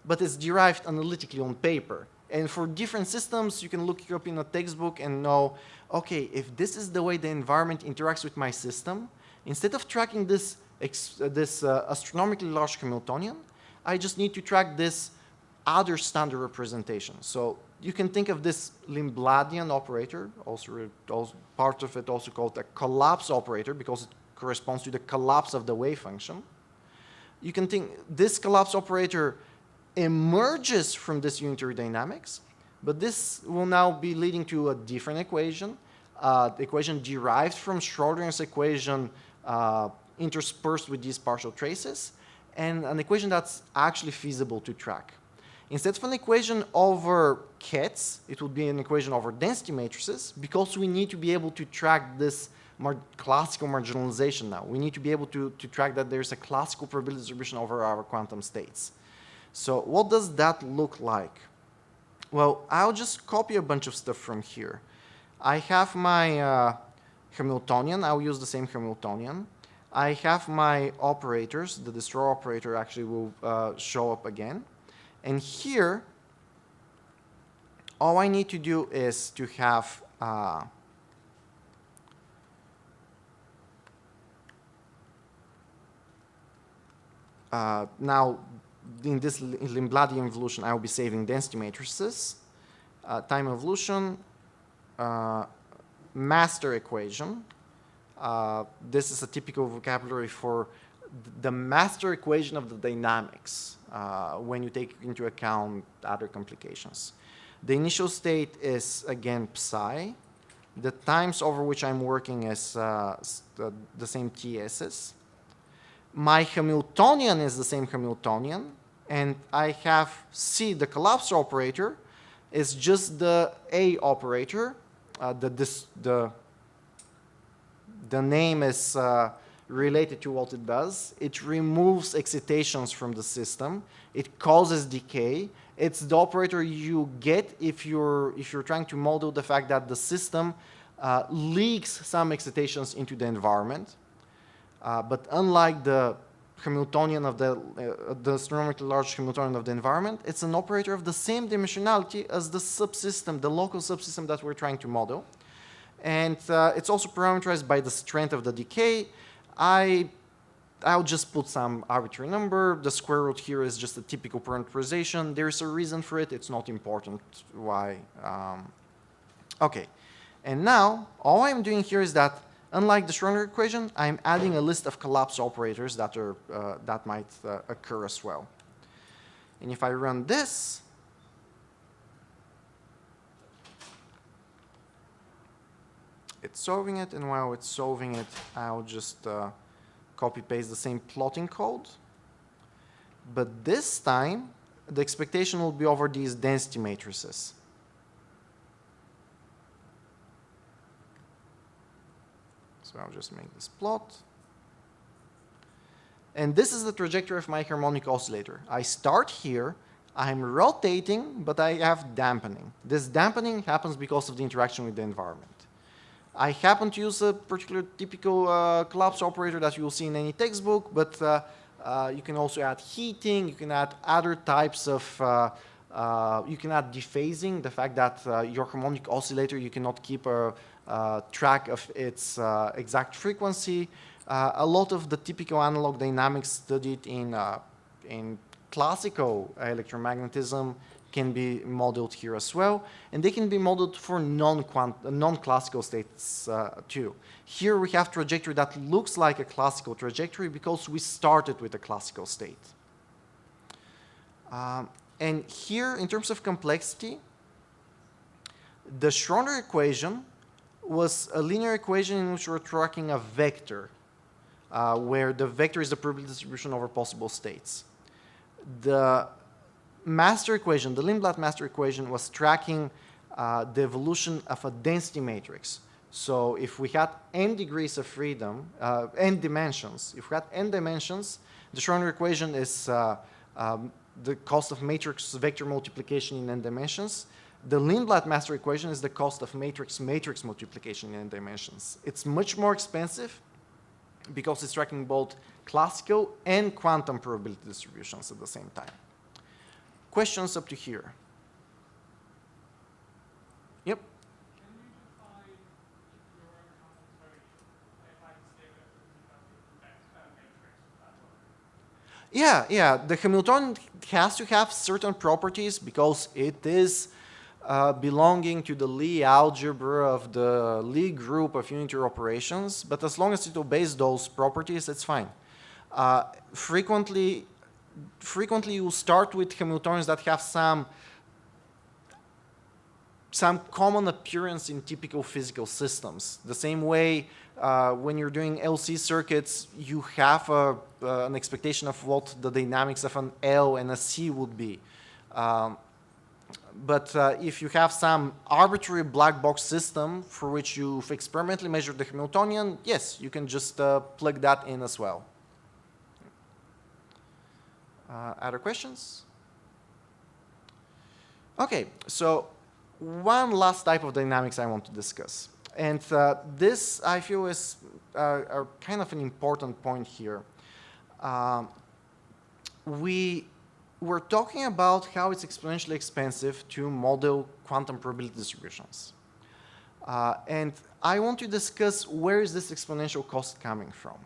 but it's derived analytically on paper. And for different systems, you can look it up in a textbook and know, okay, if this is the way the environment interacts with my system, instead of tracking this astronomically large Hamiltonian, I just need to track this other standard representation. So you can think of this Lindbladian operator, also part of it also called a collapse operator because it corresponds to the collapse of the wave function. You can think this collapse operator emerges from this unitary dynamics, but this will now be leading to a different equation, the equation derived from Schrodinger's equation interspersed with these partial traces, and an equation that's actually feasible to track. Instead of an equation over kets, it would be an equation over density matrices because we need to be able to track this classical marginalization now. We need to be able to track that there's a classical probability distribution over our quantum states. So what does that look like? Well, I'll just copy a bunch of stuff from here. I have my Hamiltonian. I'll use the same Hamiltonian. I have my operators. The destroy operator actually will show up again. And here, all I need to do is to have now, in this Lindbladian evolution, I will be saving density matrices, time evolution, master equation. This is a typical vocabulary for the master equation of the dynamics when you take into account other complications. The initial state is, again, psi. The times over which I'm working is the same TS's. My Hamiltonian is the same Hamiltonian, and I have C, the collapse operator, is just the A operator. The name is related to what it does. It removes excitations from the system. It causes decay. It's the operator you get if you're trying to model the fact that the system leaks some excitations into the environment. But unlike the Hamiltonian of the astronomically large Hamiltonian of the environment, it's an operator of the same dimensionality as the subsystem, the local subsystem that we're trying to model. And it's also parameterized by the strength of the decay. I'll just put some arbitrary number. The square root here is just a typical parameterization. There's a reason for it. It's not important why. Okay. And now, all I'm doing here is that, unlike the Schrödinger equation, I'm adding a list of collapse operators that might occur as well. And if I run this, it's solving it, and while it's solving it, I'll just copy-paste the same plotting code. But this time, the expectation will be over these density matrices. So I'll just make this plot. And this is the trajectory of my harmonic oscillator. I start here. I'm rotating, but I have dampening. This dampening happens because of the interaction with the environment. I happen to use a particular typical collapse operator that you will see in any textbook, but you can also add heating, you can add other types of, you can add dephasing, the fact that your harmonic oscillator, you cannot keep a track of its exact frequency. A lot of the typical analog dynamics studied in classical electromagnetism can be modeled here as well, and they can be modeled for non-classical states too. Here we have trajectory that looks like a classical trajectory because we started with a classical state. And here, in terms of complexity, the Schrödinger equation was a linear equation in which we're tracking a vector, where the vector is the probability distribution over possible states. The master equation, the Lindblad master equation, was tracking the evolution of a density matrix. So if we had n degrees of freedom, n dimensions, if we had n dimensions, the Schrödinger equation is the cost of matrix vector multiplication in n dimensions. The Lindblad master equation is the cost of matrix multiplication in n dimensions. It's much more expensive because it's tracking both classical and quantum probability distributions at the same time. Questions up to here? Yep. Can you define your computation if I say that matrix Yeah. The Hamiltonian has to have certain properties because it is belonging to the Lie algebra of the Lie group of unitary operations, but as long as it obeys those properties, it's fine. Frequently you start with Hamiltonians that have some common appearance in typical physical systems. The same way when you're doing LC circuits, you have an expectation of what the dynamics of an L and a C would be. But if you have some arbitrary black box system for which you've experimentally measured the Hamiltonian, yes, you can just plug that in as well. Other questions? Okay, so one last type of dynamics I want to discuss. And this, I feel, is a kind of an important point here. We're talking about how it's exponentially expensive to model quantum probability distributions. And I want to discuss where is this exponential cost coming from.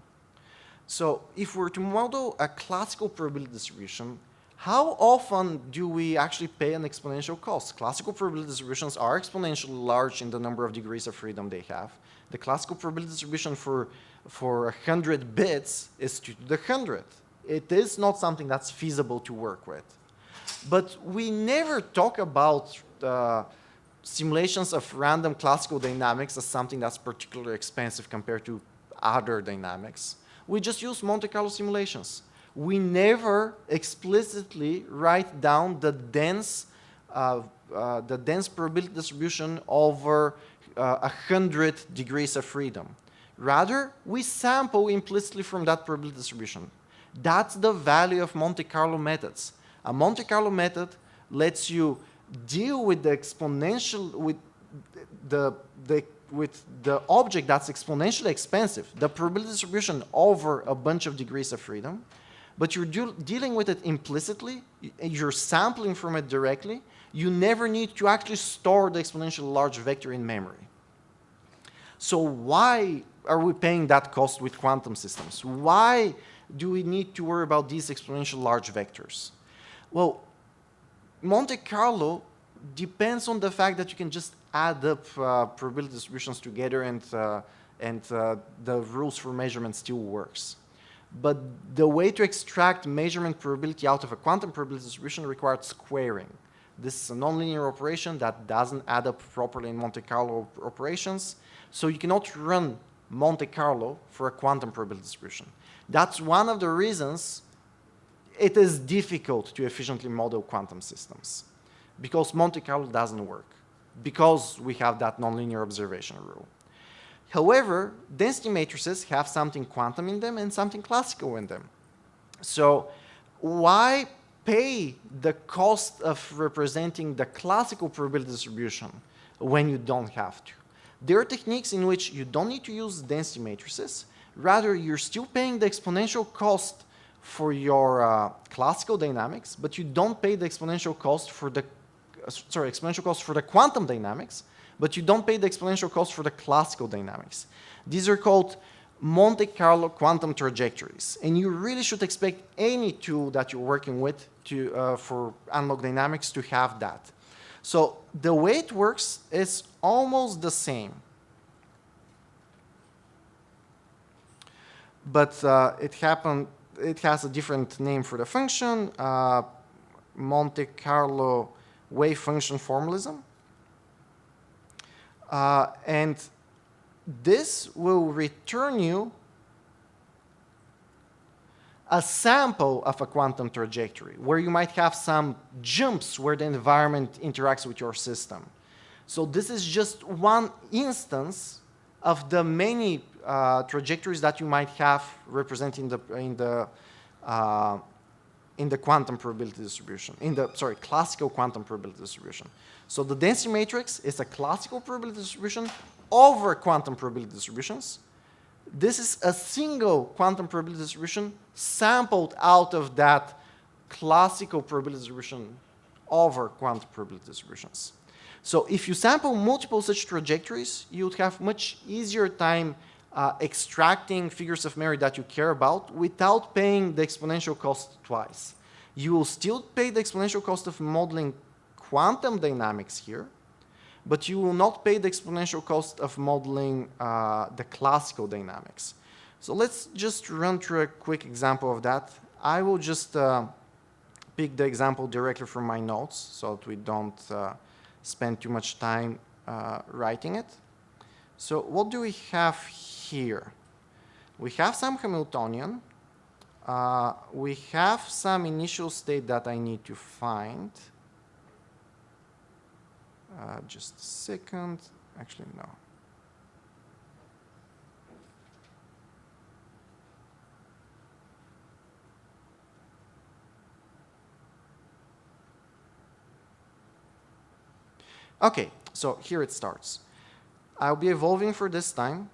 So if we're to model a classical probability distribution, how often do we actually pay an exponential cost? Classical probability distributions are exponentially large in the number of degrees of freedom they have. The classical probability distribution for 100 bits is 2 to the 100th. It is not something that's feasible to work with. But we never talk about simulations of random classical dynamics as something that's particularly expensive compared to other dynamics. We just use Monte Carlo simulations. We never explicitly write down the dense probability distribution over 100 degrees of freedom. Rather, we sample implicitly from that probability distribution. That's the value of Monte Carlo methods. A Monte Carlo method lets you deal with the exponential, with the object that's exponentially expensive, the probability distribution over a bunch of degrees of freedom, but you're dealing with it implicitly, you're sampling from it directly, you never need to actually store the exponentially large vector in memory. So why are we paying that cost with quantum systems? Why do we need to worry about these exponentially large vectors? Well, Monte Carlo depends on the fact that you can just add up probability distributions together and the rules for measurement still works. But the way to extract measurement probability out of a quantum probability distribution required squaring. This is a nonlinear operation that doesn't add up properly in Monte Carlo operations, so you cannot run Monte Carlo for a quantum probability distribution. That's one of the reasons it is difficult to efficiently model quantum systems, because Monte Carlo doesn't work, because we have that nonlinear observation rule. However, density matrices have something quantum in them and something classical in them. So why pay the cost of representing the classical probability distribution when you don't have to. There are techniques in which you don't need to use density matrices. Rather, you're still paying the exponential cost for your classical dynamics, but you don't pay the exponential cost for the exponential cost for the quantum dynamics, but you don't pay the exponential cost for the classical dynamics. These are called Monte Carlo quantum trajectories, and you really should expect any tool that you're working with to, for analog dynamics to have that. So the way it works is almost the same, but it has a different name for the function, Monte Carlo wave function formalism. And this will return you a sample of a quantum trajectory where you might have some jumps where the environment interacts with your system. So this is just one instance of the many trajectories that you might have represented in the quantum probability distribution, classical quantum probability distribution. So the density matrix is a classical probability distribution over quantum probability distributions. This is a single quantum probability distribution sampled out of that classical probability distribution over quantum probability distributions. So if you sample multiple such trajectories, you would have much easier time extracting figures of merit that you care about without paying the exponential cost twice. You will still pay the exponential cost of modeling quantum dynamics here, but you will not pay the exponential cost of modeling the classical dynamics. So let's just run through a quick example of that. I will just pick the example directly from my notes so that we don't spend too much time writing it. So what do we have here? We have some Hamiltonian. We have some initial state that I need to find. Just a second. Actually, no. Okay, so here it starts. I'll be evolving for this time.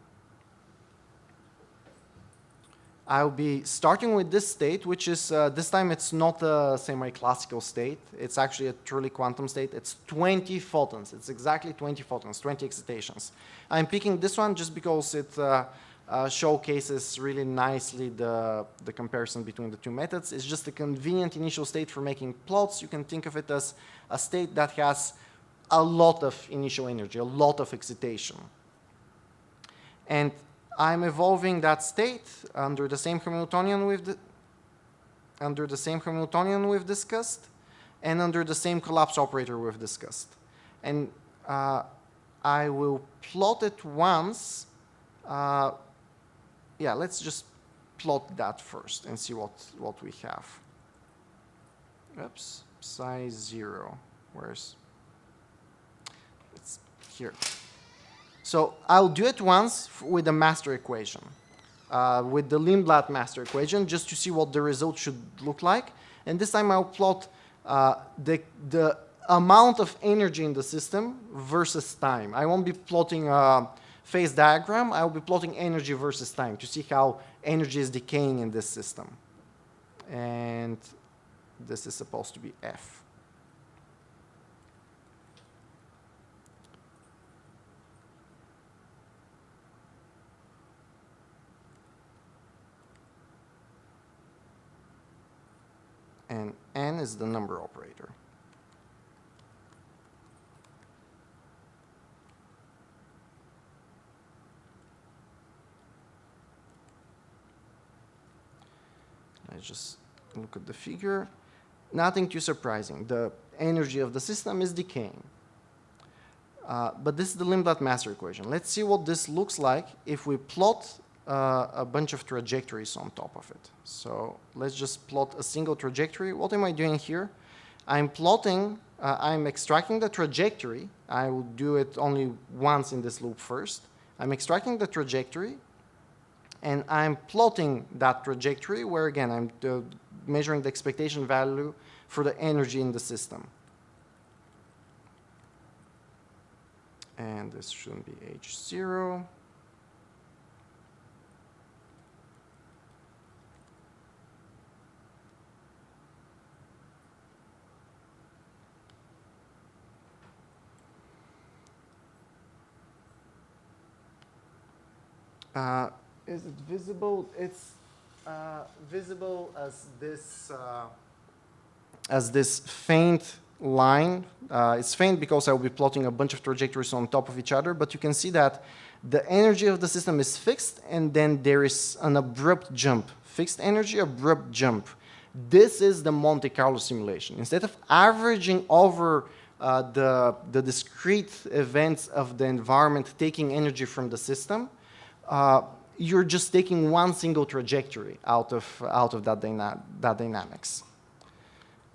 I'll be starting with this state, which is, this time it's not a semi-classical state. It's actually a truly quantum state. It's 20 photons. It's exactly 20 photons, 20 excitations. I'm picking this one just because it showcases really nicely the comparison between the two methods. It's just a convenient initial state for making plots. You can think of it as a state that has a lot of initial energy, a lot of excitation. And I'm evolving that state under the same Hamiltonian we've discussed, and under the same collapse operator we've discussed. And I will plot it once. Yeah, let's just plot that first and see what we have. Oops, psi 0. Where's it's here. So I'll do it once with the master equation, with the Lindblad master equation, just to see what the result should look like. And this time I'll plot the amount of energy in the system versus time. I won't be plotting a phase diagram. I'll be plotting energy versus time to see how energy is decaying in this system. And this is supposed to be F. And n is the number operator. Let's just look at the figure. Nothing too surprising. The energy of the system is decaying. But this is the Lindblad master equation. Let's see what this looks like if we plot a bunch of trajectories on top of it. So let's just plot a single trajectory. What am I doing here? I'm plotting, I'm extracting the trajectory. I will do it only once in this loop first. I'm extracting the trajectory, and I'm plotting that trajectory where, again, I'm measuring the expectation value for the energy in the system. And this shouldn't be H0. Is it visible? It's visible as this faint line. It's faint because I will be plotting a bunch of trajectories on top of each other, but you can see that the energy of the system is fixed, and then there is an abrupt jump. Fixed energy, abrupt jump. This is the Monte Carlo simulation. Instead of averaging over the discrete events of the environment taking energy from the system, you're just taking one single trajectory out of that dynamics.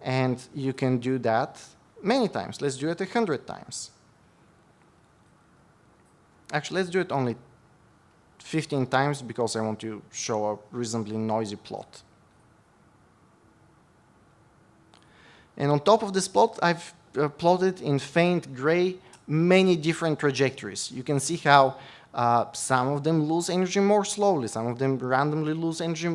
And you can do that many times. Let's do it 100 times. Actually, let's do it only 15 times because I want to show a reasonably noisy plot. And on top of this plot, I've plotted in faint gray many different trajectories. You can see how some of them lose energy more slowly, some of them randomly lose energy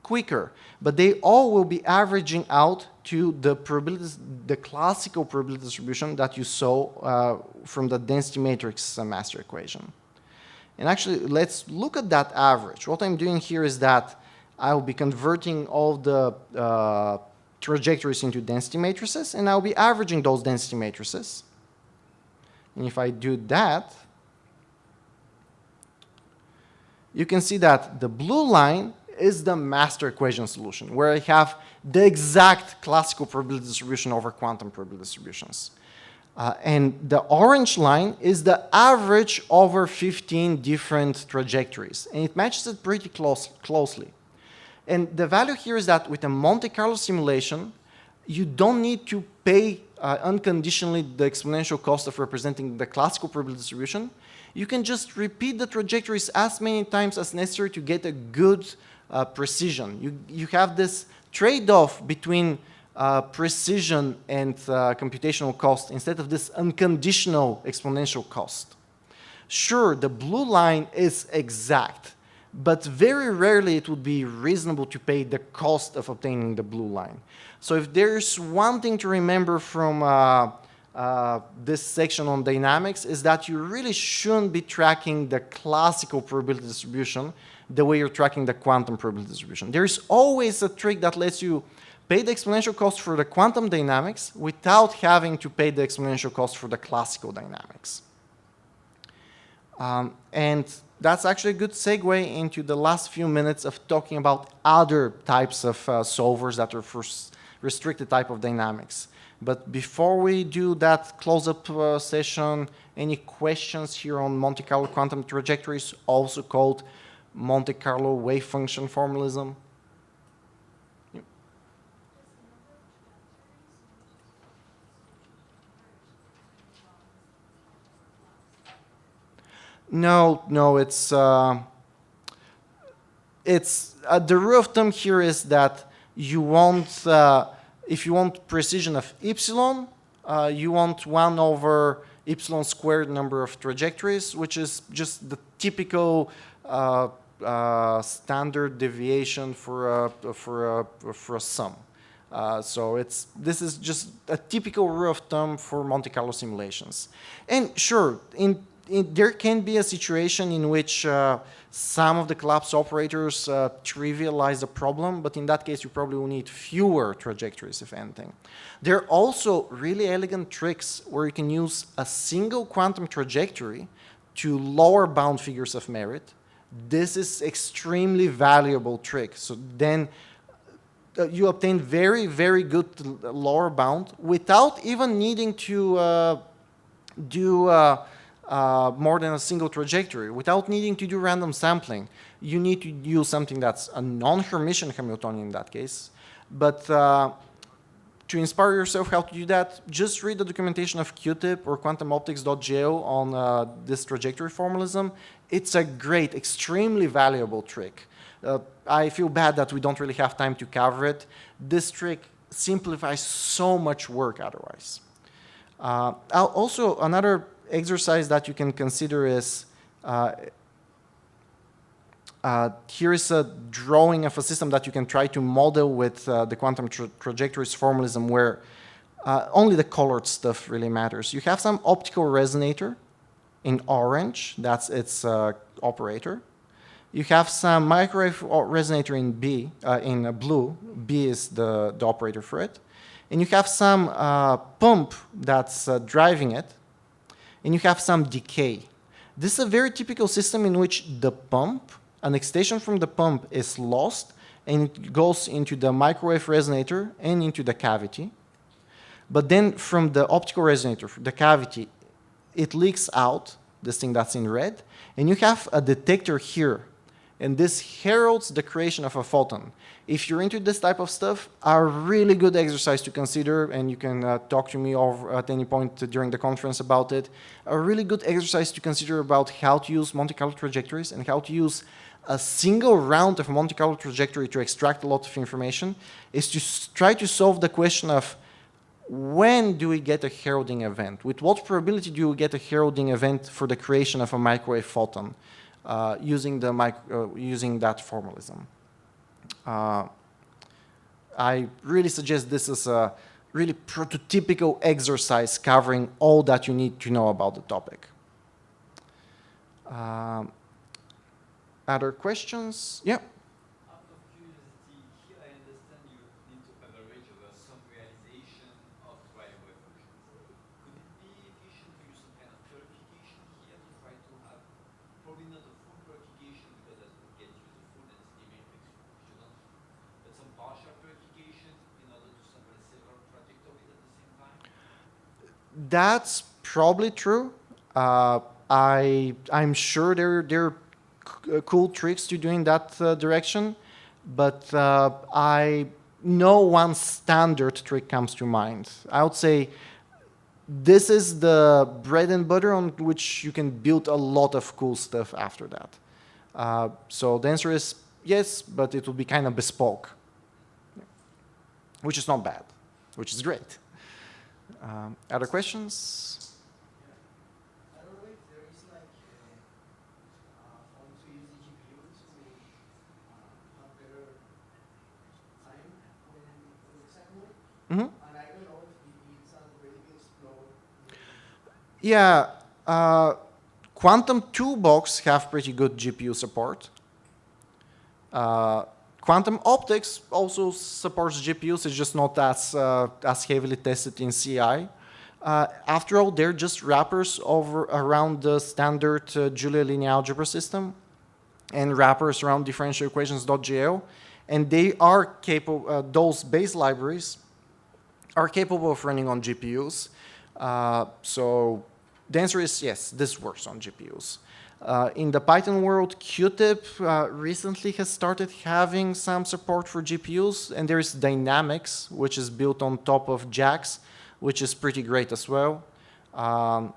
quicker, but they all will be averaging out to the probabilities, the classical probability distribution that you saw from the density matrix master equation. And actually, let's look at that average. What I'm doing here is that I'll be converting all the trajectories into density matrices, and I'll be averaging those density matrices. And if I do that, you can see that the blue line is the master equation solution, where I have the exact classical probability distribution over quantum probability distributions. And the orange line is the average over 15 different trajectories, and it matches it pretty closely. And the value here is that with a Monte Carlo simulation, you don't need to pay unconditionally the exponential cost of representing the classical probability distribution. You can just repeat the trajectories as many times as necessary to get a good precision. You have this trade-off between precision and computational cost instead of this unconditional exponential cost. Sure, the blue line is exact, but very rarely it would be reasonable to pay the cost of obtaining the blue line. So if there's one thing to remember from this section on dynamics, is that you really shouldn't be tracking the classical probability distribution the way you're tracking the quantum probability distribution. There's always a trick that lets you pay the exponential cost for the quantum dynamics without having to pay the exponential cost for the classical dynamics. And that's actually a good segue into the last few minutes of talking about other types of solvers that are for restricted type of dynamics. But before we do that close-up session, any questions here on Monte Carlo quantum trajectories, also called Monte Carlo wave function formalism? Yep. No, it's the rule of thumb here is that you want if you want precision of epsilon, you want 1 over epsilon squared number of trajectories, which is just the typical standard deviation for a sum. So this is just a typical rule of thumb for Monte Carlo simulations. And sure, there can be a situation in which some of the collapse operators trivialize the problem, but in that case you probably will need fewer trajectories, if anything. There are also really elegant tricks where you can use a single quantum trajectory to lower bound figures of merit. This is extremely valuable trick. So then you obtain very, very good lower bound without even needing to do more than a single trajectory, without needing to do random sampling. You need to use something that's a non-Hermitian Hamiltonian in that case. But to inspire yourself how to do that, just read the documentation of QTIP or quantumoptics.jo on this trajectory formalism. It's a great, extremely valuable trick. I feel bad that we don't really have time to cover it. This trick simplifies so much work otherwise. Also, another exercise that you can consider is here is a drawing of a system that you can try to model with the quantum trajectories formalism where only the colored stuff really matters. You have some optical resonator in orange, that's its operator. You have some microwave resonator in blue, B is the operator for it. And you have some pump that's driving it. And you have some decay. This is a very typical system in which the pump, an excitation from the pump is lost and it goes into the microwave resonator and into the cavity. But then from the optical resonator, the cavity, it leaks out, this thing that's in red, and you have a detector here. And this heralds the creation of a photon. If you're into this type of stuff, a really good exercise to consider, and you can talk to me over at any point during the conference about it, a really good exercise to consider about how to use Monte Carlo trajectories and how to use a single round of Monte Carlo trajectory to extract a lot of information is to try to solve the question of when do we get a heralding event? With what probability do we get a heralding event for the creation of a microwave photon using that formalism? I really suggest this is a really prototypical exercise covering all that you need to know about the topic. Other questions? Yeah. Out of curiosity, here I understand you need to average over some realization of driveway functions. Could it be efficient to use some kind of purification here to try to have, probably not a full purification because that would get you the full density matrix functional, but some partial purification in order to sample several trajectories at the same time? That's probably true. I'm sure there are cool tricks to doing that direction, but I no one standard trick comes to mind. I would say this is the bread and butter on which you can build a lot of cool stuff after that. So the answer is yes, but it will be kind of bespoke, which is not bad, which is great. Other questions? I don't know if there is like how to use the GPU to have better time when example. Mm-hmm. And I don't know if it's already explored. Yeah, Quantum Toolbox have pretty good GPU support. Quantum Optics also supports GPUs, it's just not as heavily tested in CI. After all, they're just wrappers around the standard Julia linear algebra system and wrappers around differential equations.jl. And they are capable, those base libraries are capable of running on GPUs. So the answer is yes, this works on GPUs. In the Python world, Qtip recently has started having some support for GPUs, and there is Dynamics, which is built on top of JAX, which is pretty great as well. And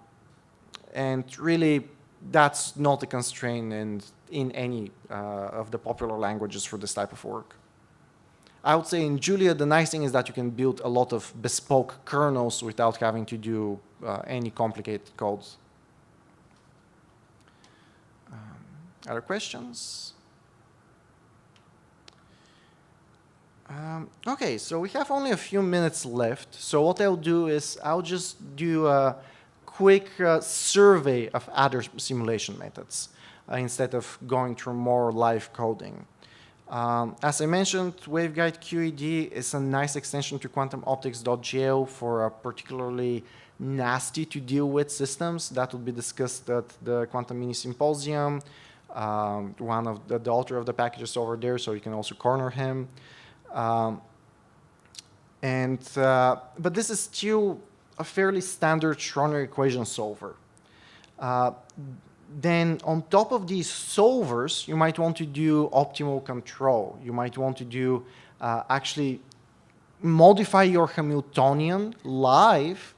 really, that's not a constraint in any of the popular languages for this type of work. I would say in Julia, the nice thing is that you can build a lot of bespoke kernels without having to do any complicated codes. Other questions? Okay, so we have only a few minutes left. So what I'll do is I'll just do a quick survey of other simulation methods instead of going through more live coding. As I mentioned, waveguide QED is a nice extension to quantumoptics.jl for a particularly nasty to deal with systems that will be discussed at the Quantum Mini Symposium. One of the author of the package is over there, so you can also corner him. But this is still a fairly standard Schrödinger equation solver. Then on top of these solvers, you might want to do optimal control. You might want to do actually modify your Hamiltonian live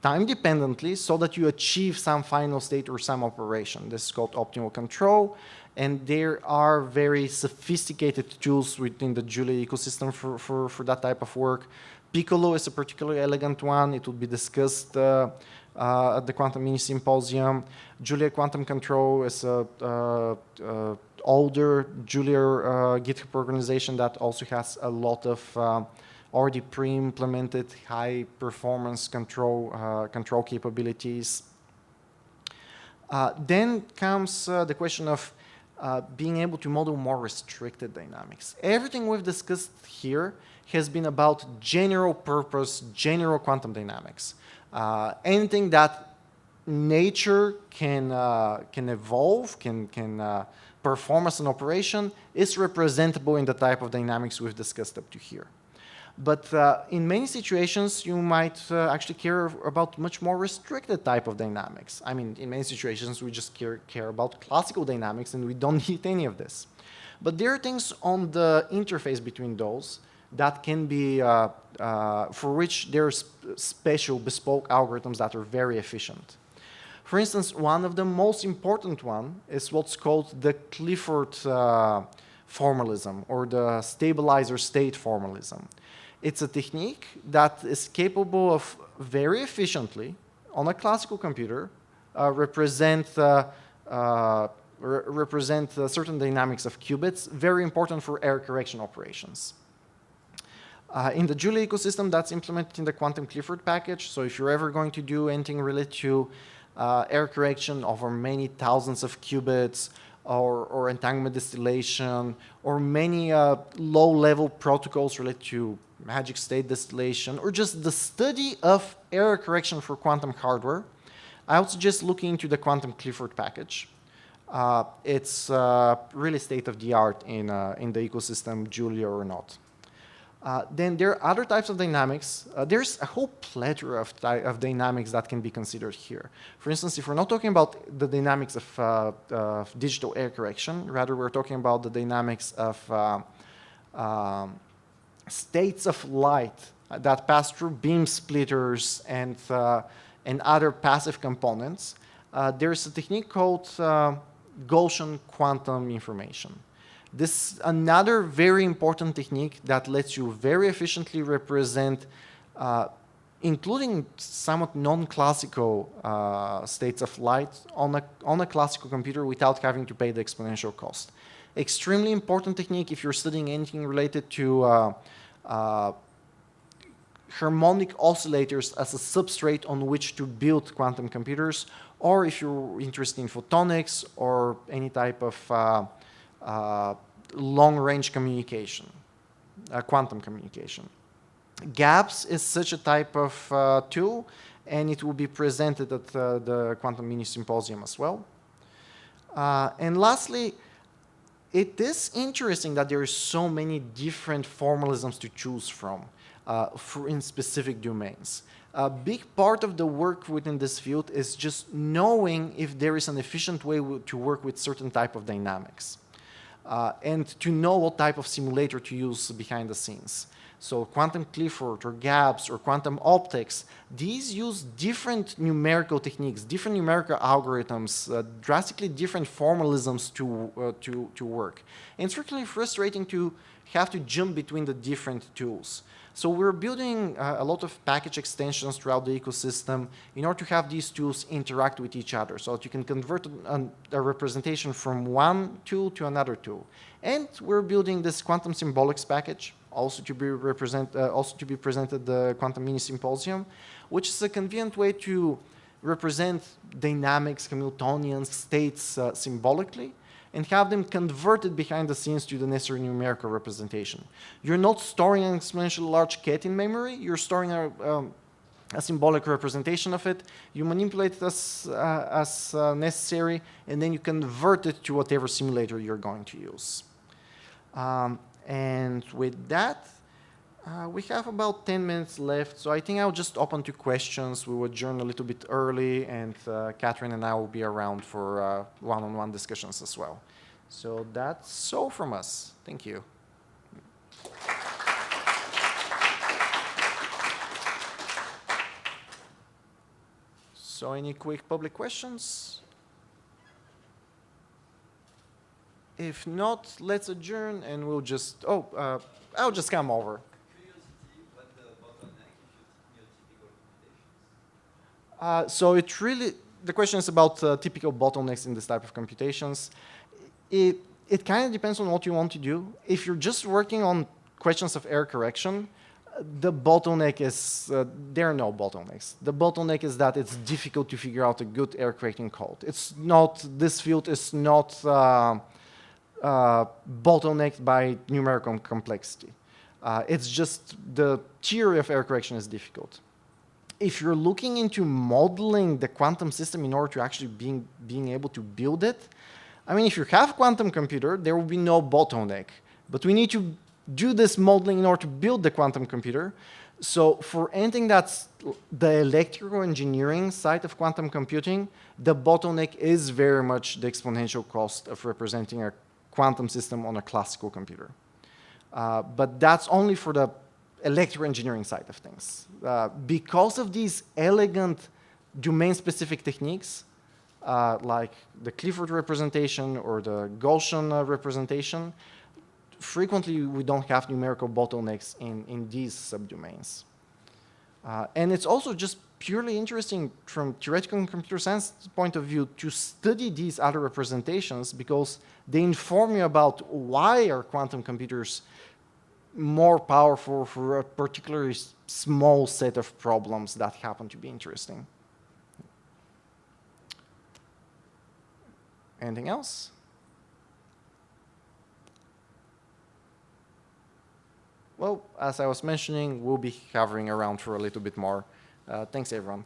time-dependently so that you achieve some final state or some operation. This is called optimal control. And there are very sophisticated tools within the Julia ecosystem for that type of work. Piccolo is a particularly elegant one. It will be discussed at the Quantum Mini Symposium. Julia Quantum Control is a older Julia GitHub organization that also has a lot of already pre-implemented high-performance control capabilities. Then comes the question of being able to model more restricted dynamics. Everything we've discussed here has been about general purpose, general quantum dynamics. Anything that nature can evolve, can perform as an operation is representable in the type of dynamics we've discussed up to here. But in many situations, you might actually care about much more restricted type of dynamics. I mean, in many situations, we just care about classical dynamics, and we don't need any of this. But there are things on the interface between those that can be, for which there's special bespoke algorithms that are very efficient. For instance, one of the most important one is what's called the Clifford formalism, or the stabilizer state formalism. It's a technique that is capable of very efficiently, on a classical computer, represent certain dynamics of qubits, very important for error correction operations. In the Julia ecosystem, that's implemented in the Quantum Clifford package. So if you're ever going to do anything related to error correction over many thousands of qubits, or entanglement distillation, or many low-level protocols related to magic state distillation, or just the study of error correction for quantum hardware, I would suggest looking into the Quantum Clifford package. It's really state-of-the-art in the ecosystem, Julia or not. Then there are other types of dynamics. There's a whole plethora of dynamics that can be considered here. For instance, if we're not talking about the dynamics of digital error correction, rather we're talking about the dynamics of states of light that pass through beam splitters and other passive components, there's a technique called Gaussian quantum information. This is another very important technique that lets you very efficiently represent, including somewhat non-classical states of light on a classical computer without having to pay the exponential cost. Extremely important technique if you're studying anything related to harmonic oscillators as a substrate on which to build quantum computers, or if you're interested in photonics or any type of long-range communication, quantum communication. GAPS is such a type of tool, and it will be presented at the Quantum Mini Symposium as well. And lastly, it is interesting that there are so many different formalisms to choose from in specific domains. A big part of the work within this field is just knowing if there is an efficient way to work with certain type of dynamics. And to know what type of simulator to use behind the scenes. So Quantum Clifford or GAPS or quantum optics, these use different numerical techniques, different numerical algorithms, drastically different formalisms to work. And it's really frustrating to have to jump between the different tools. So we're building a lot of package extensions throughout the ecosystem in order to have these tools interact with each other so that you can convert a representation from one tool to another tool. And we're building this quantum symbolics package, also to be presented at the Quantum Mini Symposium, which is a convenient way to represent dynamics, Hamiltonian states symbolically, and have them converted behind the scenes to the necessary numerical representation. You're not storing an exponentially large ket in memory, you're storing a symbolic representation of it, you manipulate it as necessary, and then you convert it to whatever simulator you're going to use. And with that, we have about 10 minutes left, so I think I'll just open to questions. We will adjourn a little bit early, and Katharine and I will be around for one-on-one discussions as well. So that's all from us. Thank you. So any quick public questions? If not, let's adjourn, and we'll just, I'll just come over. Curiosity, what the bottom So it really, the question is about typical bottlenecks in this type of computations. It kind of depends on what you want to do. If you're just working on questions of error correction, the bottleneck is, there are no bottlenecks. The bottleneck is that it's difficult to figure out a good error correcting code. It's not, this field is not bottlenecked by numerical complexity. It's just the theory of error correction is difficult. If you're looking into modeling the quantum system in order to actually being able to build it, I mean, if you have a quantum computer, there will be no bottleneck. But we need to do this modeling in order to build the quantum computer. So for anything that's the electrical engineering side of quantum computing, the bottleneck is very much the exponential cost of representing a quantum system on a classical computer. But that's only for the electrical engineering side of things. Because of these elegant domain-specific techniques, like the Clifford representation or the Gaussian representation, frequently we don't have numerical bottlenecks in these subdomains. And it's also just purely interesting from theoretical and computer science point of view to study these other representations because they inform you about why are quantum computers more powerful for a particularly small set of problems that happen to be interesting. Anything else? Well, as I was mentioning, we'll be hovering around for a little bit more. Thanks, everyone.